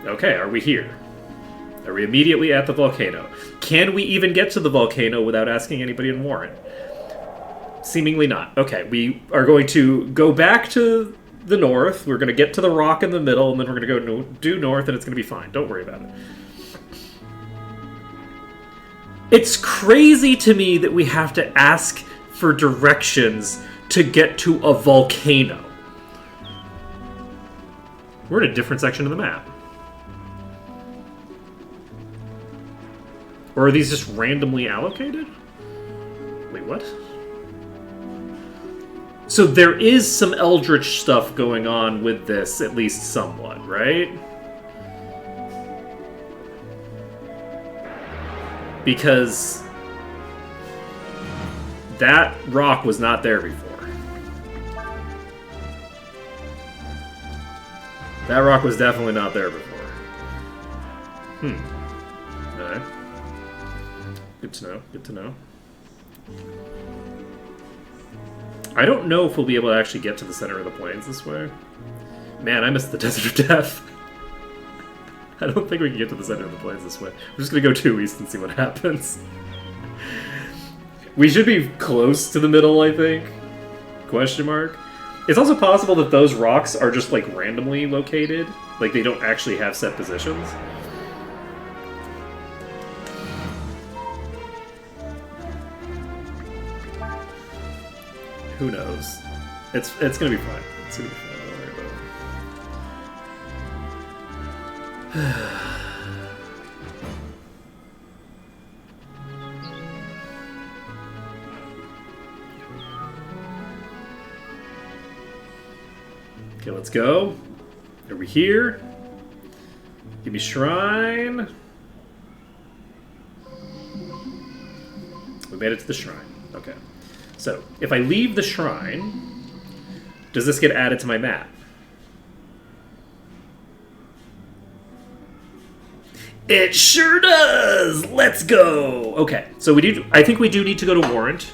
Okay, are we here? Are we immediately at the volcano? Can we even get to the volcano without asking anybody in Warren? Seemingly not. Okay, we are going to go back to the north. We're going to get to the rock in the middle, and then we're going to go due north, and it's going to be fine. Don't worry about it. It's crazy to me that we have to ask for directions to get to a volcano. We're in a different section of the map. Or are these just randomly allocated? Wait, what? So there is some Eldritch stuff going on with this, at least somewhat, right? Because that rock was not there before. That rock was definitely not there before. Alright. Good to know, good to know. I don't know if we'll be able to actually get to the center of the plains this way. Man, I missed the Desert of Death. I don't think we can get to the center of the plains this way. We're just gonna go due east and see what happens. We should be close to the middle, I think. Question mark. It's also possible that those rocks are just, like, randomly located. Like, they don't actually have set positions. Who knows? It's gonna be fine. It's gonna be fine. Don't worry about it. Okay, let's go. Are we here? Give me shrine. We made it to the shrine. Okay. So, if I leave the shrine, does this get added to my map? It sure does! Let's go! Okay, so I think we do need to go to Warrant.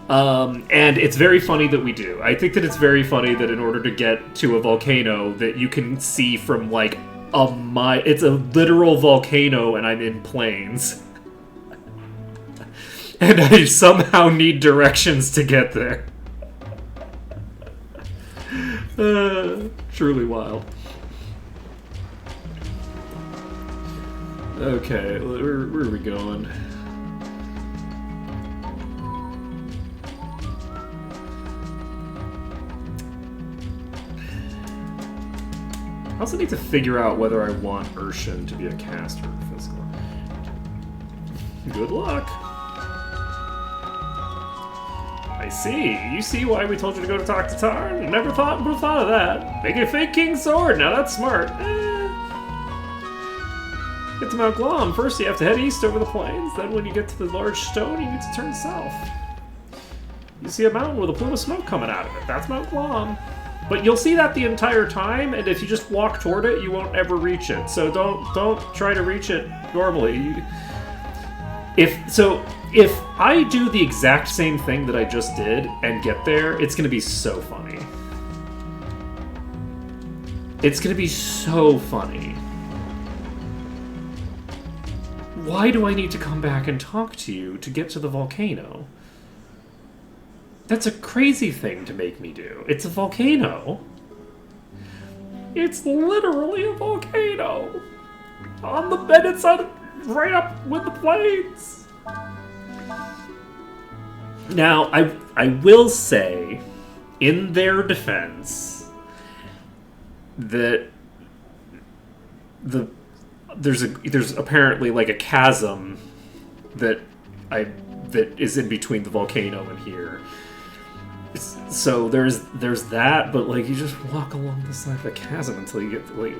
And it's very funny that we do. I think that it's very funny that in order to get to a volcano that you can see from like a mile, it's a literal volcano and I'm in plains. And I somehow need directions to get there. Truly wild. Okay, where are we going? I also need to figure out whether I want Urshan to be a caster or physical. Good luck. I see. You see why we told you to go to talk to Tarn? Never thought of that. Make a fake king's sword. Now that's smart. Get to Mount Glom. First you have to head east over the plains. Then when you get to the large stone, you need to turn south. You see a mountain with a plume of smoke coming out of it. That's Mount Glom. But you'll see that the entire time, and if you just walk toward it, you won't ever reach it. So don't try to reach it normally. If I do the exact same thing that I just did and get there, it's going to be so funny. It's gonna be so funny. Why do I need to come back and talk to you to get to the volcano? That's a crazy thing to make me do. It's a volcano. It's literally a volcano. On the bed, it's on right up with the plains. Now, I will say, in their defense, that there's apparently like a chasm that is in between the volcano and here. So there's that, but like you just walk along the side of the chasm until you get to, like,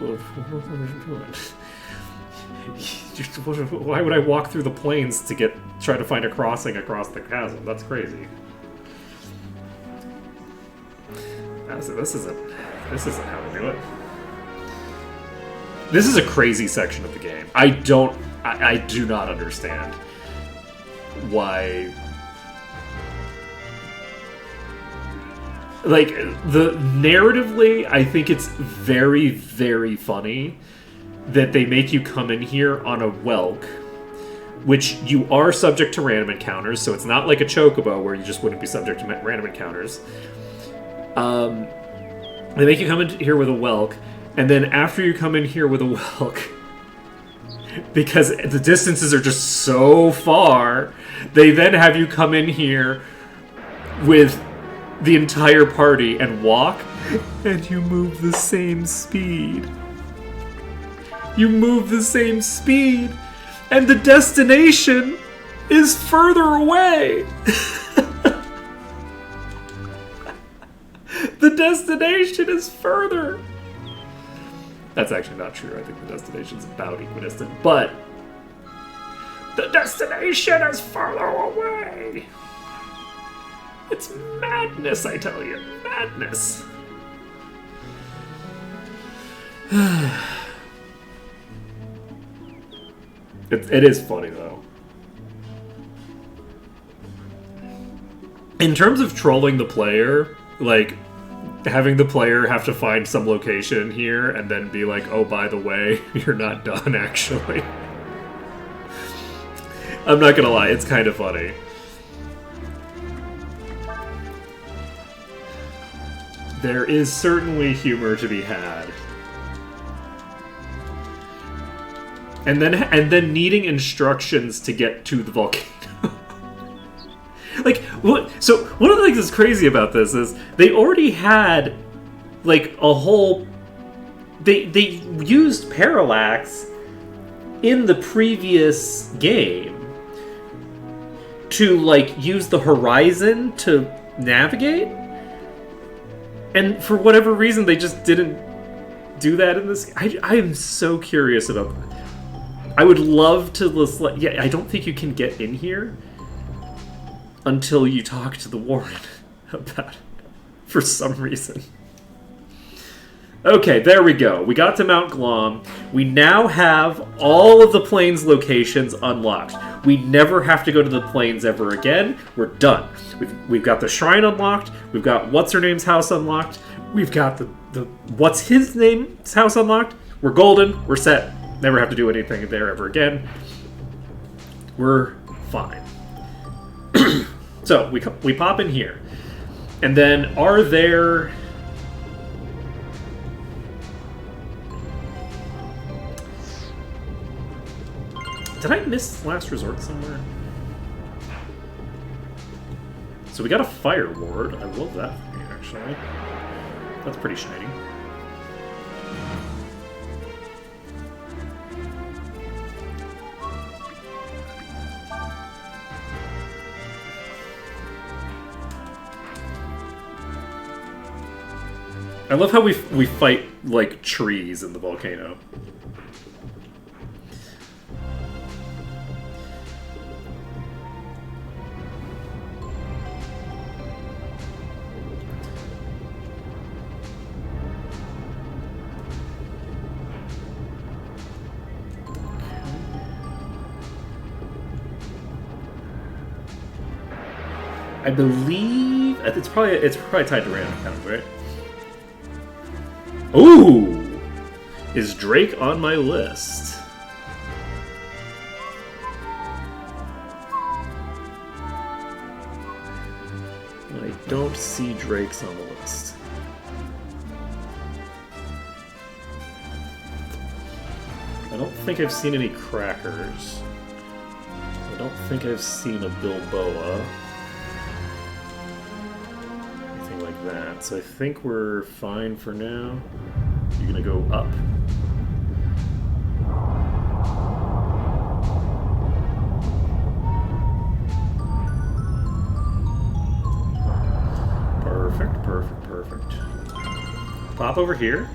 why would I walk through the plains to try to find a crossing across the chasm? That's crazy. This isn't how to do it. This is a crazy section of the game. I do not understand why. Like, narratively, I think it's very, very funny that they make you come in here on a Welk, which you are subject to random encounters, so it's not like a Chocobo where you just wouldn't be subject to random encounters. They make you come in here with a Welk, and then after you come in here with a Welk, because the distances are just so far, they then have you come in here with the entire party and walk, and you move the same speed. You move the same speed, and the destination is further away. The destination is further. That's actually not true. I think the destination's about equidistant, but the destination is further away. It's madness, I tell you. Madness. It is funny, though. In terms of trolling the player, like, having the player have to find some location here and then be like, oh, by the way, you're not done, actually. I'm not gonna lie, it's kind of funny. There is certainly humor to be had. And then needing instructions to get to the volcano. Like, so one of the things that's crazy about this is they already had, like, a whole... They used parallax in the previous game to, like, use the horizon to navigate. And for whatever reason, they just didn't do that in this. I am so curious about that. I would love to list. Yeah, I don't think you can get in here until you talk to the Warren about it for some reason. Okay, there we go. We got to Mount Glom. We now have all of the plains locations unlocked. We never have to go to the plains ever again. We're done. We've got the shrine unlocked. We've got what's-her-name's house unlocked. We've got the what's-his-name's house unlocked. We're golden. We're set. Never have to do anything there ever again. We're fine. So, we pop in here. And then, are there... Did I miss Last Resort somewhere? So we got a Fire Ward. I love that for me, actually. That's pretty shiny. I love how we fight, like, trees in the volcano. I believe it's probably tied to random count, right? Ooh! Is Drake on my list? I don't see Drake's on the list. I don't think I've seen any Crackers. I don't think I've seen a Bilboa. Anything like that. So I think we're fine for now. You're gonna go up. Perfect, perfect, perfect. Pop over here.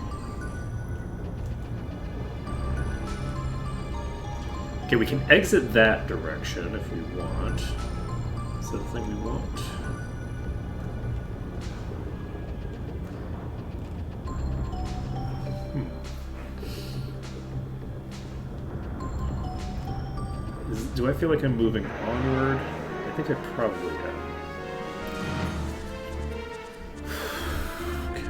Okay, we can exit that direction if we want. Is that the thing we want? Do I feel like I'm moving onward? I think I probably am. Okay.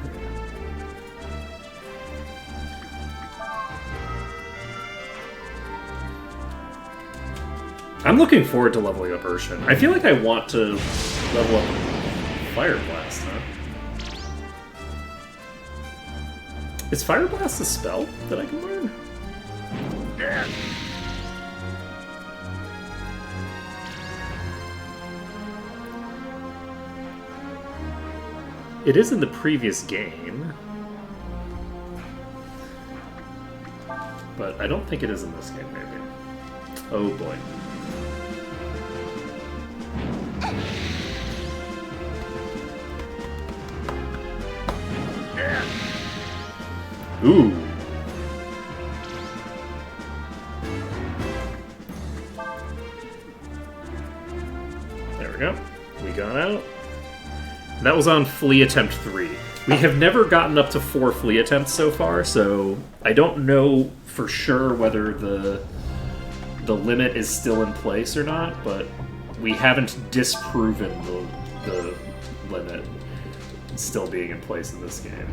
I'm looking forward to leveling up Urshan. I feel like I want to level up Fire Blast, huh? Is Fire Blast a spell that I can learn? Yeah. It is in the previous game, but I don't think it is in this game, maybe. Oh boy. Ooh. There we go. We got out. That was on Flea Attempt 3. We have never gotten up to 4 Flea attempts so far, so I don't know for sure whether the limit is still in place or not, but we haven't disproven the limit still being in place in this game.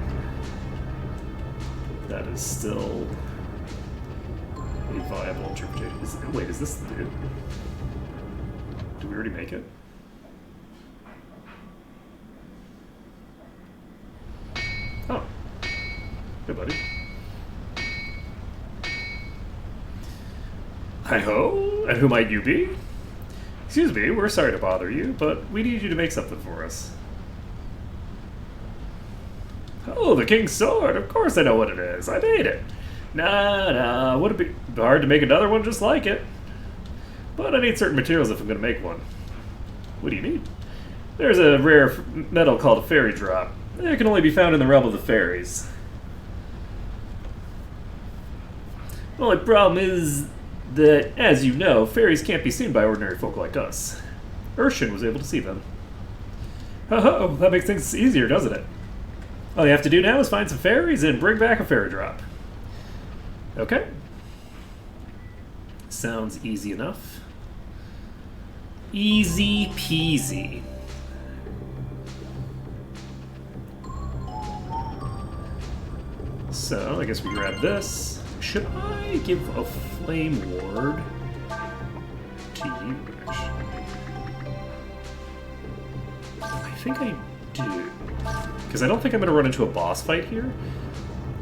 That is still a viable interpretation. Wait, is this the dude? Did we already make it? Oh. Hey, buddy. Hi-ho, and who might you be? Excuse me, we're sorry to bother you, but we need you to make something for us. Oh, the King's Sword! Of course I know what it is. I made it. Nah, would it be hard to make another one just like it? But I need certain materials if I'm going to make one. What do you need? There's a rare metal called a fairy drop. It can only be found in the realm of the fairies. The only problem is that, as you know, fairies can't be seen by ordinary folk like us. Urshan was able to see them. Oh, that makes things easier, doesn't it? All you have to do now is find some fairies and bring back a fairy drop. Okay. Sounds easy enough. Easy peasy. So, I guess we grab this. Should I give a flame ward to you, actually? I think I do. Because I don't think I'm going to run into a boss fight here.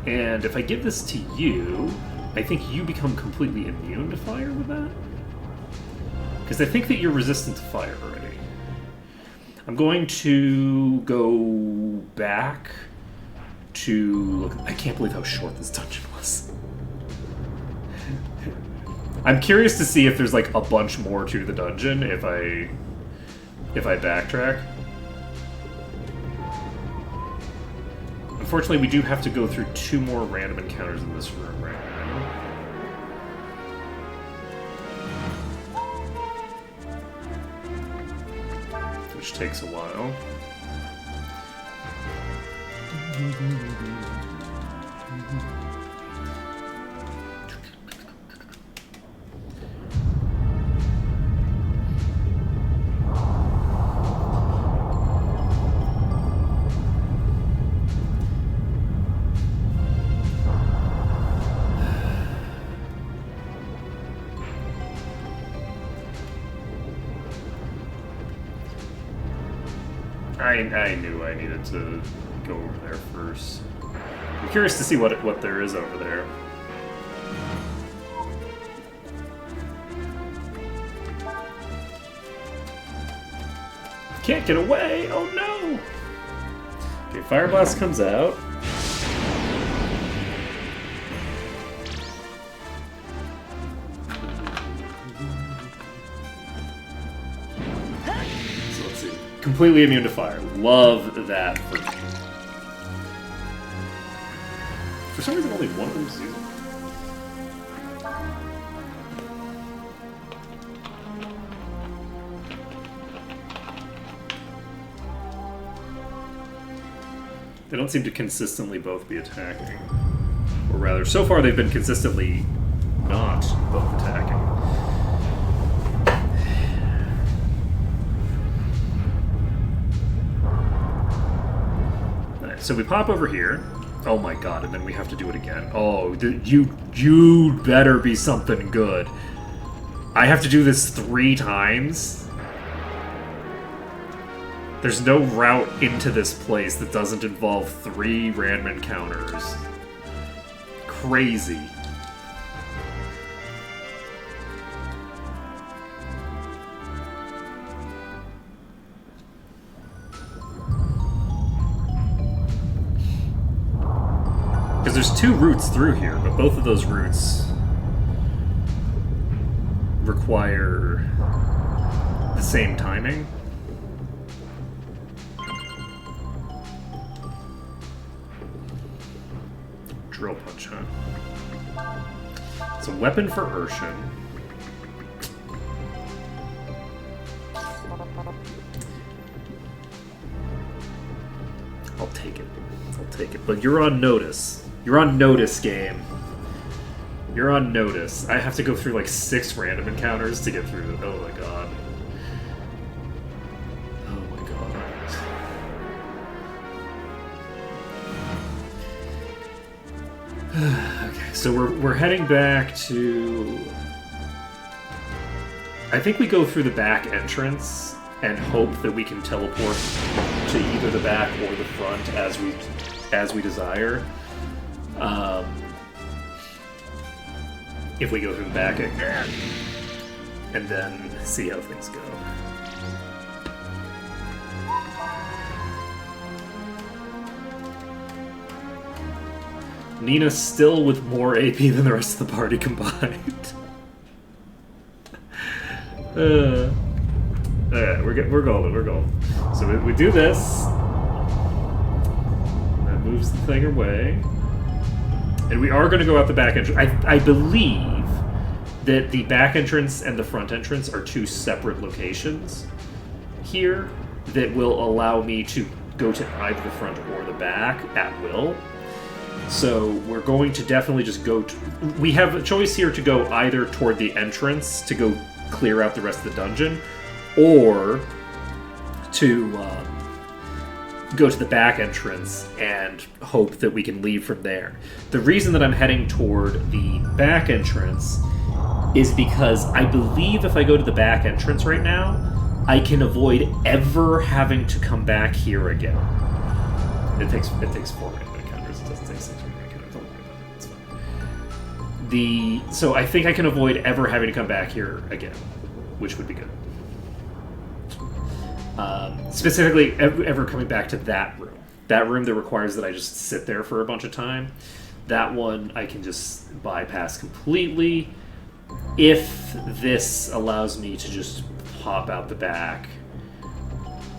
And if I give this to you, I think you become completely immune to fire with that. Because I think that you're resistant to fire already. I'm going to go back to look. I can't believe how short this dungeon was. I'm curious to see if there's like a bunch more to the dungeon if I backtrack. Unfortunately, we do have to go through 2 more random encounters in this room right now. Which takes a while. I knew I needed to go over there first. I'm curious to see what there is over there. Can't get away! Oh no! Okay, Fire Blast comes out. So let's see. Completely immune to fire. Love that for me. For some reason, only one of them's using it. They don't seem to consistently both be attacking. Or rather, so far they've been consistently not both attacking. Alright, so we pop over here. Oh my god, and then we have to do it again. Oh, you better be something good. I have to do this 3 times? There's no route into this place that doesn't involve 3 random encounters. Crazy. Because there's 2 routes through here, but both of those routes require the same timing. Drill punch, huh? It's a weapon for Urshan. I'll take it. I'll take it. But you're on notice. You're on notice, game. You're on notice. I have to go through like 6 random encounters to get through. Oh my god. Oh my god. Okay, so we're heading back to... I think we go through the back entrance and hope that we can teleport to either the back or the front as we desire. If we go through the back again, and then see how things go. Nina's still with more AP than the rest of the party combined. Alright, we're golden. So we do this. That moves the thing away. And we are going to go out the back entrance. I believe that the back entrance and the front entrance are 2 separate locations here that will allow me to go to either the front or the back at will. So we're going to definitely just go to... We have a choice here to go either toward the entrance to go clear out the rest of the dungeon, or to go to the back entrance and hope that we can leave from there. The reason that I'm heading toward the back entrance is because I believe if I go to the back entrance right now, I can avoid ever having to come back here again. It takes 4 random encounters. It doesn't take 6 random encounters. Don't worry about it. It's fine. So I think I can avoid ever having to come back here again, which would be good. Specifically, ever coming back to that room. That room that requires that I just sit there for a bunch of time. That one I can just bypass completely if this allows me to just pop out the back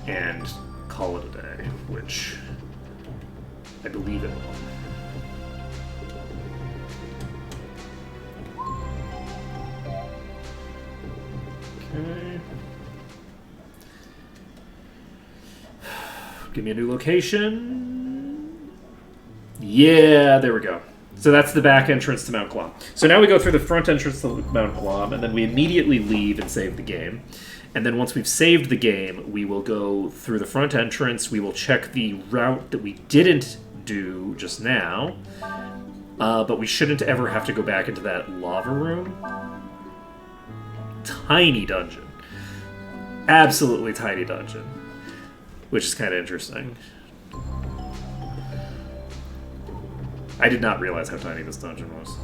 and call it a day, which I believe it will. Okay. Give me a new location. Yeah, there we go. So that's the back entrance to Mount Glom. So now we go through the front entrance to Mount Glom, and then we immediately leave and save the game. And then once we've saved the game, we will go through the front entrance. We will check the route that we didn't do just now. But we shouldn't ever have to go back into that lava room. Tiny dungeon. Absolutely tiny dungeon. which is kind of interesting. I did not realize how tiny this dungeon was.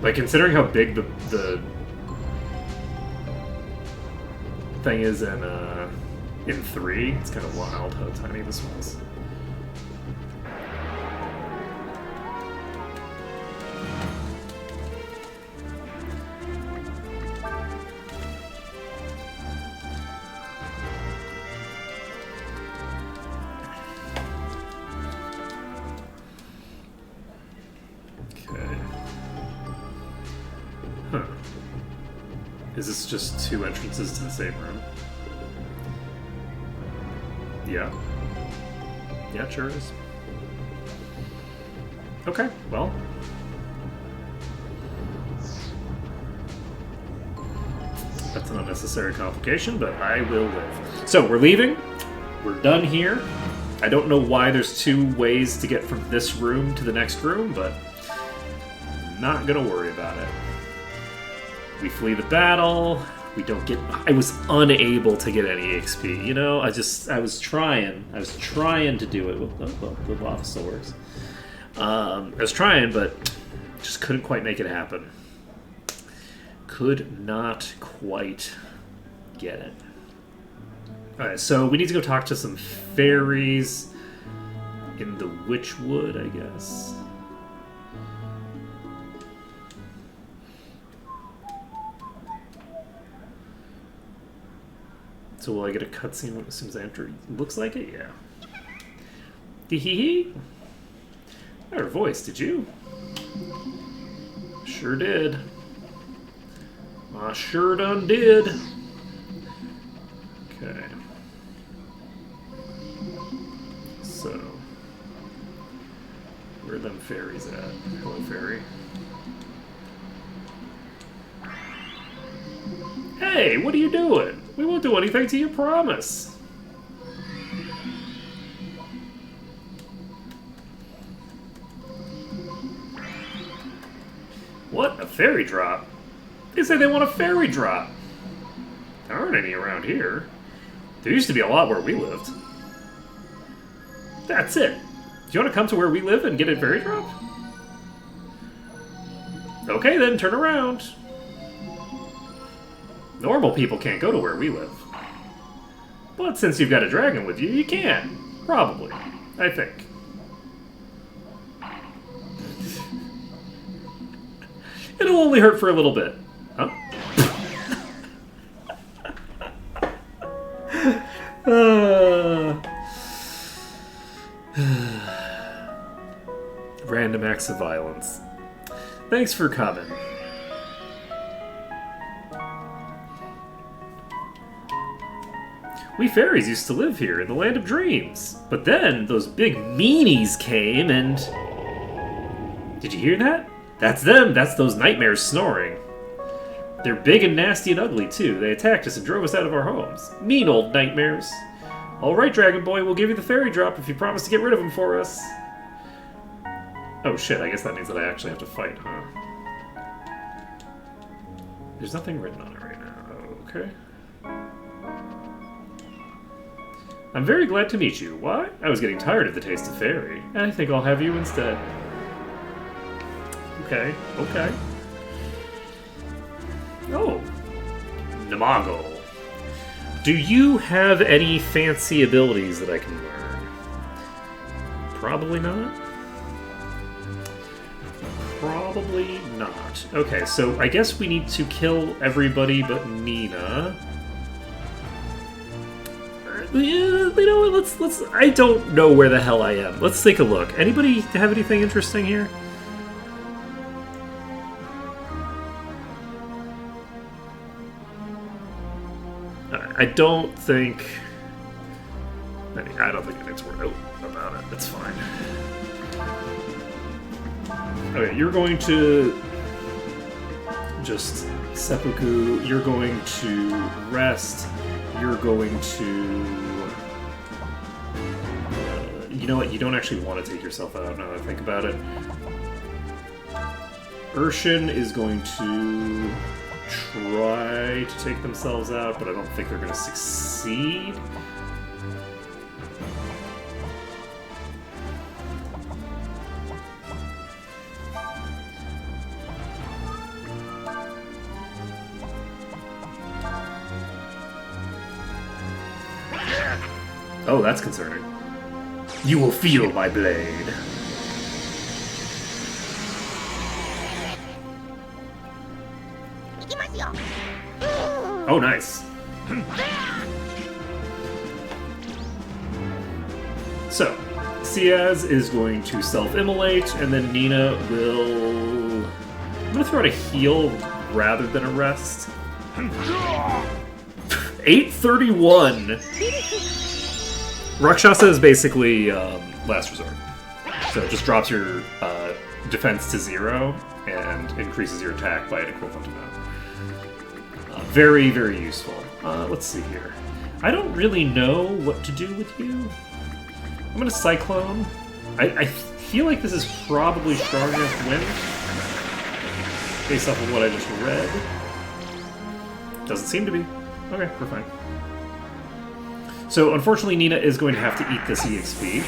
Like, considering how big the thing is in 3, it's kind of wild how tiny this was. Is this just 2 entrances to the same room? Yeah. Yeah, it sure is. Okay, well. That's an unnecessary complication, but I will live. So, we're leaving. We're done here. I don't know why there's 2 ways to get from this room to the next room, but I'm not gonna worry about it. We flee the battle. We don't get... I was unable to get any XP, you know? I was trying. I was trying to do it. Well, the buff still works. I was trying, but just couldn't quite make it happen. Could not quite get it. Alright, so we need to go talk to some fairies in the Witchwood, I guess. So will I get a cutscene as soon as I enter? Looks like it, yeah. Hee. I heard a voice, did you? Sure did. I sure done did. Okay. So, where are them fairies at? Hello, fairy. Hey, what are you doing? We won't do anything till you promise. What? A fairy drop? They say they want a fairy drop. There aren't any around here. There used to be a lot where we lived. That's it. Do you want to come to where we live and get a fairy drop? Okay then, turn around. Normal people can't go to where we live. But since you've got a dragon with you, you can. Probably. I think. It'll only hurt for a little bit. Huh? Random acts of violence. Thanks for coming. We fairies used to live here in the Land of Dreams. But then those big meanies came and... Did you hear that? That's them. That's those nightmares snoring. They're big and nasty and ugly, too. They attacked us and drove us out of our homes. Mean old nightmares. All right, Dragon Boy, we'll give you the fairy drop if you promise to get rid of them for us. Oh shit, I guess that means that I actually have to fight, huh? There's nothing written on it right now. Okay. I'm very glad to meet you. Why? I was getting tired of the taste of fairy. I think I'll have you instead. Okay, okay. Oh. Namago. Do you have any fancy abilities that I can learn? Probably not. Probably not. Okay, so I guess we need to kill everybody but Nina. You know what, let's... I don't know where the hell I am. Let's take a look. Anybody have anything interesting here? I don't think... I don't think anything's worth about it. That's fine. Okay, you're going to... Just... Seppuku, you're going to rest. You're going to... you know what? You don't actually want to take yourself out now that I think about it. Urshan is going to try to take themselves out, but I don't think they're going to succeed. Oh, that's concerning. You will feel my blade. Oh, nice. So, Ciaz is going to self-immolate, and then Nina will... I'm going to throw out a heal rather than a rest. 831! Rakshasa is basically last resort. So it just drops your defense to 0 and increases your attack by an equivalent amount. Very, very useful. Let's see here. I don't really know what to do with you. I'm going to Cyclone. I feel like this is probably strong against wind, based off of what I just read. Doesn't seem to be. Okay, we're fine. So, unfortunately, Nina is going to have to eat this EXP.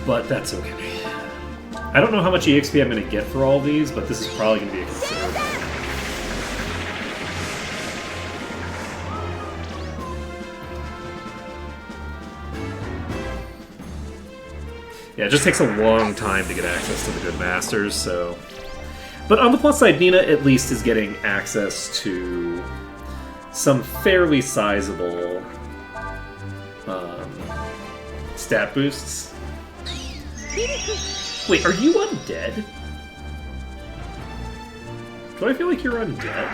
But that's okay. I don't know how much EXP I'm going to get for all these, but this is probably going to be a considerable. Yeah, it just takes a long time to get access to the good masters, so... But on the plus side, Nina at least is getting access to some fairly sizable stat boosts. Wait, are you undead? Do I feel like you're undead?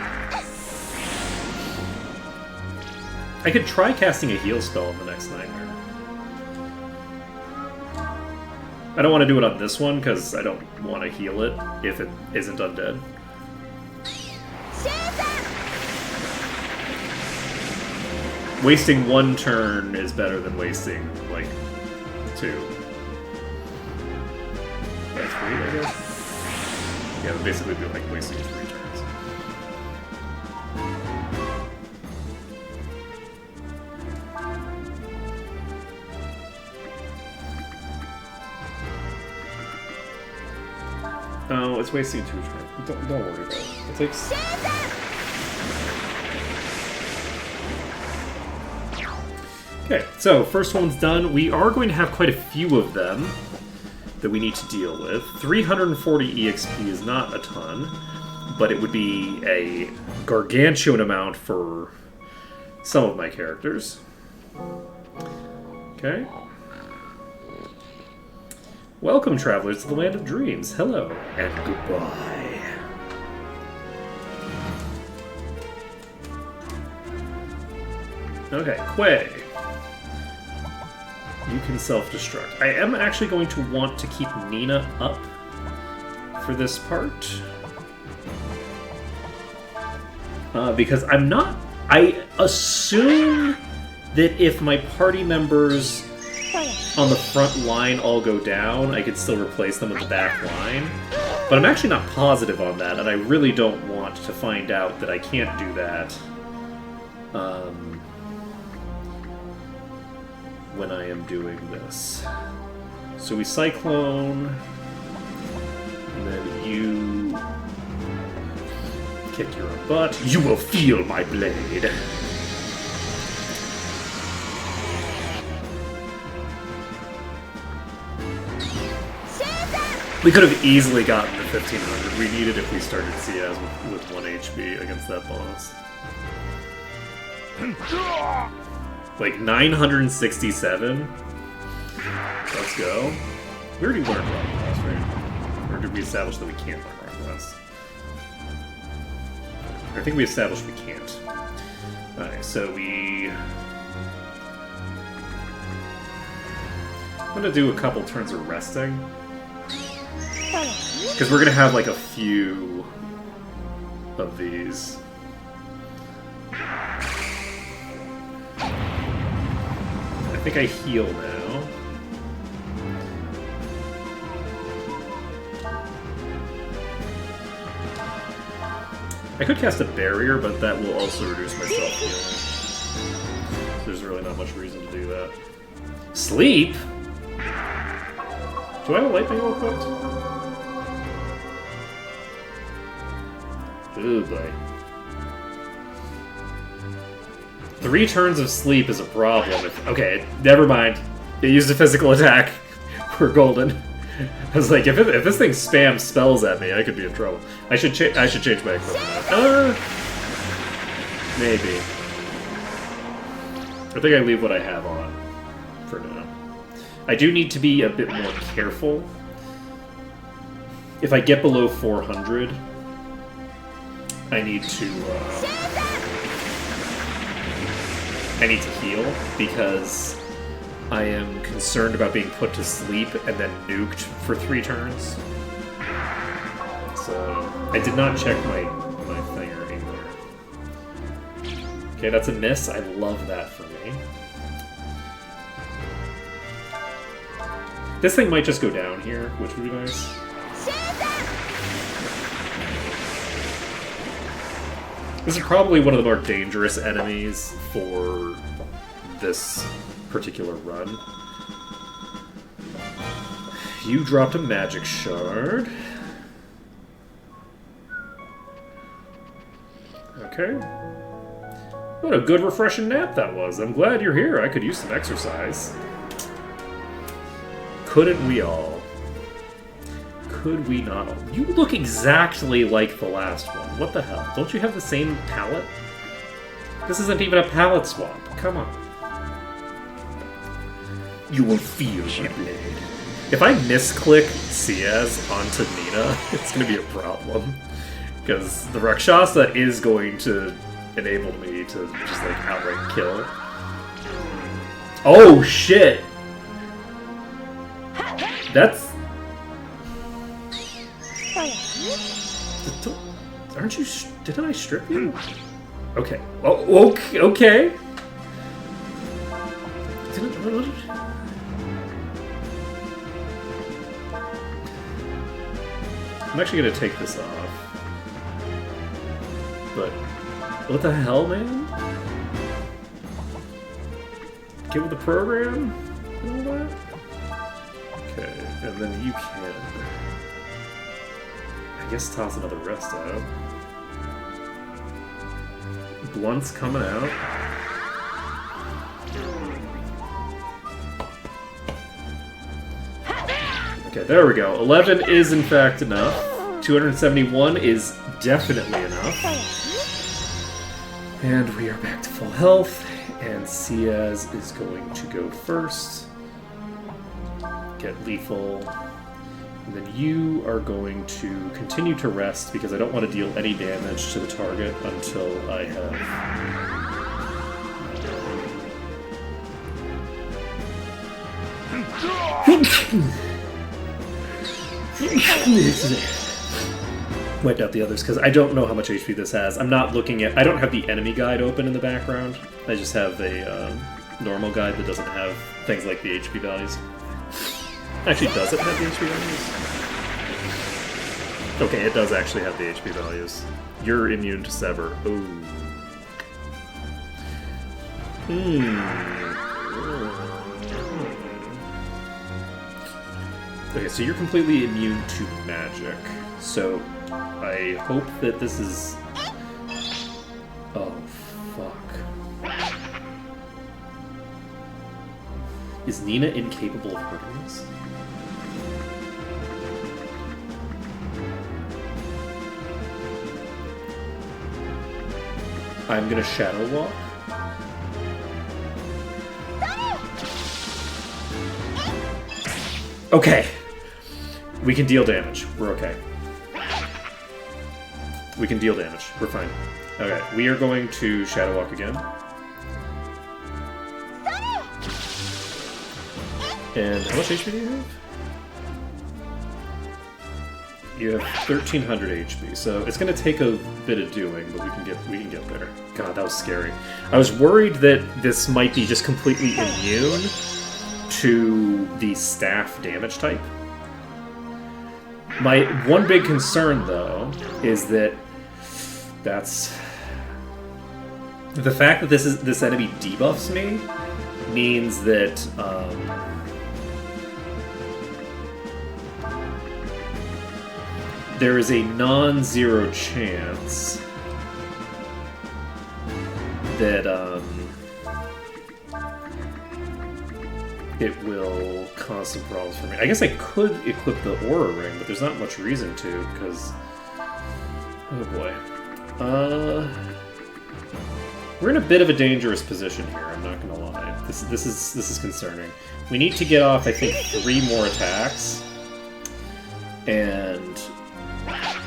I could try casting a heal spell on the next nightmare. I don't want to do it on this one, because I don't want to heal it if it isn't undead. Wasting one turn is better than wasting, like, 2. Yeah, 3, I guess? Yeah, it would basically be like wasting 3 turns. Oh, it's wasting 2 turns. Don't worry about it. It takes... Okay, so first one's done. We are going to have quite a few of them that we need to deal with. 340 EXP is not a ton, but it would be a gargantuan amount for some of my characters. Okay. Welcome, travelers, to the Land of Dreams. Hello, and goodbye. Okay, Quay. You can self-destruct. I am actually going to want to keep Nina up for this part. Because I'm not... I assume that if my party members on the front line all go down, I could still replace them with the back line. But I'm actually not positive on that, and I really don't want to find out that I can't do that when I am doing this. So we Cyclone, and then you kick your own butt. You will feel my blade. We could have easily gotten the 1500 we needed if we started Ciaz with 1 HP against that boss. Like 967? Let's go. We already learned Rock Class, right? Or did we establish that we can't learn Rock Class? I think we established we can't. Alright, so we... I'm gonna do a couple turns of resting. Because we're gonna have like a few of these. I think I heal now. I could cast a barrier, but that will also reduce my self-healing. There's really not much reason to do that. Sleep? Do I have a light thing equipped? Ooh, boy. 3 turns of sleep is a problem. Okay, never mind. It used a physical attack. We're golden. I was like, if this thing spams spells at me, I could be in trouble. I should change my equipment. Maybe. I think I leave what I have on for now. I do need to be a bit more careful. If I get below 400, I need to heal, because I am concerned about being put to sleep and then nuked for 3 turns. So I did not check my thinger either. Okay, that's a miss. I love that for me. This thing might just go down here, which would be nice. This is probably one of the more dangerous enemies for this particular run. You dropped a magic shard. Okay. What a good refreshing nap that was. I'm glad you're here. I could use some exercise. Couldn't we all? Could we not all? You look exactly like the last one. What the hell? Don't you have the same palette? This isn't even a palette swap. Come on. You will feel my blade. If I misclick Ciaz onto Nina, it's going to be a problem. Because the Rakshasa is going to enable me to just, like, outright kill. Oh, shit! That's... Aren't you... Didn't I strip you? Okay. Oh, okay. I'm actually gonna take this off. But... What the hell, man? Get with the program? And all that? Okay, and then you can... I guess toss another rest out. Blunt's coming out. Okay, there we go. 11 is in fact enough. 271 is definitely enough. And we are back to full health. And Ciaz is going to go first. Get lethal. And then you are going to continue to rest, because I don't want to deal any damage to the target until I have... wiped out the others, because I don't know how much HP this has. I'm not looking at... I don't have the enemy guide open in the background. I just have a normal guide that doesn't have things like the HP values. Actually, does it have the HP values? Okay, it does actually have the HP values. You're immune to Sever. Ooh. Okay, so you're completely immune to magic. So, I hope that this is... Oh, fuck. Is Nina incapable of hurting us? I'm gonna Shadow Walk. Okay. We can deal damage. We're okay. We can deal damage. We're fine. Okay, we are going to Shadow Walk again. And how much HP do you have? You have 1300 HP, so it's going to take a bit of doing, but we can get there. God, that was scary. I was worried that this might be just completely immune to the staff damage type. My one big concern, though, is that That's the fact that this enemy debuffs me means that there is a non-zero chance that it will cause some problems for me. I guess I could equip the Aura Ring, but there's not much reason to, because... Oh boy. We're in a bit of a dangerous position here, I'm not gonna lie. This is concerning. We need to get off, I think, 3 more attacks. And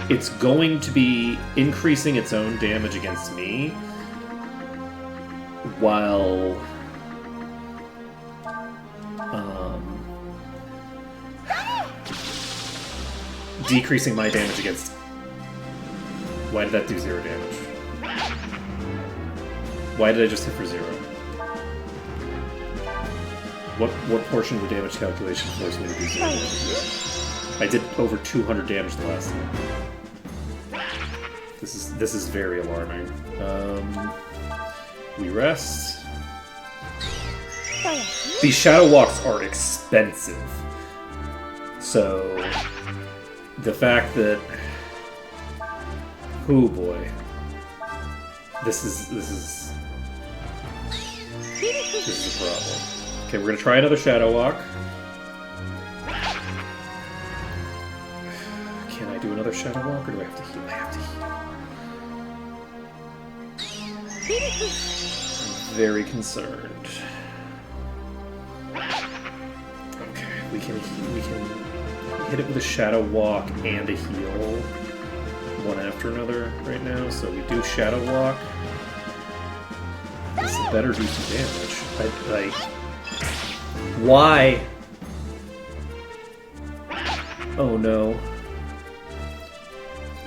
it's going to be increasing its own damage against me, while decreasing my damage against... Why did that do 0 damage? Why did I just hit for 0? What portion of the damage calculation forced me to do 0 damage? I did over 200 damage the last time. This is very alarming. We rest. These Shadow Walks are expensive. So the fact that... Oh boy. This is a problem. Okay, we're gonna try another Shadow Walk. Can I do another Shadow Walk, or do I have to heal? I have to heal. I'm very concerned. Okay, we can hit it with a Shadow Walk and a heal, one after another right now. So we do Shadow Walk. This better do some damage. Why? Oh no.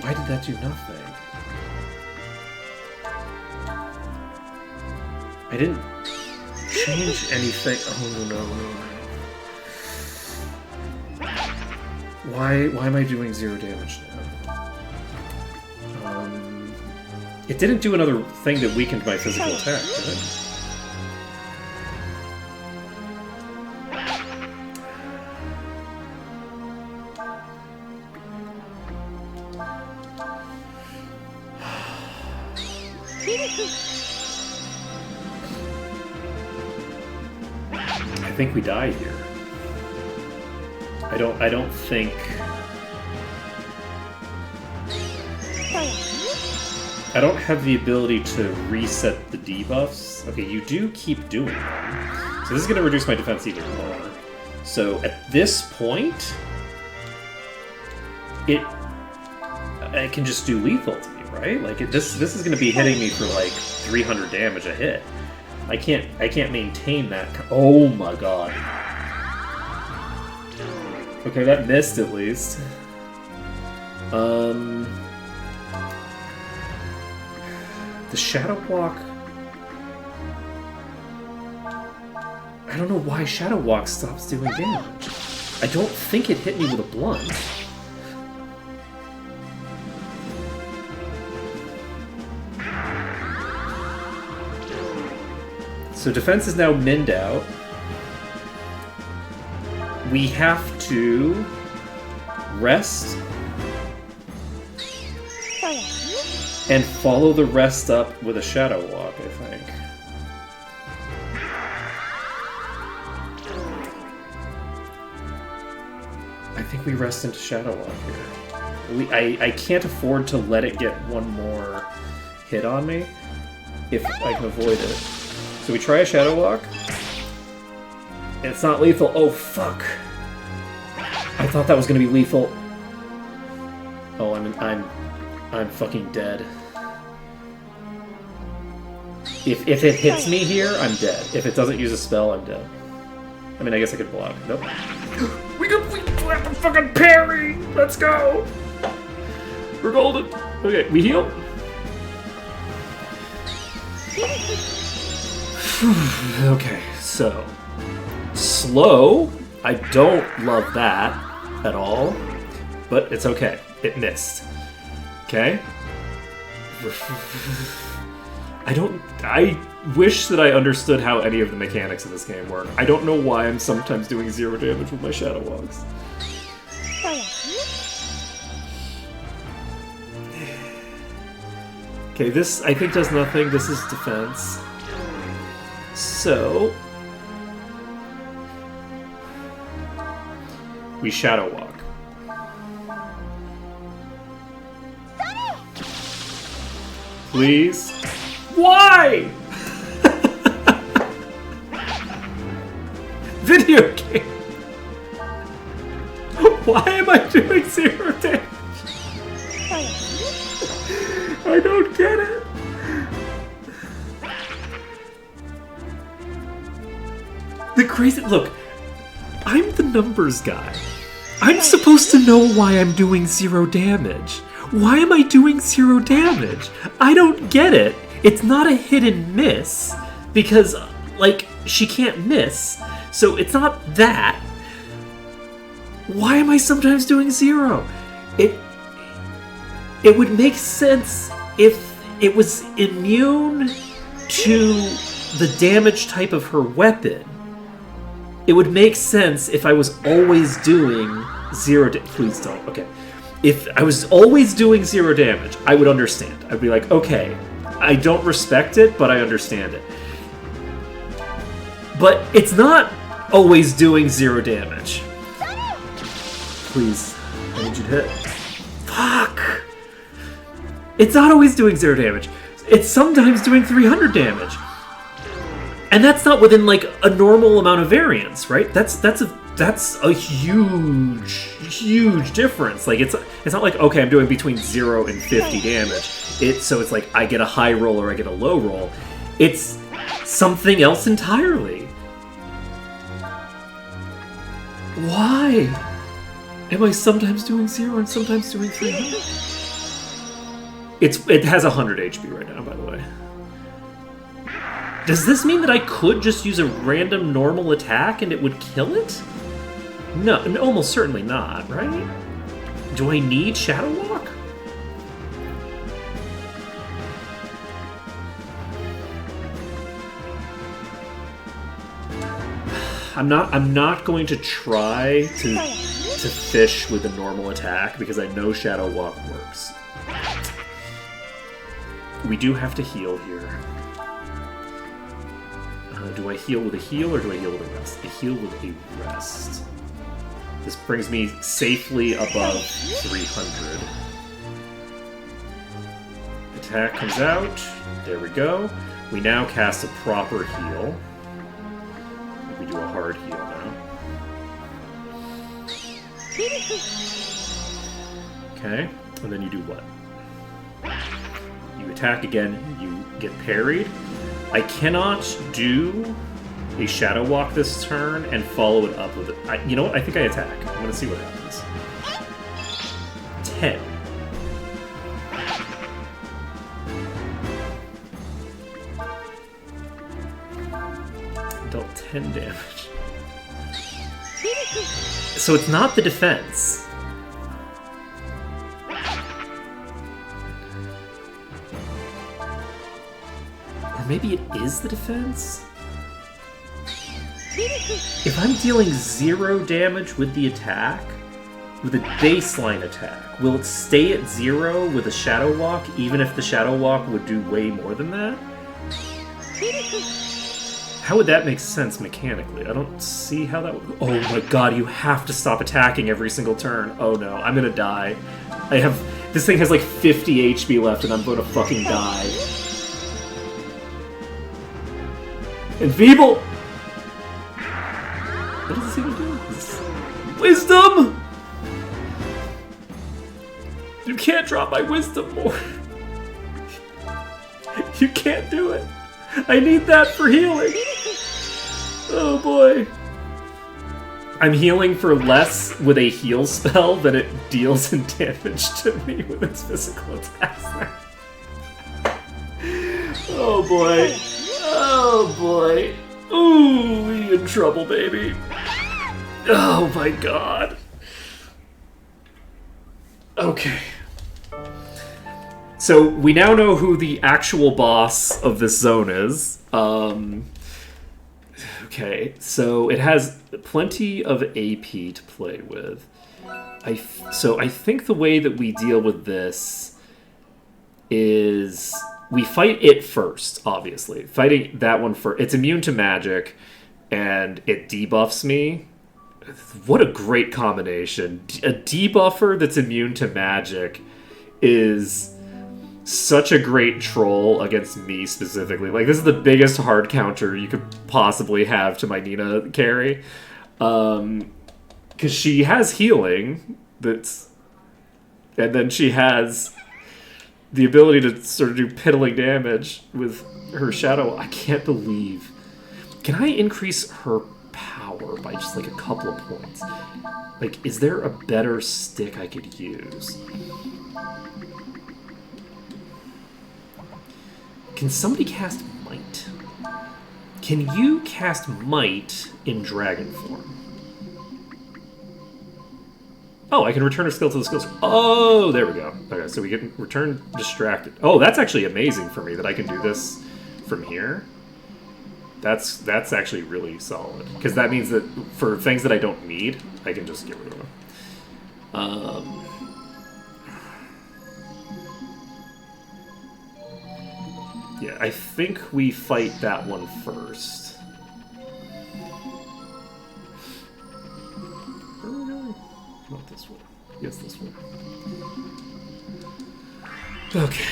Why did that do nothing? I didn't change anything. Oh no. Why am I doing 0 damage now? It didn't do another thing that weakened my physical attack, did it? I think we die here. I don't think... I don't have the ability to reset the debuffs. Okay, you do keep doing them. So this is going to reduce my defense even more. So at this point, it can just do lethal to me, right? Like this is going to be hitting me for like 300 damage a hit. I can't maintain that. Oh my god. Okay, that missed at least. The Shadow Walk... I don't know why Shadow Walk stops doing damage. I don't think it hit me with a blunt. So defense is now minned out. We have to rest and follow the rest up with a Shadow Walk, I think. I think we rest into Shadow Walk here. I can't afford to let it get one more hit on me if I can avoid it. So we try a Shadow Walk. And it's not lethal. Oh, fuck. I thought that was going to be lethal. Oh, I'm fucking dead. If it hits me here, I'm dead. If it doesn't use a spell, I'm dead. I mean, I guess I could block. Nope. We have to fucking parry! Let's go! We're golden. Okay, we heal. Okay, so... Slow. I don't love that at all. But it's okay. It missed. Okay? I wish that I understood how any of the mechanics of this game work. I don't know why I'm sometimes doing 0 damage with my Shadow Walks. Okay, this I think does nothing. This is defense. So we Shadow Walk. Please. Why? Video game. Why am I doing 0 damage? I don't get it. The crazy look. I'm the numbers guy. I'm supposed to know why I'm doing 0 damage. Why am I doing 0 damage? I don't get it. It's not a hit and miss because, like, she can't miss. So it's not that. Why am I sometimes doing 0? It would make sense if it was immune to the damage type of her weapon. It would make sense if I was always doing 0 damage. Please don't. Okay. If I was always doing 0 damage, I would understand. I'd be like, okay, I don't respect it, but I understand it. But it's not always doing 0 damage. Please, I need you to hit. Fuck! It's not always doing 0 damage. It's sometimes doing 300 damage. And that's not within, like, a normal amount of variance, right? That's a huge difference. Like, it's not like, okay, I'm doing between 0 and 50 damage. So it's like I get a high roll or I get a low roll. It's something else entirely. Why am I sometimes doing 0 and sometimes doing 300? It has 100 HP right now, by the way. Does this mean that I could just use a random normal attack and it would kill it? No, almost certainly not, right? Do I need Shadow Walk? I'm not going to try to fish with a normal attack because I know Shadow Walk works. We do have to heal here. Do I heal with a heal or do I heal with a rest? I heal with a rest. This brings me safely above 300. Attack comes out. There we go. We now cast a proper heal. We do a hard heal now. Okay, and then you do what? You attack again, you get parried. I cannot do a Shadow Walk this turn and follow it up with it. You know what? I think I attack. I'm going to see what happens. 10. Dealt 10 damage. So it's not the defense. Maybe it is the defense? If I'm dealing 0 damage with the attack, with a baseline attack, will it stay at 0 with a Shadow Walk, even if the Shadow Walk would do way more than that? How would that make sense mechanically? I don't see how that would... Oh my god, you have to stop attacking every single turn. Oh no, I'm gonna die. This thing has like 50 HP left and I'm gonna fucking die. Enfeeble! What does this even do? Wisdom! You can't drop my wisdom more. You can't do it. I need that for healing. Oh boy. I'm healing for less with a heal spell than it deals in damage to me with its physical attacks. Oh boy. Oh boy. Ooh, we in trouble, baby. Oh my god. Okay. So we now know who the actual boss of this zone is. Okay, so it has plenty of AP to play with. So I think the way that we deal with this is we fight it first, obviously. Fighting that one first. It's immune to magic, and it debuffs me. What a great combination. A debuffer that's immune to magic is such a great troll against me specifically. Like, this is the biggest hard counter you could possibly have to my Nina carry. Because she has healing, and then she has the ability to sort of do piddling damage with her shadow. I can't believe... Can I increase her power by just, like, a couple of points? Like, is there a better stick I could use? Can somebody cast Might? Can you cast Might in dragon form? Oh, I can return a skill to the skills. Oh, there we go. Okay, so we can return distracted. Oh, that's actually amazing for me that I can do this from here. That's actually really solid. Because that means that for things that I don't need, I can just get rid of them. Yeah, I think we fight that one first. Where are we going? Not this way. Yes, this way. Okay.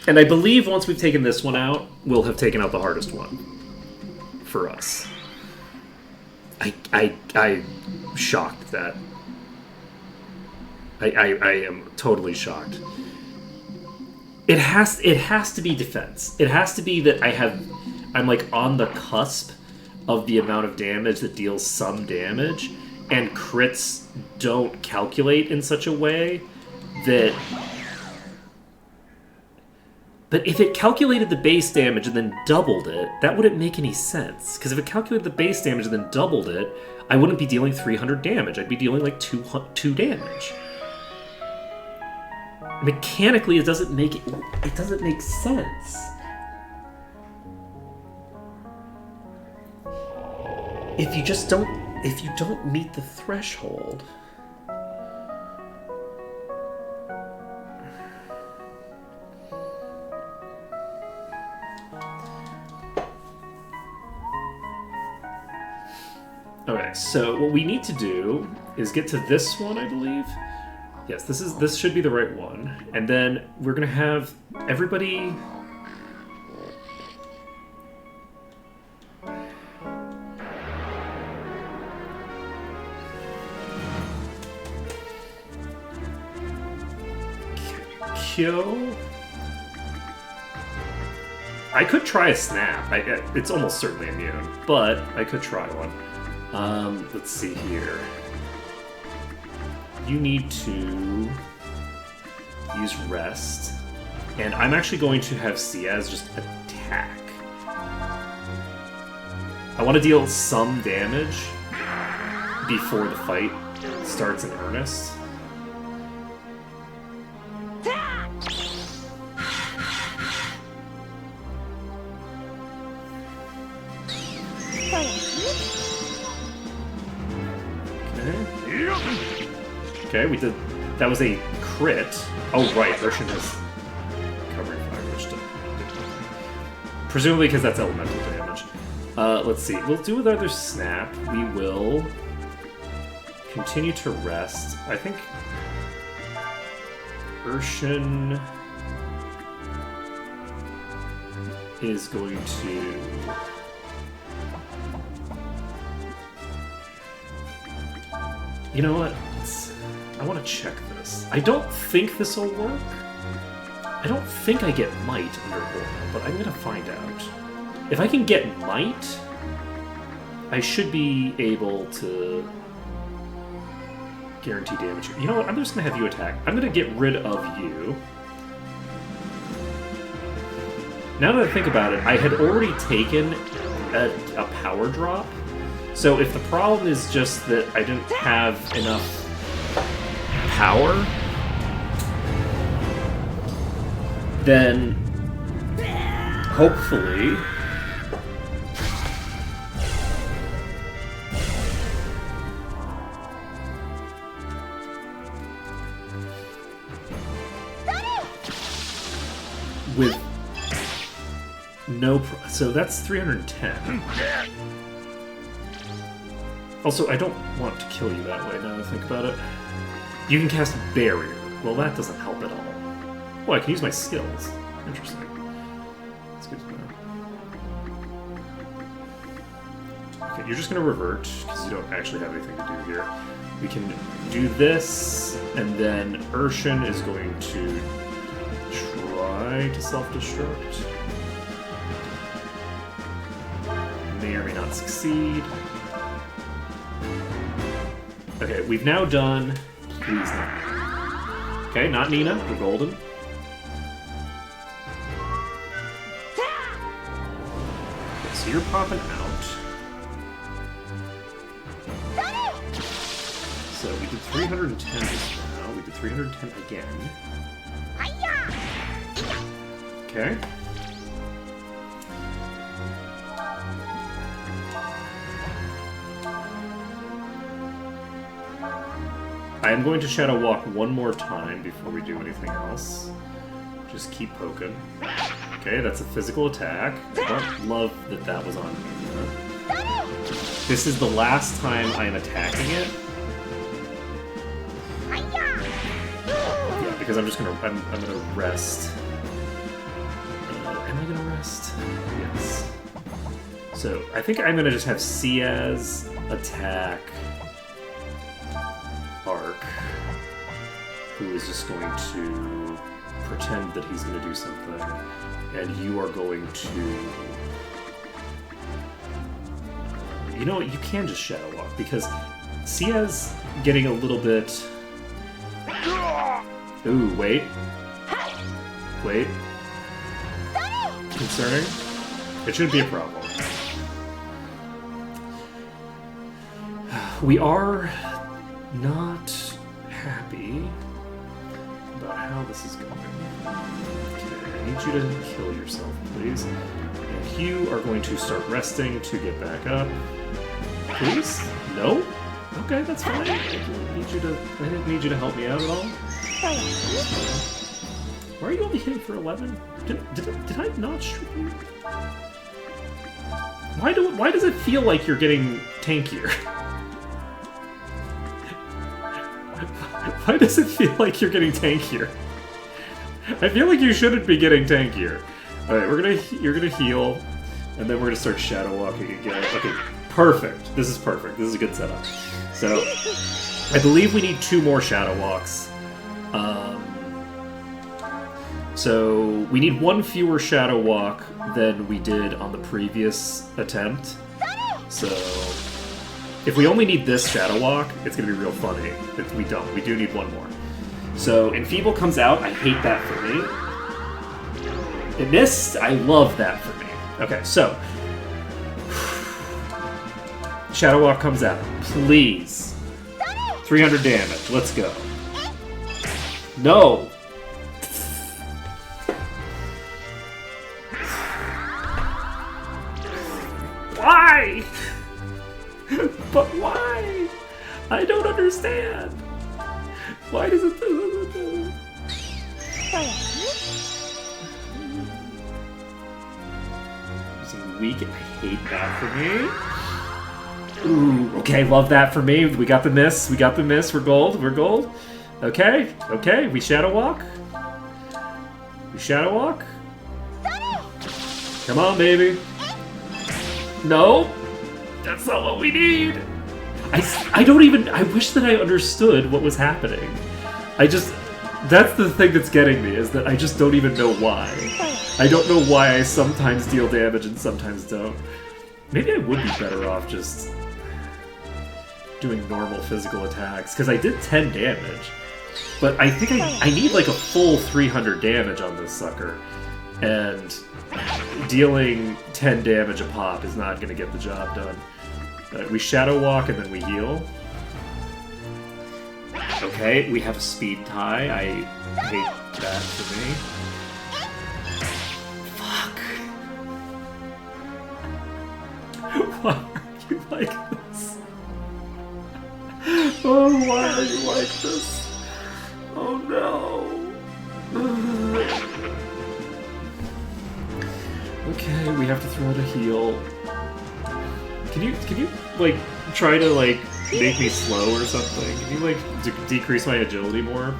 And I believe once we've taken this one out, we'll have taken out the hardest one. For us. I'm shocked that... I am totally shocked. It has to be defense. It has to be that I'm like on the cusp of the amount of damage that deals some damage, and crits don't calculate in such a way that... But if it calculated the base damage and then doubled it, that wouldn't make any sense. Because if it calculated the base damage and then doubled it, I wouldn't be dealing 300 damage. I'd be dealing like 2 damage. Mechanically, it doesn't make sense. If you don't meet the threshold. Okay, so what we need to do is get to this one, I believe. Yes, this should be the right one. And then we're gonna have everybody... Kyo... I could try a snap. It's almost certainly immune, but I could try one. Let's see here. You need to use rest, and I'm actually going to have Ciaz just attack. I want to deal some damage before the fight starts in earnest. Okay, we did. That was a crit. Oh, right. Urshan has covering fire, which did nothing. Presumably because that's elemental damage. Let's see. We'll do another snap. We will continue to rest. I think Urshan is going to... You know what? I want to check this. I don't think this will work. I don't think I get Might under Aura, but I'm going to find out. If I can get Might, I should be able to guarantee damage. You know what? I'm just going to have you attack. I'm going to get rid of you. Now that I think about it, I had already taken a power drop. So if the problem is just that I didn't have enough power, then hopefully with no so that's 310. Also, I don't want to kill you that way now that I think about it. You can cast Barrier. Well, that doesn't help at all. Oh, I can use my skills. Interesting. That's good to know. Okay, you're just going to revert, because you don't actually have anything to do here. We can do this, and then Urshan is going to try to self-destruct. May or may not succeed. Okay, we've now done... Please not. Okay, not Nina. We're golden. Okay, so you're popping out. So we did 310 just now. We did 310 again. Okay. I am going to Shadow Walk one more time before we do anything else. Just keep poking. Okay, that's a physical attack. I don't love that that was on me. This is the last time I am attacking it. Yeah, because I'm just gonna I'm gonna rest. Am I gonna rest? Yes. So I think I'm gonna just have Ciaz attack Arc, who is just going to pretend that he's going to do something, and you are going to... You know what, you can just Shadow Walk, because Ciaz getting a little bit... Ooh, wait. Wait. Concerning? It shouldn't be a problem. We are not happy about how this is going. Okay, I need you to kill yourself, please. And you are going to start resting to get back up. Please? No? Okay, that's fine. I didn't need you to help me out at all. Why are you only hitting for 11? Did I not strip you? Why does it feel like you're getting tankier? Why does it feel like you're getting tankier? I feel like you shouldn't be getting tankier. Alright, you're gonna heal, and then we're gonna start Shadow Walking again. Okay, perfect. This is perfect. This is a good setup. So, I believe we need 2 more Shadow Walks. So, we need 1 fewer Shadow Walk than we did on the previous attempt. So... if we only need this Shadow Walk, it's going to be real funny. If we don't. We do need 1 more. So, Enfeeble comes out. I hate that for me. It missed. I love that for me. Okay, so. Shadow Walk comes out. Please. 300 damage. Let's go. No! Why? But why? I don't understand. Why does it do this? Using weak, I hate that for me. Ooh, okay, love that for me. We got the miss. We got the miss. We're gold. We're gold. Okay, okay. We Shadow Walk. We Shadow Walk. Come on, baby. No. That's not what we need! I don't even... I wish that I understood what was happening. That's the thing that's getting me, is that I just don't even know why. I don't know why I sometimes deal damage and sometimes don't. Maybe I would be better off just doing normal physical attacks, because I did 10 damage. But I think I need like a full 300 damage on this sucker. And dealing 10 damage a pop is not going to get the job done. We Shadow Walk and then we heal. Okay, we have a speed tie. I hate that for me. Fuck. Why are you like this? Oh, why are you like this? Oh no. Okay, we have to throw out a heal. Can you like try to like make me slow or something? Can you like decrease my agility more?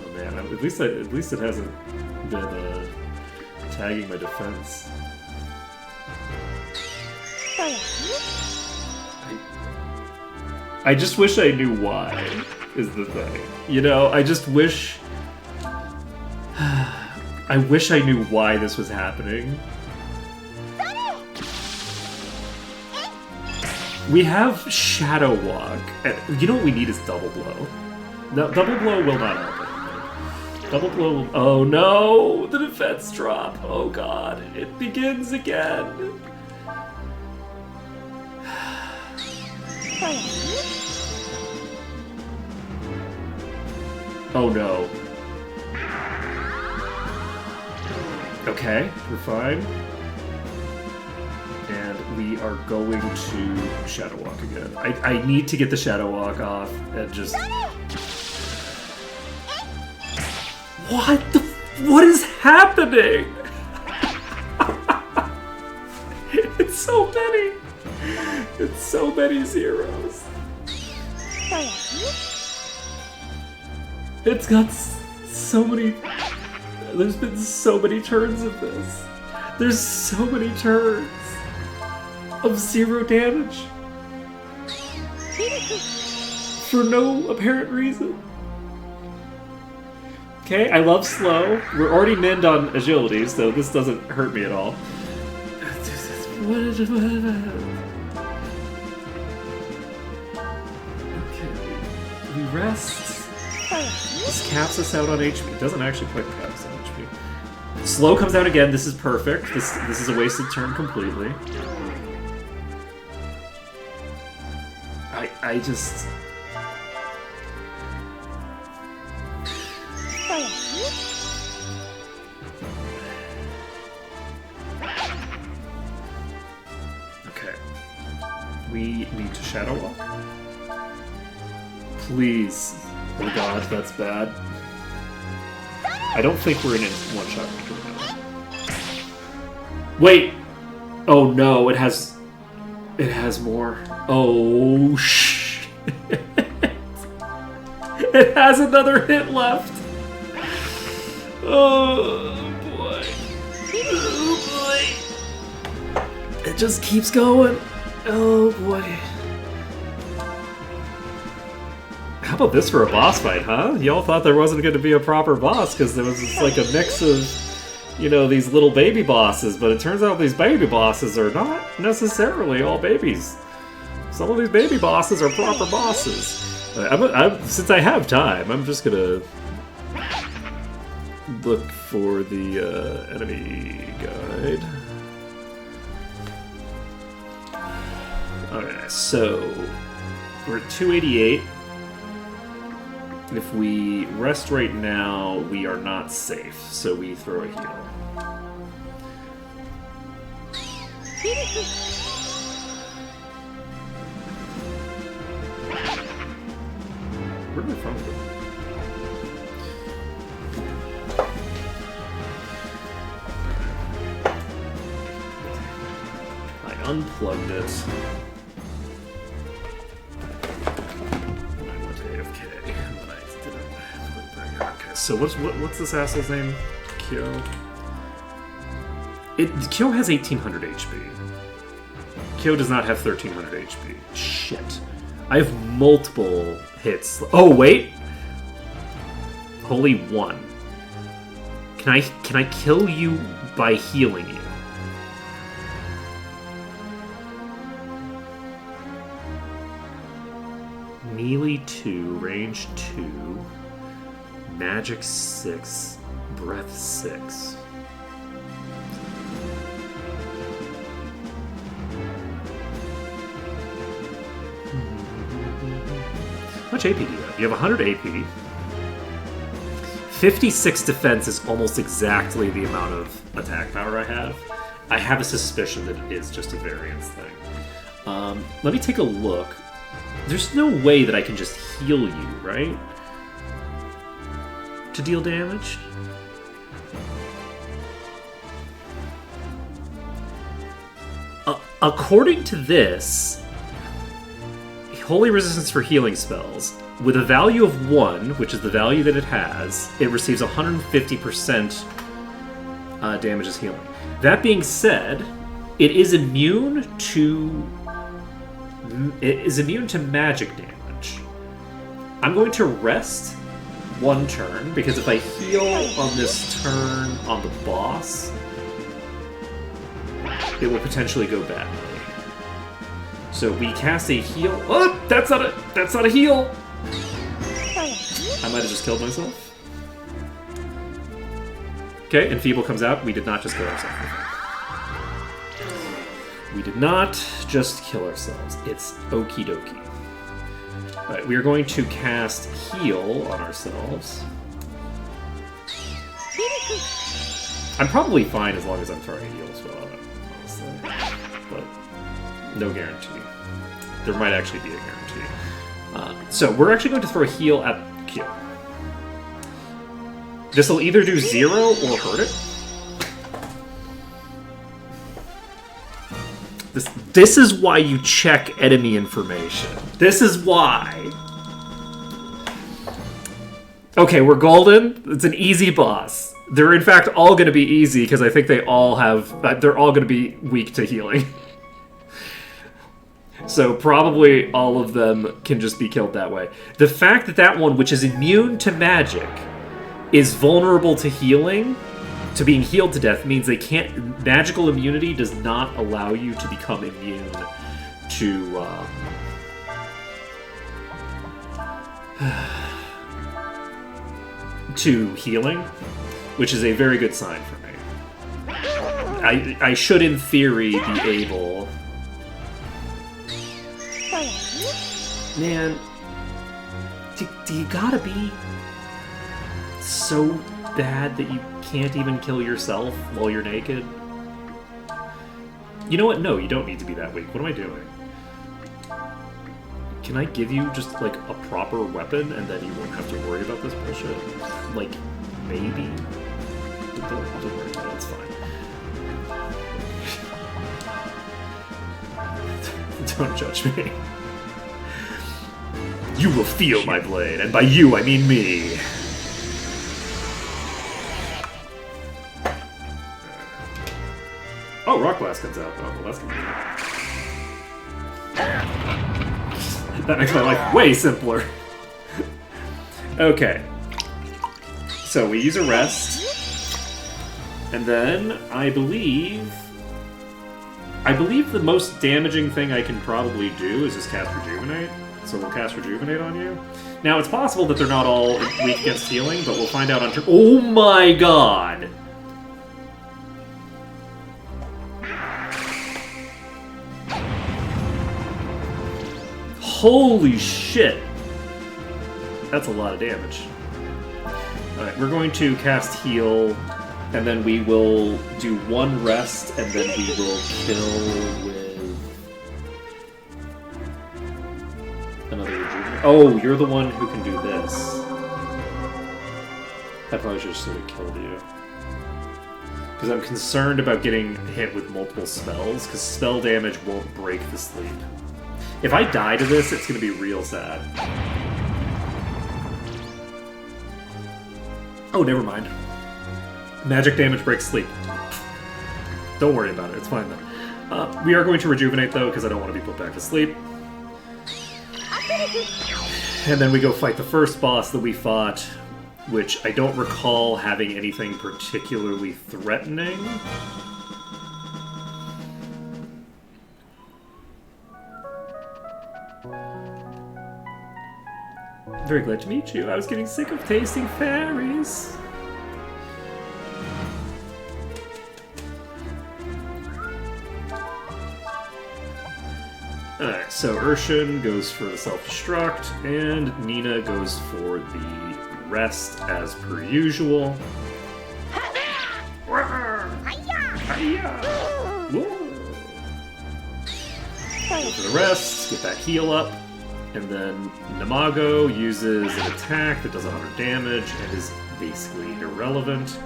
Oh man, at least it hasn't been tagging my defense. I just wish I knew why, is the thing. You know, I just wish... I wish I knew why this was happening. We have Shadow Walk. You know what we need is Double Blow. No, Double Blow will not help anything. Double Blow will... Oh no! The defense drop! Oh god, it begins again! Oh no. Okay, we're fine. And we are going to Shadow Walk again. I need to get the Shadow Walk off and just... What is happening? It's so many. It's so many zeros. It's got so many... There's been so many turns of this. There's so many turns of 0 damage. For no apparent reason. Okay, I love slow. We're already minned on agility, so this doesn't hurt me at all. Okay, we rest. This caps us out on HP. It doesn't actually quite cap us on HP. Slow comes out again. This is perfect. This is a wasted turn completely. I just... Okay. We need to Shadow Walk. Please. Oh god, that's bad. I don't think we're in one-shot range. Wait! Oh no, it has more. Oh shit! It has another hit left! Oh boy. Oh boy. It just keeps going. Oh boy. How about this for a boss fight, huh? Y'all thought there wasn't going to be a proper boss because there was just like a mix of, you know, these little baby bosses, but it turns out these baby bosses are not necessarily all babies. Some of these baby bosses are proper bosses. Since I have time, I'm just going to look for the enemy guide. Okay, so we're at 288. If we rest right now, we are not safe, so we throw a heal. Where did my phone go? I unplugged it. So what's this asshole's name? Kyo. Kyo has 1800 HP. Kyo does not have 1300 HP. Shit. I have multiple hits. Oh wait. Holy one. Can I kill you by healing you? Melee 2, range 2. Magic 6, breath 6. How much AP do you have? You have 100 AP. 56 defense is almost exactly the amount of attack power I have. I have a suspicion that it is just a variance thing. Let me take a look. There's no way that I can just heal you, right? To deal damage? According to this, Holy Resistance for healing spells, with a value of 1, which is the value that it has, it receives 150% damage as healing. That being said, it is immune to magic damage. I'm going to rest 1 turn, because if I heal on this turn on the boss, it will potentially go badly. So we cast a heal. Oh, that's not a heal. I might have just killed myself. Okay, and Feeble comes out. We did not just kill ourselves. We did not just kill ourselves. It's okie dokie. Alright, we are going to cast Heal on ourselves. I'm probably fine as long as I'm throwing a heal as well, honestly. But no guarantee. There might actually be a guarantee. So we're actually going to throw a heal at Q. This will either do 0 or hurt it. This is why you check enemy information. This is why. Okay, we're golden. It's an easy boss. They're in fact all going to be easy because I think they're all going to be weak to healing. So probably all of them can just be killed that way. The fact that that one, which is immune to magic, is vulnerable to healing, to being healed to death, means they can't... Magical immunity does not allow you to become immune to... to healing, which is a very good sign for me. I should, in theory, be able... Man, do you gotta be so bad that you can't even kill yourself while you're naked? You know what? No, you don't need to be that weak. What am I doing? Can I give you just, like, a proper weapon and then you won't have to worry about this bullshit? Like, maybe? Don't worry about it, it's fine. Don't judge me. You will feel my blade, and by you I mean me. Oh, Rock Blast comes out. Oh, well, that's gonna be... That makes my life way simpler. Okay. So we use a rest. And then, I believe the most damaging thing I can probably do is just cast Rejuvenate. So we'll cast Rejuvenate on you. Now, it's possible that they're not all weak against healing, but we'll find out on turn... Oh my god! Holy shit! That's a lot of damage. Alright, we're going to cast Heal, and then we will do 1 rest, and then we will kill with... another Rejuvenate. Oh, you're the one who can do this. I probably should have sort of killed you. Because I'm concerned about getting hit with multiple spells, because spell damage won't break the sleep. If I die to this, it's going to be real sad. Oh, never mind. Magic damage breaks sleep. Don't worry about it, it's fine then. We are going to Rejuvenate, though, because I don't want to be put back to sleep. And then we go fight the first boss that we fought, which I don't recall having anything particularly threatening. Very glad to meet you. I was getting sick of tasting fairies. Alright, So Urshan goes for the self-destruct, and Nina goes for the rest as per usual. Go for the rest, get that heal up, and then Namago uses an attack that does 100 damage and is basically irrelevant.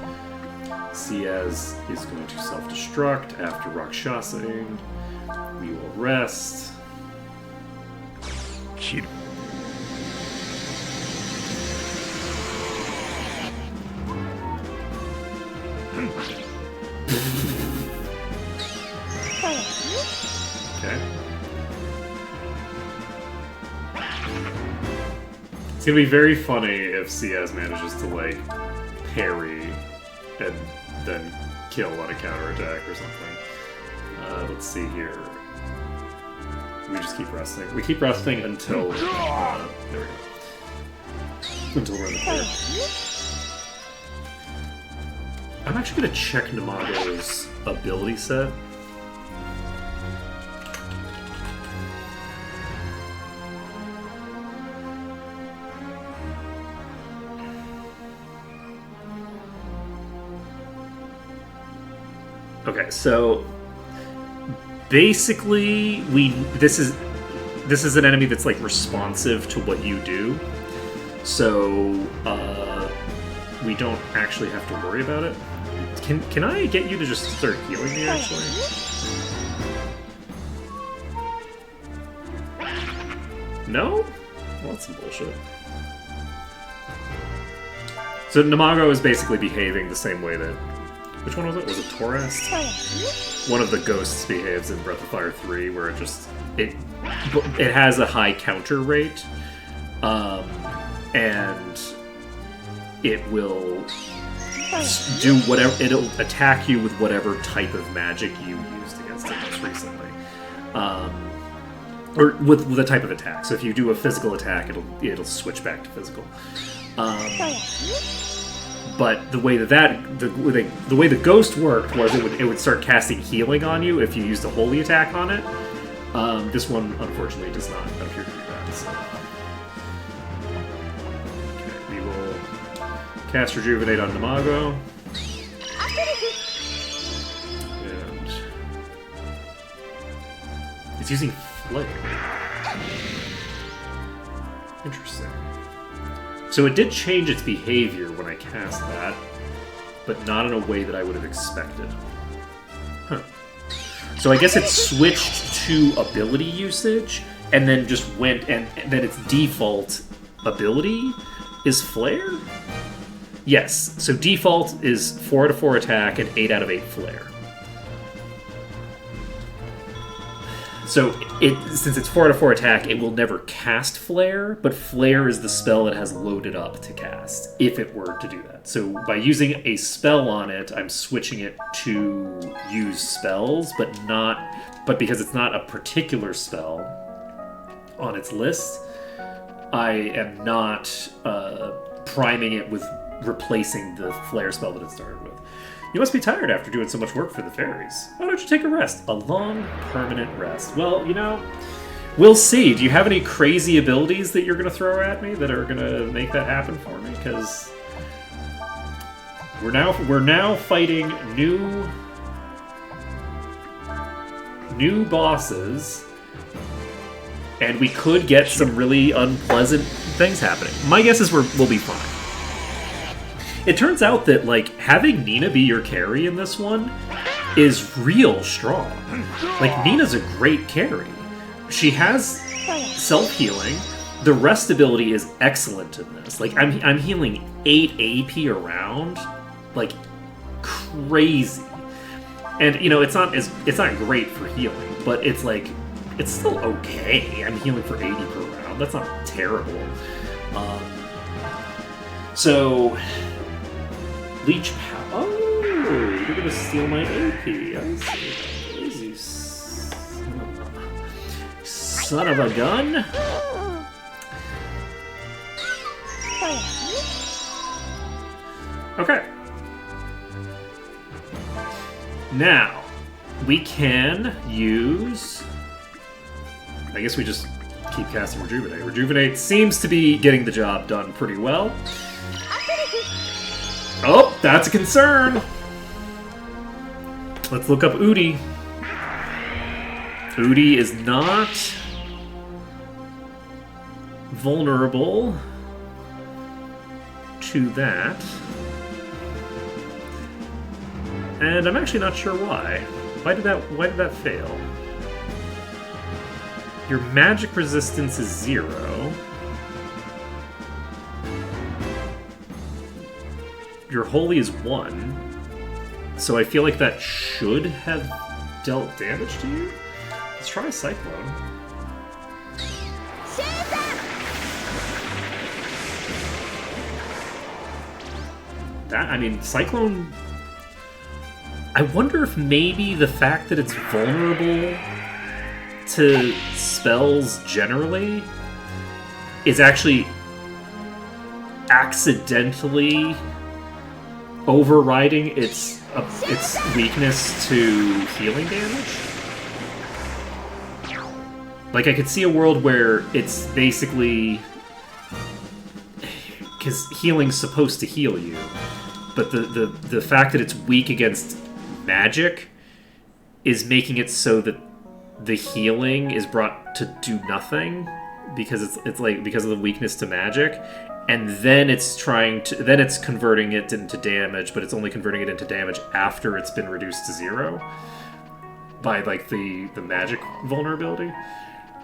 Ciaz is going to self-destruct after Rakshasing. We will rest. Okay. It's gonna be very funny if Ciaz manages to, like, parry and then kill on a counterattack or something. Let's see here. We just keep resting. We keep resting until... there we go. Until we're in the clear. I'm actually gonna check Namago's ability set. Okay, so basically this is an enemy that's like responsive to what you do. So we don't actually have to worry about it. Can I get you to just start healing me actually? No? Well, that's some bullshit. So Namago is basically behaving the same way that... Which one was it? Was it Torest? One of the ghosts behaves in Breath of Fire 3, where it has a high counter rate, and it will do whatever. It'll attack you with whatever type of magic you used against it most recently, or with a type of attack. So if you do a physical attack, it'll switch back to physical. But the way the way the ghost worked was it would start casting healing on you if you used a holy attack on it. This one unfortunately does not appear to do that. So. Okay, we will cast Rejuvenate on Namago. And it's using Flare. Interesting. So it did change its behavior when I cast that, but not in a way that I would have expected. Huh. So I guess it switched to ability usage, and then just went, and then its default ability is Flare? Yes, so default is 4 out of 4 attack and 8 out of 8 Flare. So, since it's 4 out of 4 attack, it will never cast Flare, but Flare is the spell it has loaded up to cast, if it were to do that. So, by using a spell on it, I'm switching it to use spells, but because it's not a particular spell on its list, I am not priming it with replacing the Flare spell that it started with. You must be tired after doing so much work for the fairies. Why don't you take a rest? A long, permanent rest. Well, we'll see. Do you have any crazy abilities that you're going to throw at me that are going to make that happen for me? Because we're now fighting new bosses, and we could get some really unpleasant things happening. My guess is we'll be fine. It turns out that, like, having Nina be your carry in this one is real strong. Like, Nina's a great carry. She has self-healing. The rest ability is excellent in this. Like, I'm healing 8 AP around, like, crazy. And, it's not great for healing, but it's, like, it's still okay. I'm healing for 80 per round. That's not terrible. So... Leech power. Oh, you're gonna steal my AP. I see. Easy. Son of a gun. Okay. Now, we can use I guess we just keep casting Rejuvenate. Rejuvenate seems to be getting the job done pretty well. Oh, that's a concern! Let's look up Udi. Udi is not vulnerable to that. And I'm actually not sure why. Why did that fail? Your magic resistance is 0. Your holy is 1. So I feel like that should have dealt damage to you. Let's try Cyclone. Cyclone... I wonder if maybe the fact that it's vulnerable to spells generally is actually accidentally overriding its weakness to healing damage. Like, I could see a world where it's basically... because healing's supposed to heal you, but the fact that it's weak against magic is making it so that the healing is brought to do nothing because it's like because of the weakness to magic, and then it's converting it into damage, but it's only converting it into damage after it's been reduced to 0 by like the magic vulnerability.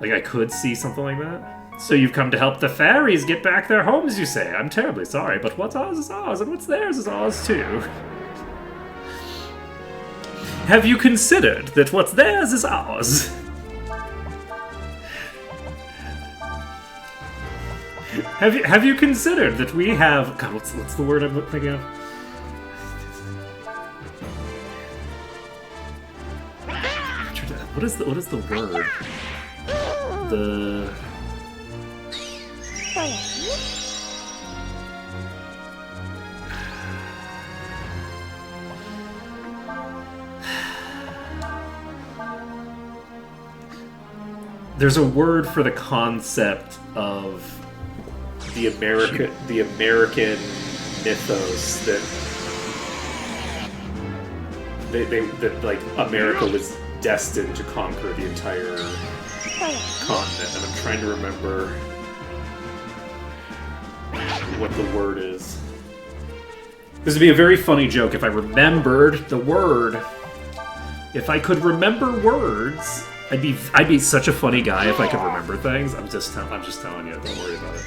Like, I could see something like that. So you've come to help the fairies get back their homes, you say. I'm terribly sorry, but what's ours is ours, and what's theirs is ours too. Have you considered that what's theirs is ours? Have you considered that we have... God, what's the word I'm thinking of? What is the word? There's a word for the concept of the American mythos that like America was destined to conquer the entire continent, and I'm trying to remember what the word is. This would be a very funny joke if I remembered the word. If I could remember words, I'd be such a funny guy if I could remember things. I'm just telling you, don't worry about it.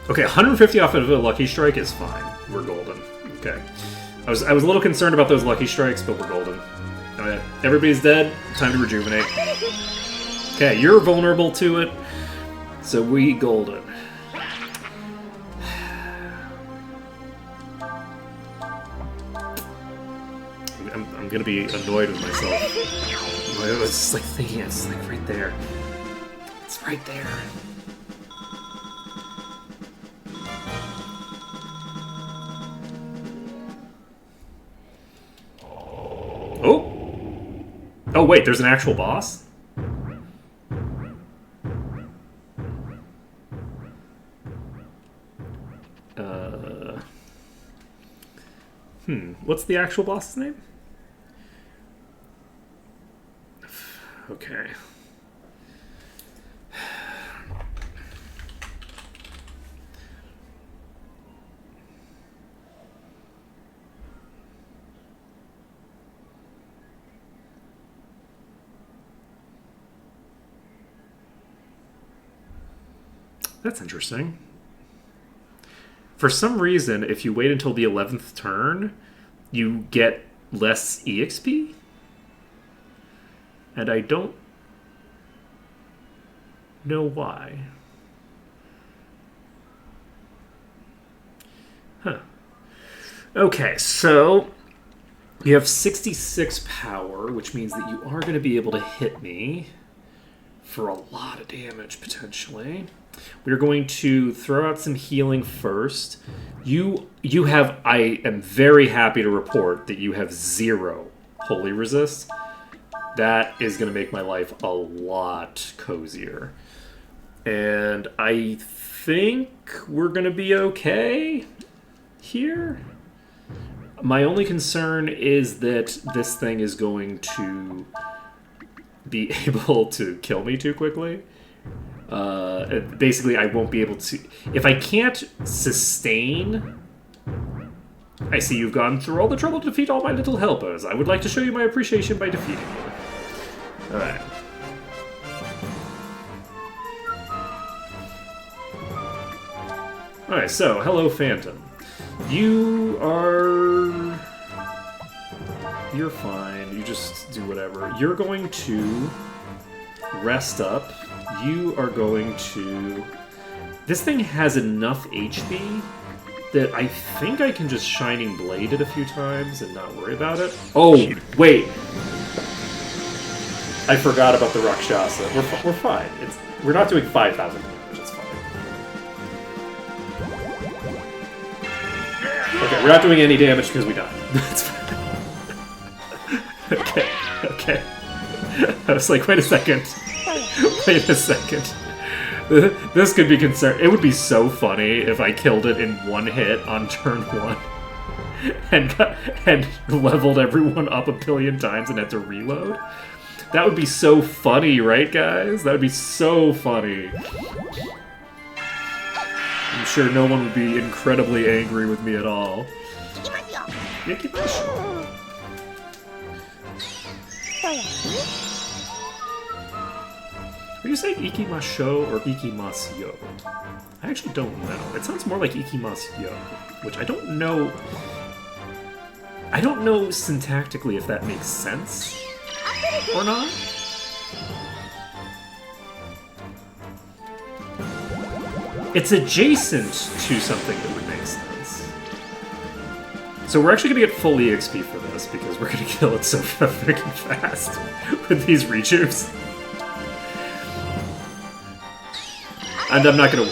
Okay, 150 off of a Lucky Strike is fine. We're golden. Okay. I was a little concerned about those Lucky Strikes, but we're golden. Alright, everybody's dead. Time to rejuvenate. Okay, you're vulnerable to it, so we golden. I'm gonna be annoyed with myself. I was just like thinking, it's like right there. It's right there. Oh, wait, there's an actual boss? What's the actual boss's name? Okay. That's interesting. For some reason, if you wait until the 11th turn, you get less EXP? And I don't know why. Huh. Okay, so you have 66 power, which means that you are going to be able to hit me for a lot of damage, potentially. We're going to throw out some healing first. You have. I am very happy to report that you have 0 holy resist. That is going to make my life a lot cozier. And I think we're going to be okay here. My only concern is that this thing is going to be able to kill me too quickly. Basically, I won't be able to... If I can't sustain... I see you've gone through all the trouble to defeat all my little helpers. I would like to show you my appreciation by defeating you. Alright. Alright, so, hello, Phantom. You are... You're fine. You just do whatever. You're going to rest up. You are going to... This thing has enough HP that I think I can just Shining Blade it a few times and not worry about it. Oh, wait. I forgot about the Rakshasa. We're fine. We're not doing 5,000 damage. It's fine. Okay, we're not doing any damage because we died. That's fine. Okay. I was like, wait a second. Wait a second. This could be concerned. It would be so funny if I killed it in one hit on turn 1 and leveled everyone up a billion times and had to reload. That would be so funny, right, guys? That would be so funny. I'm sure no one would be incredibly angry with me at all. Are you saying ikimasho or ikimasyo? I actually don't know. It sounds more like ikimasyo, which I don't know. I don't know syntactically if that makes sense or not. It's adjacent to something that would make sense. So we're actually going to get full EXP for this because we're going to kill it so freaking fast with these rejuves. And I'm not gonna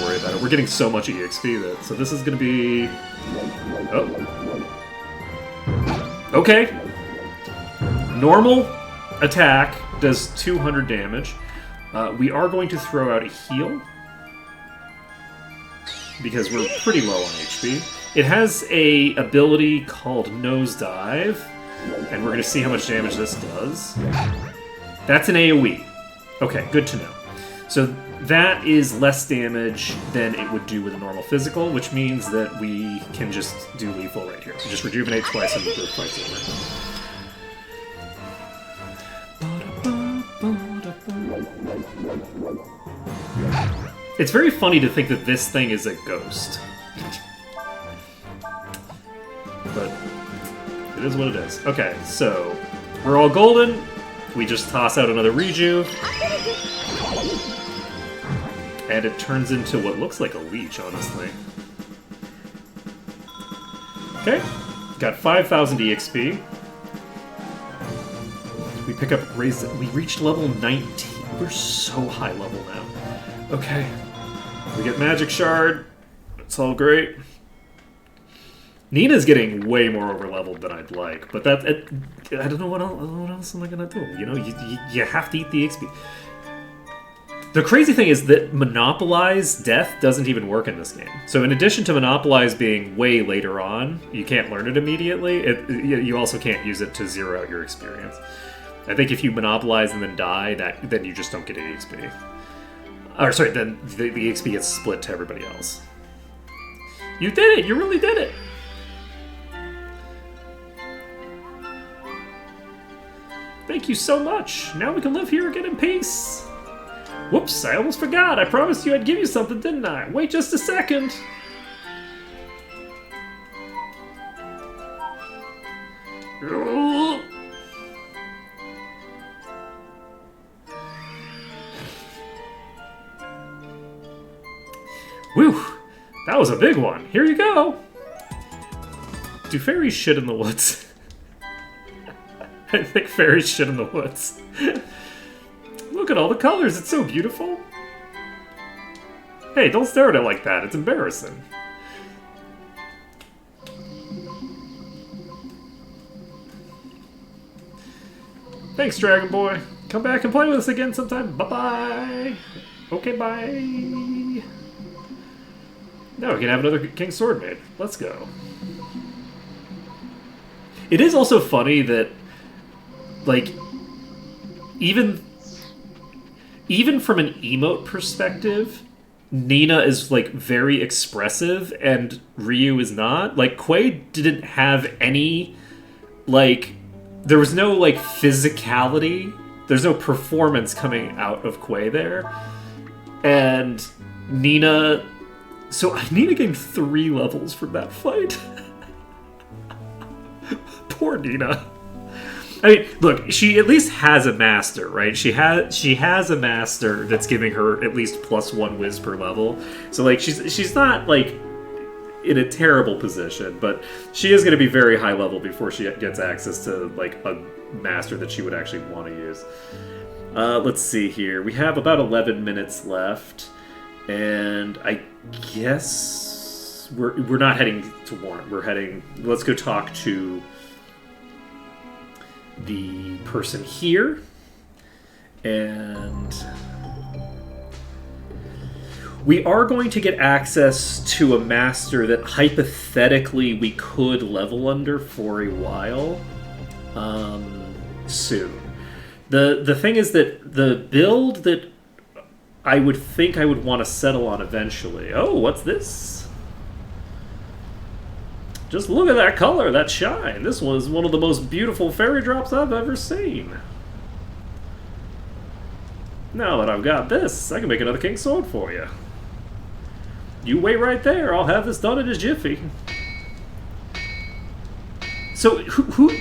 worry about it. We're getting so much EXP that so this is gonna be. Oh. Okay. Normal attack does 200 damage. We are going to throw out a heal because we're pretty low on HP. It has a ability called Nosedive, and we're gonna see how much damage this does. That's an AoE. Okay, good to know. So that is less damage than it would do with a normal physical, which means that we can just do lethal right here. So just rejuvenate twice and the fight's over. It's very funny to think that this thing is a ghost. But it is what it is. Okay, so we're all golden. We just toss out another rejuve. And it turns into what looks like a leech, honestly. Okay, got 5,000 EXP. We pick up, we reached level 19. We're so high level now. Okay, we get Magic Shard. It's all great. Nina's getting way more over-leveled than I'd like, but I don't know what else am I gonna do. You know, you have to eat the EXP. The crazy thing is that Monopolize Death doesn't even work in this game. So in addition to Monopolize being way later on, you can't learn it immediately, you also can't use it to zero out your experience. I think if you Monopolize and then die, then you just don't get any XP. Or sorry, then the XP gets split to everybody else. You did it! You really did it! Thank you so much! Now we can live here again in peace! Whoops, I almost forgot. I promised you I'd give you something, didn't I? Wait just a second. Whew, that was a big one. Here you go. Do fairies shit in the woods? I think fairies shit in the woods. Look at all the colors, it's so beautiful. Hey, don't stare at it like that. It's embarrassing. Thanks, Dragon Boy. Come back and play with us again sometime. Bye-bye. Okay, bye. Now we can have another King's Sword made. Let's go. It is also funny that, like, even from an emote perspective, Nina is, like, very expressive and Ryu is not. Like, Quay didn't have any, like, there was no, like, physicality. There's no performance coming out of Quay there. And Nina... So, Nina gained 3 levels from that fight. Poor Nina. I mean, look, she at least has a master, right? She has a master that's giving her at least +1 whiz per level. So, like, she's not, like, in a terrible position, but she is going to be very high level before she gets access to, like, a master that she would actually want to use. Let's see here. We have about 11 minutes left, and I guess we're not heading to Warrant. We're heading... Let's go talk to the person here, and we are going to get access to a master that hypothetically we could level under for a while soon. The thing is that the build that I would think I would want to settle on eventually... Oh, what's this? Just look at that color, that shine. This was one of the most beautiful fairy drops I've ever seen. Now that I've got this, I can make another King's Sword for you. You wait right there, I'll have this done in a jiffy. So,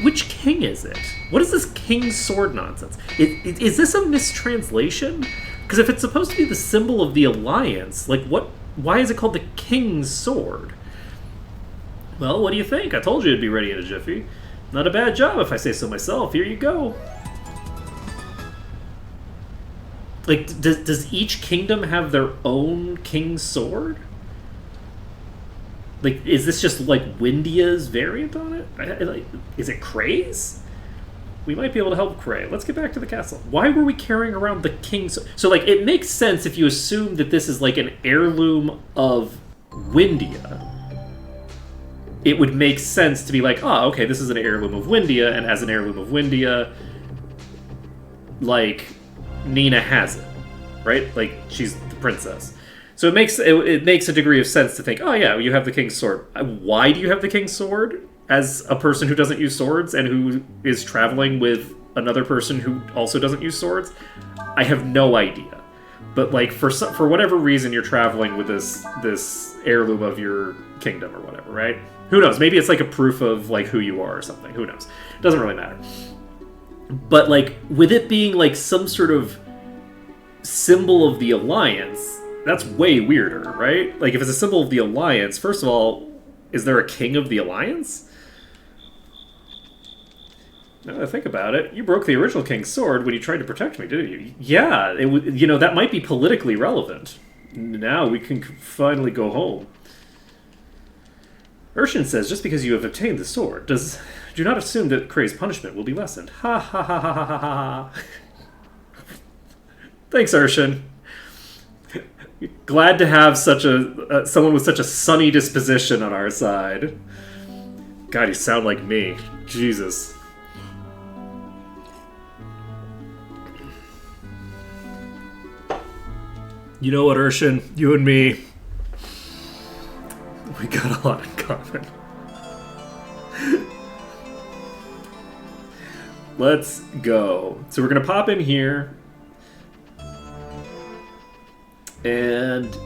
which king is it? What is this King's Sword nonsense? Is this a mistranslation? Because if it's supposed to be the symbol of the Alliance, like, why is it called the King's Sword? Well, what do you think? I told you it'd be ready in a jiffy. Not a bad job if I say so myself. Here you go. Like, does each kingdom have their own King's Sword? Like, is this just, like, Windia's variant on it? Like, is it Kray's? We might be able to help Kray. Let's get back to the castle. Why were we carrying around the King's... So, like, it makes sense if you assume that this is, like, an heirloom of Windia. It would make sense to be like, oh, okay, this is an heirloom of Windia, and as an heirloom of Windia, like, Nina has it, right? Like, she's the princess. So it makes a degree of sense to think, oh yeah, you have the King's Sword. Why do you have the King's Sword as a person who doesn't use swords and who is traveling with another person who also doesn't use swords? I have no idea. But, like, for whatever reason, you're traveling with this heirloom of your kingdom or whatever, right? Who knows? Maybe it's like a proof of, like, who you are or something. Who knows? Doesn't really matter. But, like, with it being, like, some sort of symbol of the Alliance, that's way weirder, right? Like, if it's a symbol of the Alliance, first of all, is there a king of the Alliance? Now that I think about it, you broke the original King's Sword when you tried to protect me, didn't you? Yeah, that might be politically relevant. Now we can finally go home. Urshan says, just because you have obtained the sword, do not assume that Kray's punishment will be lessened. Ha ha ha ha ha ha ha. Thanks, Urshan. Glad to have such someone with such a sunny disposition on our side. God, you sound like me. Jesus. You know what, Urshan? You and me, we got a lot in common. Let's go. So we're going to pop in here. And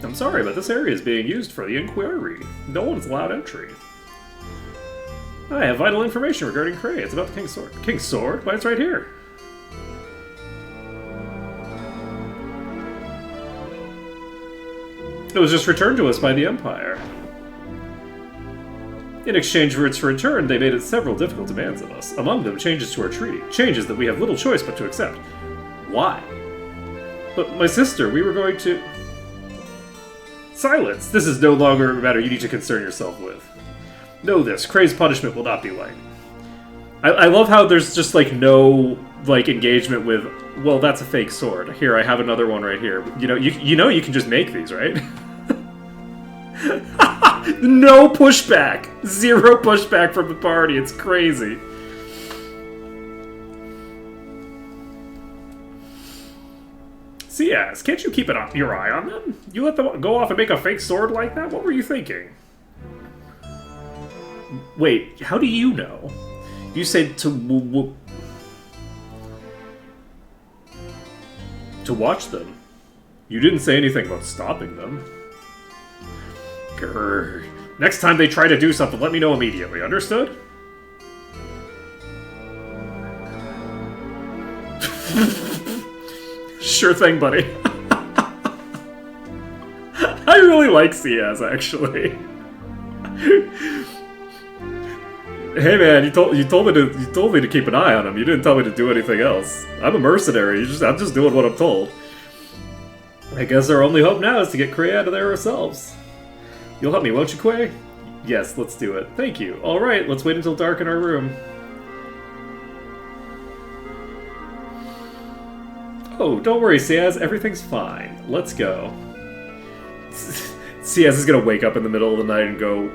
I'm sorry, but this area is being used for the inquiry. No one's allowed entry. I have vital information regarding Kray. It's about the King's Sword. King's Sword? Why, it's right here. It was just returned to us by the Empire. In exchange for its return, they made it several difficult demands of us. Among them, changes to our treaty. Changes that we have little choice but to accept. Why? But my sister, we were going to... Silence! This is no longer a matter you need to concern yourself with. Know this, Kray's punishment will not be light. I love how there's just, like, no, like, engagement with, well, that's a fake sword. Here, I have another one right here. You know you can just make these, right? No pushback! Zero pushback from the party. It's crazy. Ciaz, can't you keep your eye on them? You let them go off and make a fake sword like that? What were you thinking? Wait, how do you know? You said to watch them. You didn't say anything about stopping them. Grr. Next time they try to do something, let me know immediately. Understood? Sure thing, buddy. I really like Ciaz, actually. Hey man, you told me to keep an eye on him. You didn't tell me to do anything else. I'm a mercenary. I'm just doing what I'm told. I guess our only hope now is to get Kray out of there ourselves. You'll help me, won't you, Quay? Yes, let's do it. Thank you. All right, let's wait until dark in our room. Oh, don't worry, Ciaz. Everything's fine. Let's go. Ciaz is gonna wake up in the middle of the night and go,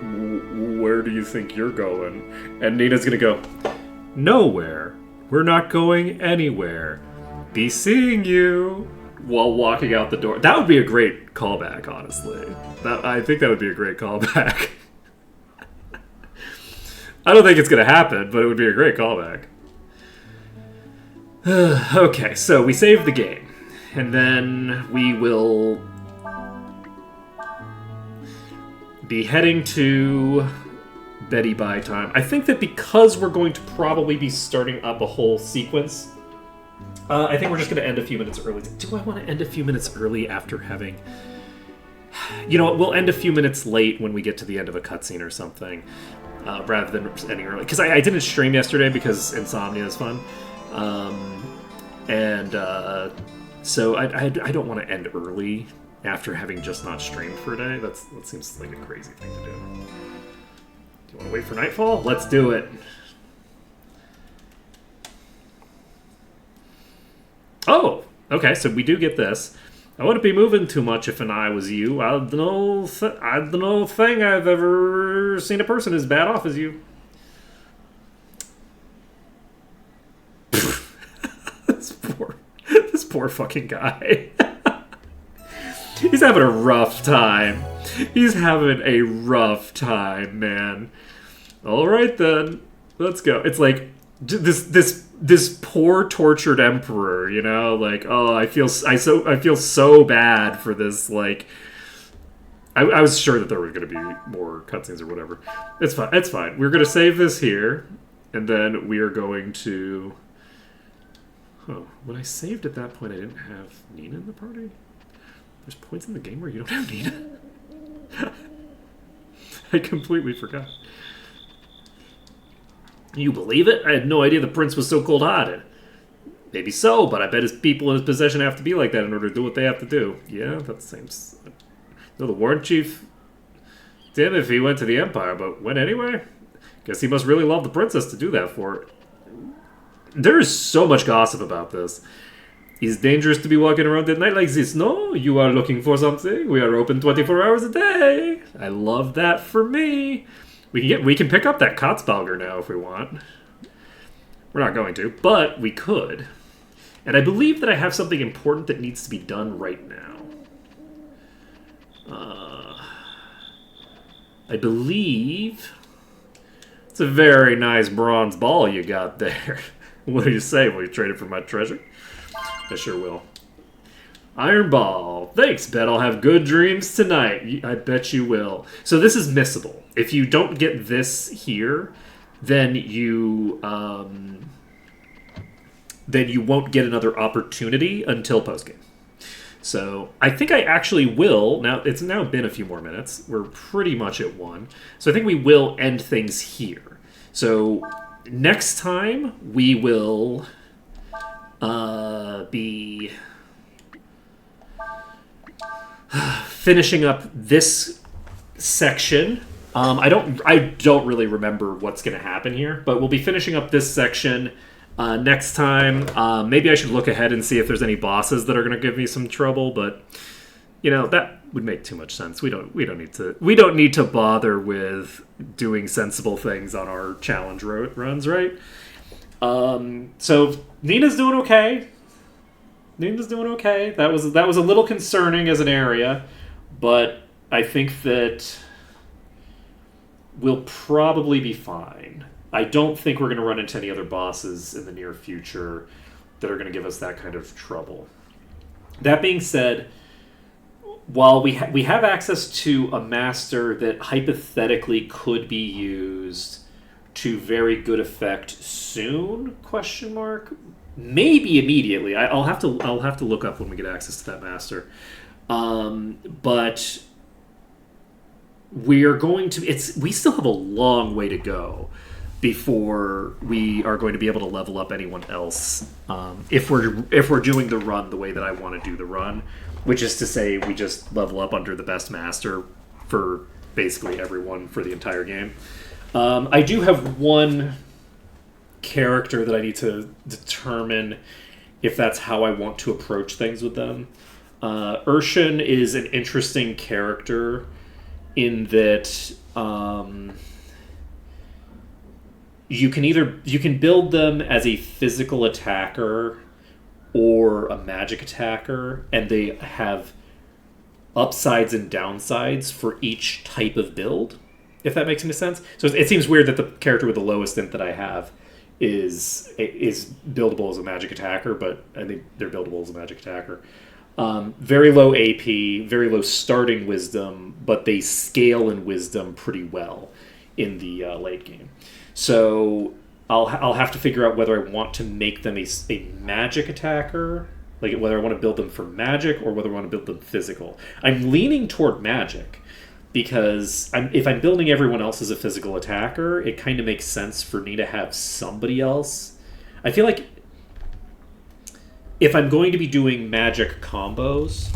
where do you think you're going? And Nina's gonna go, nowhere. We're not going anywhere. Be seeing you. While walking out the door. That would be a great callback, honestly. I think that would be a great callback. I don't think it's gonna happen, but it would be a great callback. Okay, so we save the game. And then we will be heading to Betty Bye time. I think that because we're going to probably be starting up a whole sequence, I think we're just going to end a few minutes early. Do I want to end a few minutes early after having... You know what, we'll end a few minutes late when we get to the end of a cutscene or something, rather than ending early. Because I didn't stream yesterday because Insomnia is fun. So I don't want to end early after having just not streamed for a day. That seems like a crazy thing to do. Do you want to wait for nightfall? Let's do it. Oh, okay, so we do get this. I wouldn't be moving too much if I was you. I don't know thing I've ever seen a person as bad off as you. This poor fucking guy. He's having a rough time. He's having a rough time, man. All right then, let's go. It's like this poor tortured emperor, you know, like, oh, I feel so bad for this. Like, I was sure that there were going to be more cutscenes or whatever. It's fine. It's fine. We're going to save this here, and then we are going to. Oh, when I saved at that point, I didn't have Nina in the party. There's points in the game where you don't have Nina. I completely forgot. You believe it? I had no idea the prince was so cold-hearted. Maybe so, but I bet his people in his possession have to be like that in order to do what they have to do. Yeah, that seems... No, the Warden Chief... Damn if he went to the Empire, but went anyway? Guess he must really love the princess to do that for. There is so much gossip about this. It's dangerous to be walking around at night like this. No, you are looking for something. We are open 24 hours a day. I love that for me. We can pick up that Kotzbalger now if we want. We're not going to, but we could. And I believe that I have something important that needs to be done right now. I believe... It's a very nice bronze ball you got there. What do you say? Will you trade it for my treasure? I sure will. Iron Ball. Thanks, bet I'll have good dreams tonight. I bet you will. So this is missable. If you don't get this here, then you won't get another opportunity until postgame. So I think I actually will. Now, it's now been a few more minutes. We're pretty much at 1. So I think we will end things here. So next time we will be finishing up this section. I don't really remember what's going to happen here, but we'll be finishing up this section next time. Maybe I should look ahead and see if there's any bosses that are going to give me some trouble, but that would make too much sense. We don't need to bother with doing sensible things on our challenge runs, right? So Nina's doing okay. That was a little concerning as an area, but I think that we'll probably be fine. I don't think we're going to run into any other bosses in the near future that are going to give us that kind of trouble. That being said, while we have access to a master that hypothetically could be used to very good effect soon, question mark, maybe immediately. I'll have to look up when we get access to that master. But we're going to we still have a long way to go before we are going to be able to level up anyone else, if we're doing the run the way that I want to do the run, which is to say we just level up under the best master for basically everyone for the entire game. I do have one character that I need to determine if that's how I want to approach things with them. Urshan is an interesting character in that you can build them as a physical attacker or a magic attacker, and they have upsides and downsides for each type of build, if that makes any sense. So it seems weird that the character with the lowest int that I have is buildable as a magic attacker, but I think they're buildable as a magic attacker. Very low AP, very low starting wisdom, but they scale in wisdom pretty well in the late game. So I'll have to figure out whether I want to make them a magic attacker, like whether I want to build them for magic or whether I want to build them physical. I'm leaning toward magic because if I'm building everyone else as a physical attacker, it kind of makes sense for me to have somebody else. I feel like if I'm going to be doing magic combos,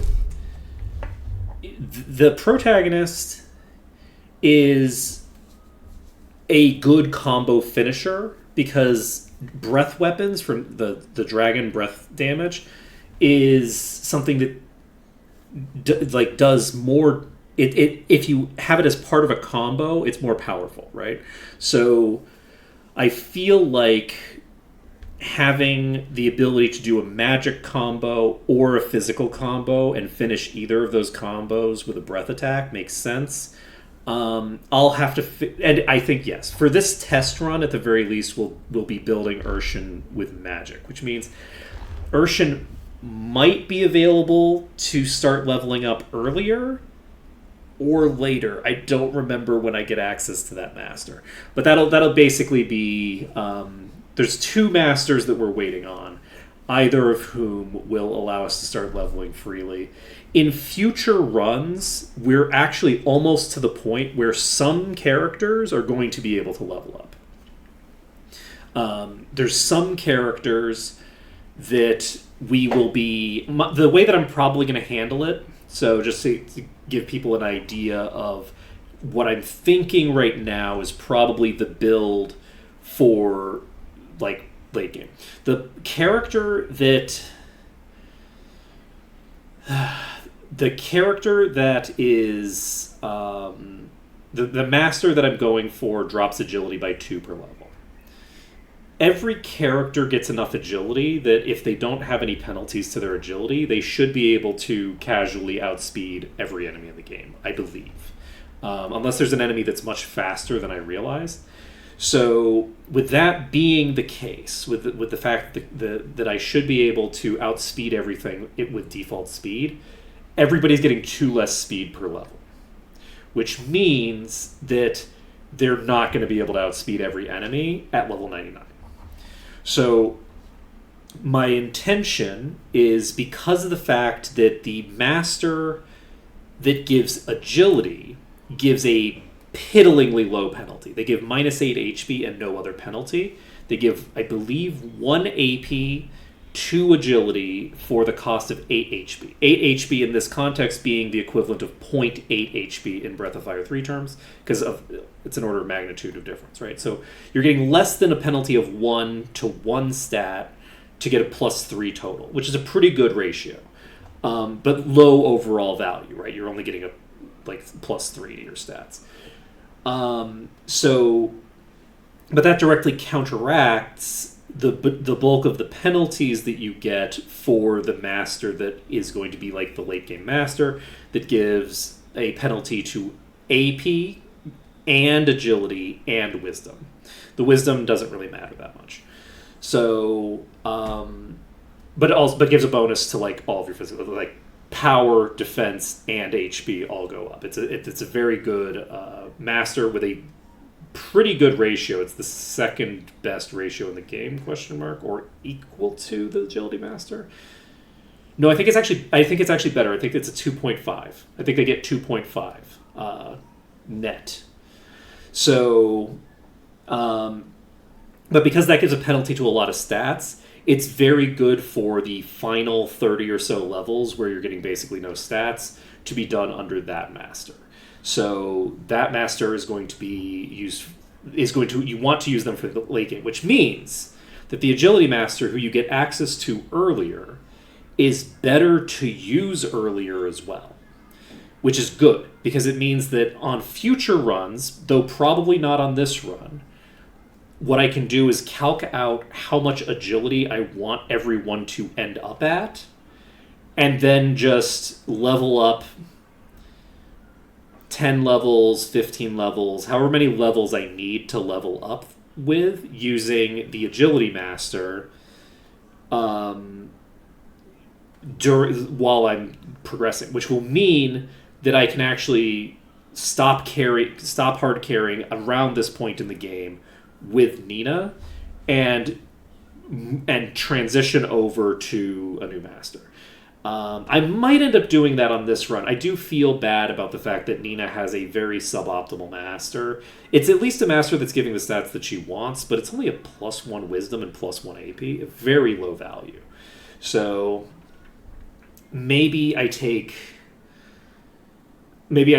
the protagonist is a good combo finisher because breath weapons from the dragon breath damage is something that does more. If you have it as part of a combo, it's more powerful, right? So I feel like having the ability to do a magic combo or a physical combo and finish either of those combos with a breath attack makes sense. I'll have to and I think, yes, for this test run at the very least we'll be building Urshan with magic, which means Urshan might be available to start leveling up earlier or later. I don't remember when I get access to that master, but that'll basically be there's two masters that we're waiting on, either of whom will allow us to start leveling freely. In future runs, we're actually almost to the point where some characters are going to be able to level up. There's some characters that we will be... The way that I'm probably going to handle it, so just to give people an idea of what I'm thinking right now is probably the build for late game. The character that is the master that I'm going for drops agility by 2 per level. Every character gets enough agility that if they don't have any penalties to their agility, they should be able to casually outspeed every enemy in the game, I believe. Unless there's an enemy that's much faster than I realized. So with that being the case, with the fact that I should be able to outspeed everything with default speed, everybody's getting 2 less speed per level, which means that they're not going to be able to outspeed every enemy at level 99. So my intention is, because of the fact that the master that gives agility gives a piddlingly low penalty. They give -8 HP and no other penalty. They give, I believe, 1 AP, 2 agility for the cost of 8 HP. 8 HP in this context being the equivalent of 0.8 HP in Breath of Fire 3 terms, because it's an order of magnitude of difference, right? So you're getting less than a penalty of 1 to 1 stat to get a +3 total, which is a pretty good ratio. But low overall value, right? You're only getting a +3 to your stats. But that directly counteracts the bulk of the penalties that you get for the master that is going to be like the late game master, that gives a penalty to AP and agility and wisdom. The wisdom doesn't really matter that much. So, but gives a bonus to like all of your physical, like power, defense, and HP all go up. It's a very good master with a pretty good ratio. It's the second best ratio in the game, or equal to the agility master. No, I think it's actually better. I think it's a 2.5. I think they get 2.5 net. So, but because that gives a penalty to a lot of stats, it's very good for the final 30 or so levels where you're getting basically no stats to be done under that master. So that master is going to be used. You want to use them for the late game, which means that the agility master, who you get access to earlier, is better to use earlier as well, which is good because it means that on future runs, though probably not on this run, what I can do is calc out how much agility I want everyone to end up at, and then just level up 10 levels, 15 levels, however many levels I need to level up with using the agility master while I'm progressing, which will mean that I can actually stop hard carrying around this point in the game with Nina and transition over to a new master. I might end up doing that on this run. I do feel bad about the fact that Nina has a very suboptimal master. It's at least a master that's giving the stats that she wants, but it's only a +1 wisdom and +1 AP. Very low value. So maybe I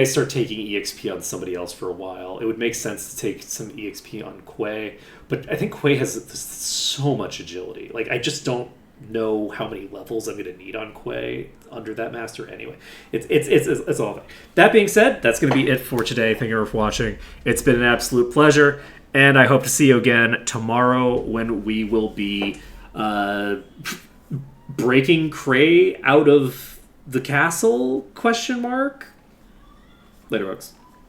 start taking EXP on somebody else for a while. It would make sense to take some EXP on Quay, but I think Quay has so much agility. Like, I just don't know how many levels I'm going to need on Quay under that master anyway. It's all. That being said, that's going to be it for today. Thank you for watching. It's been an absolute pleasure, and I hope to see you again tomorrow when we will be breaking Cray out of the castle? ? Later, folks.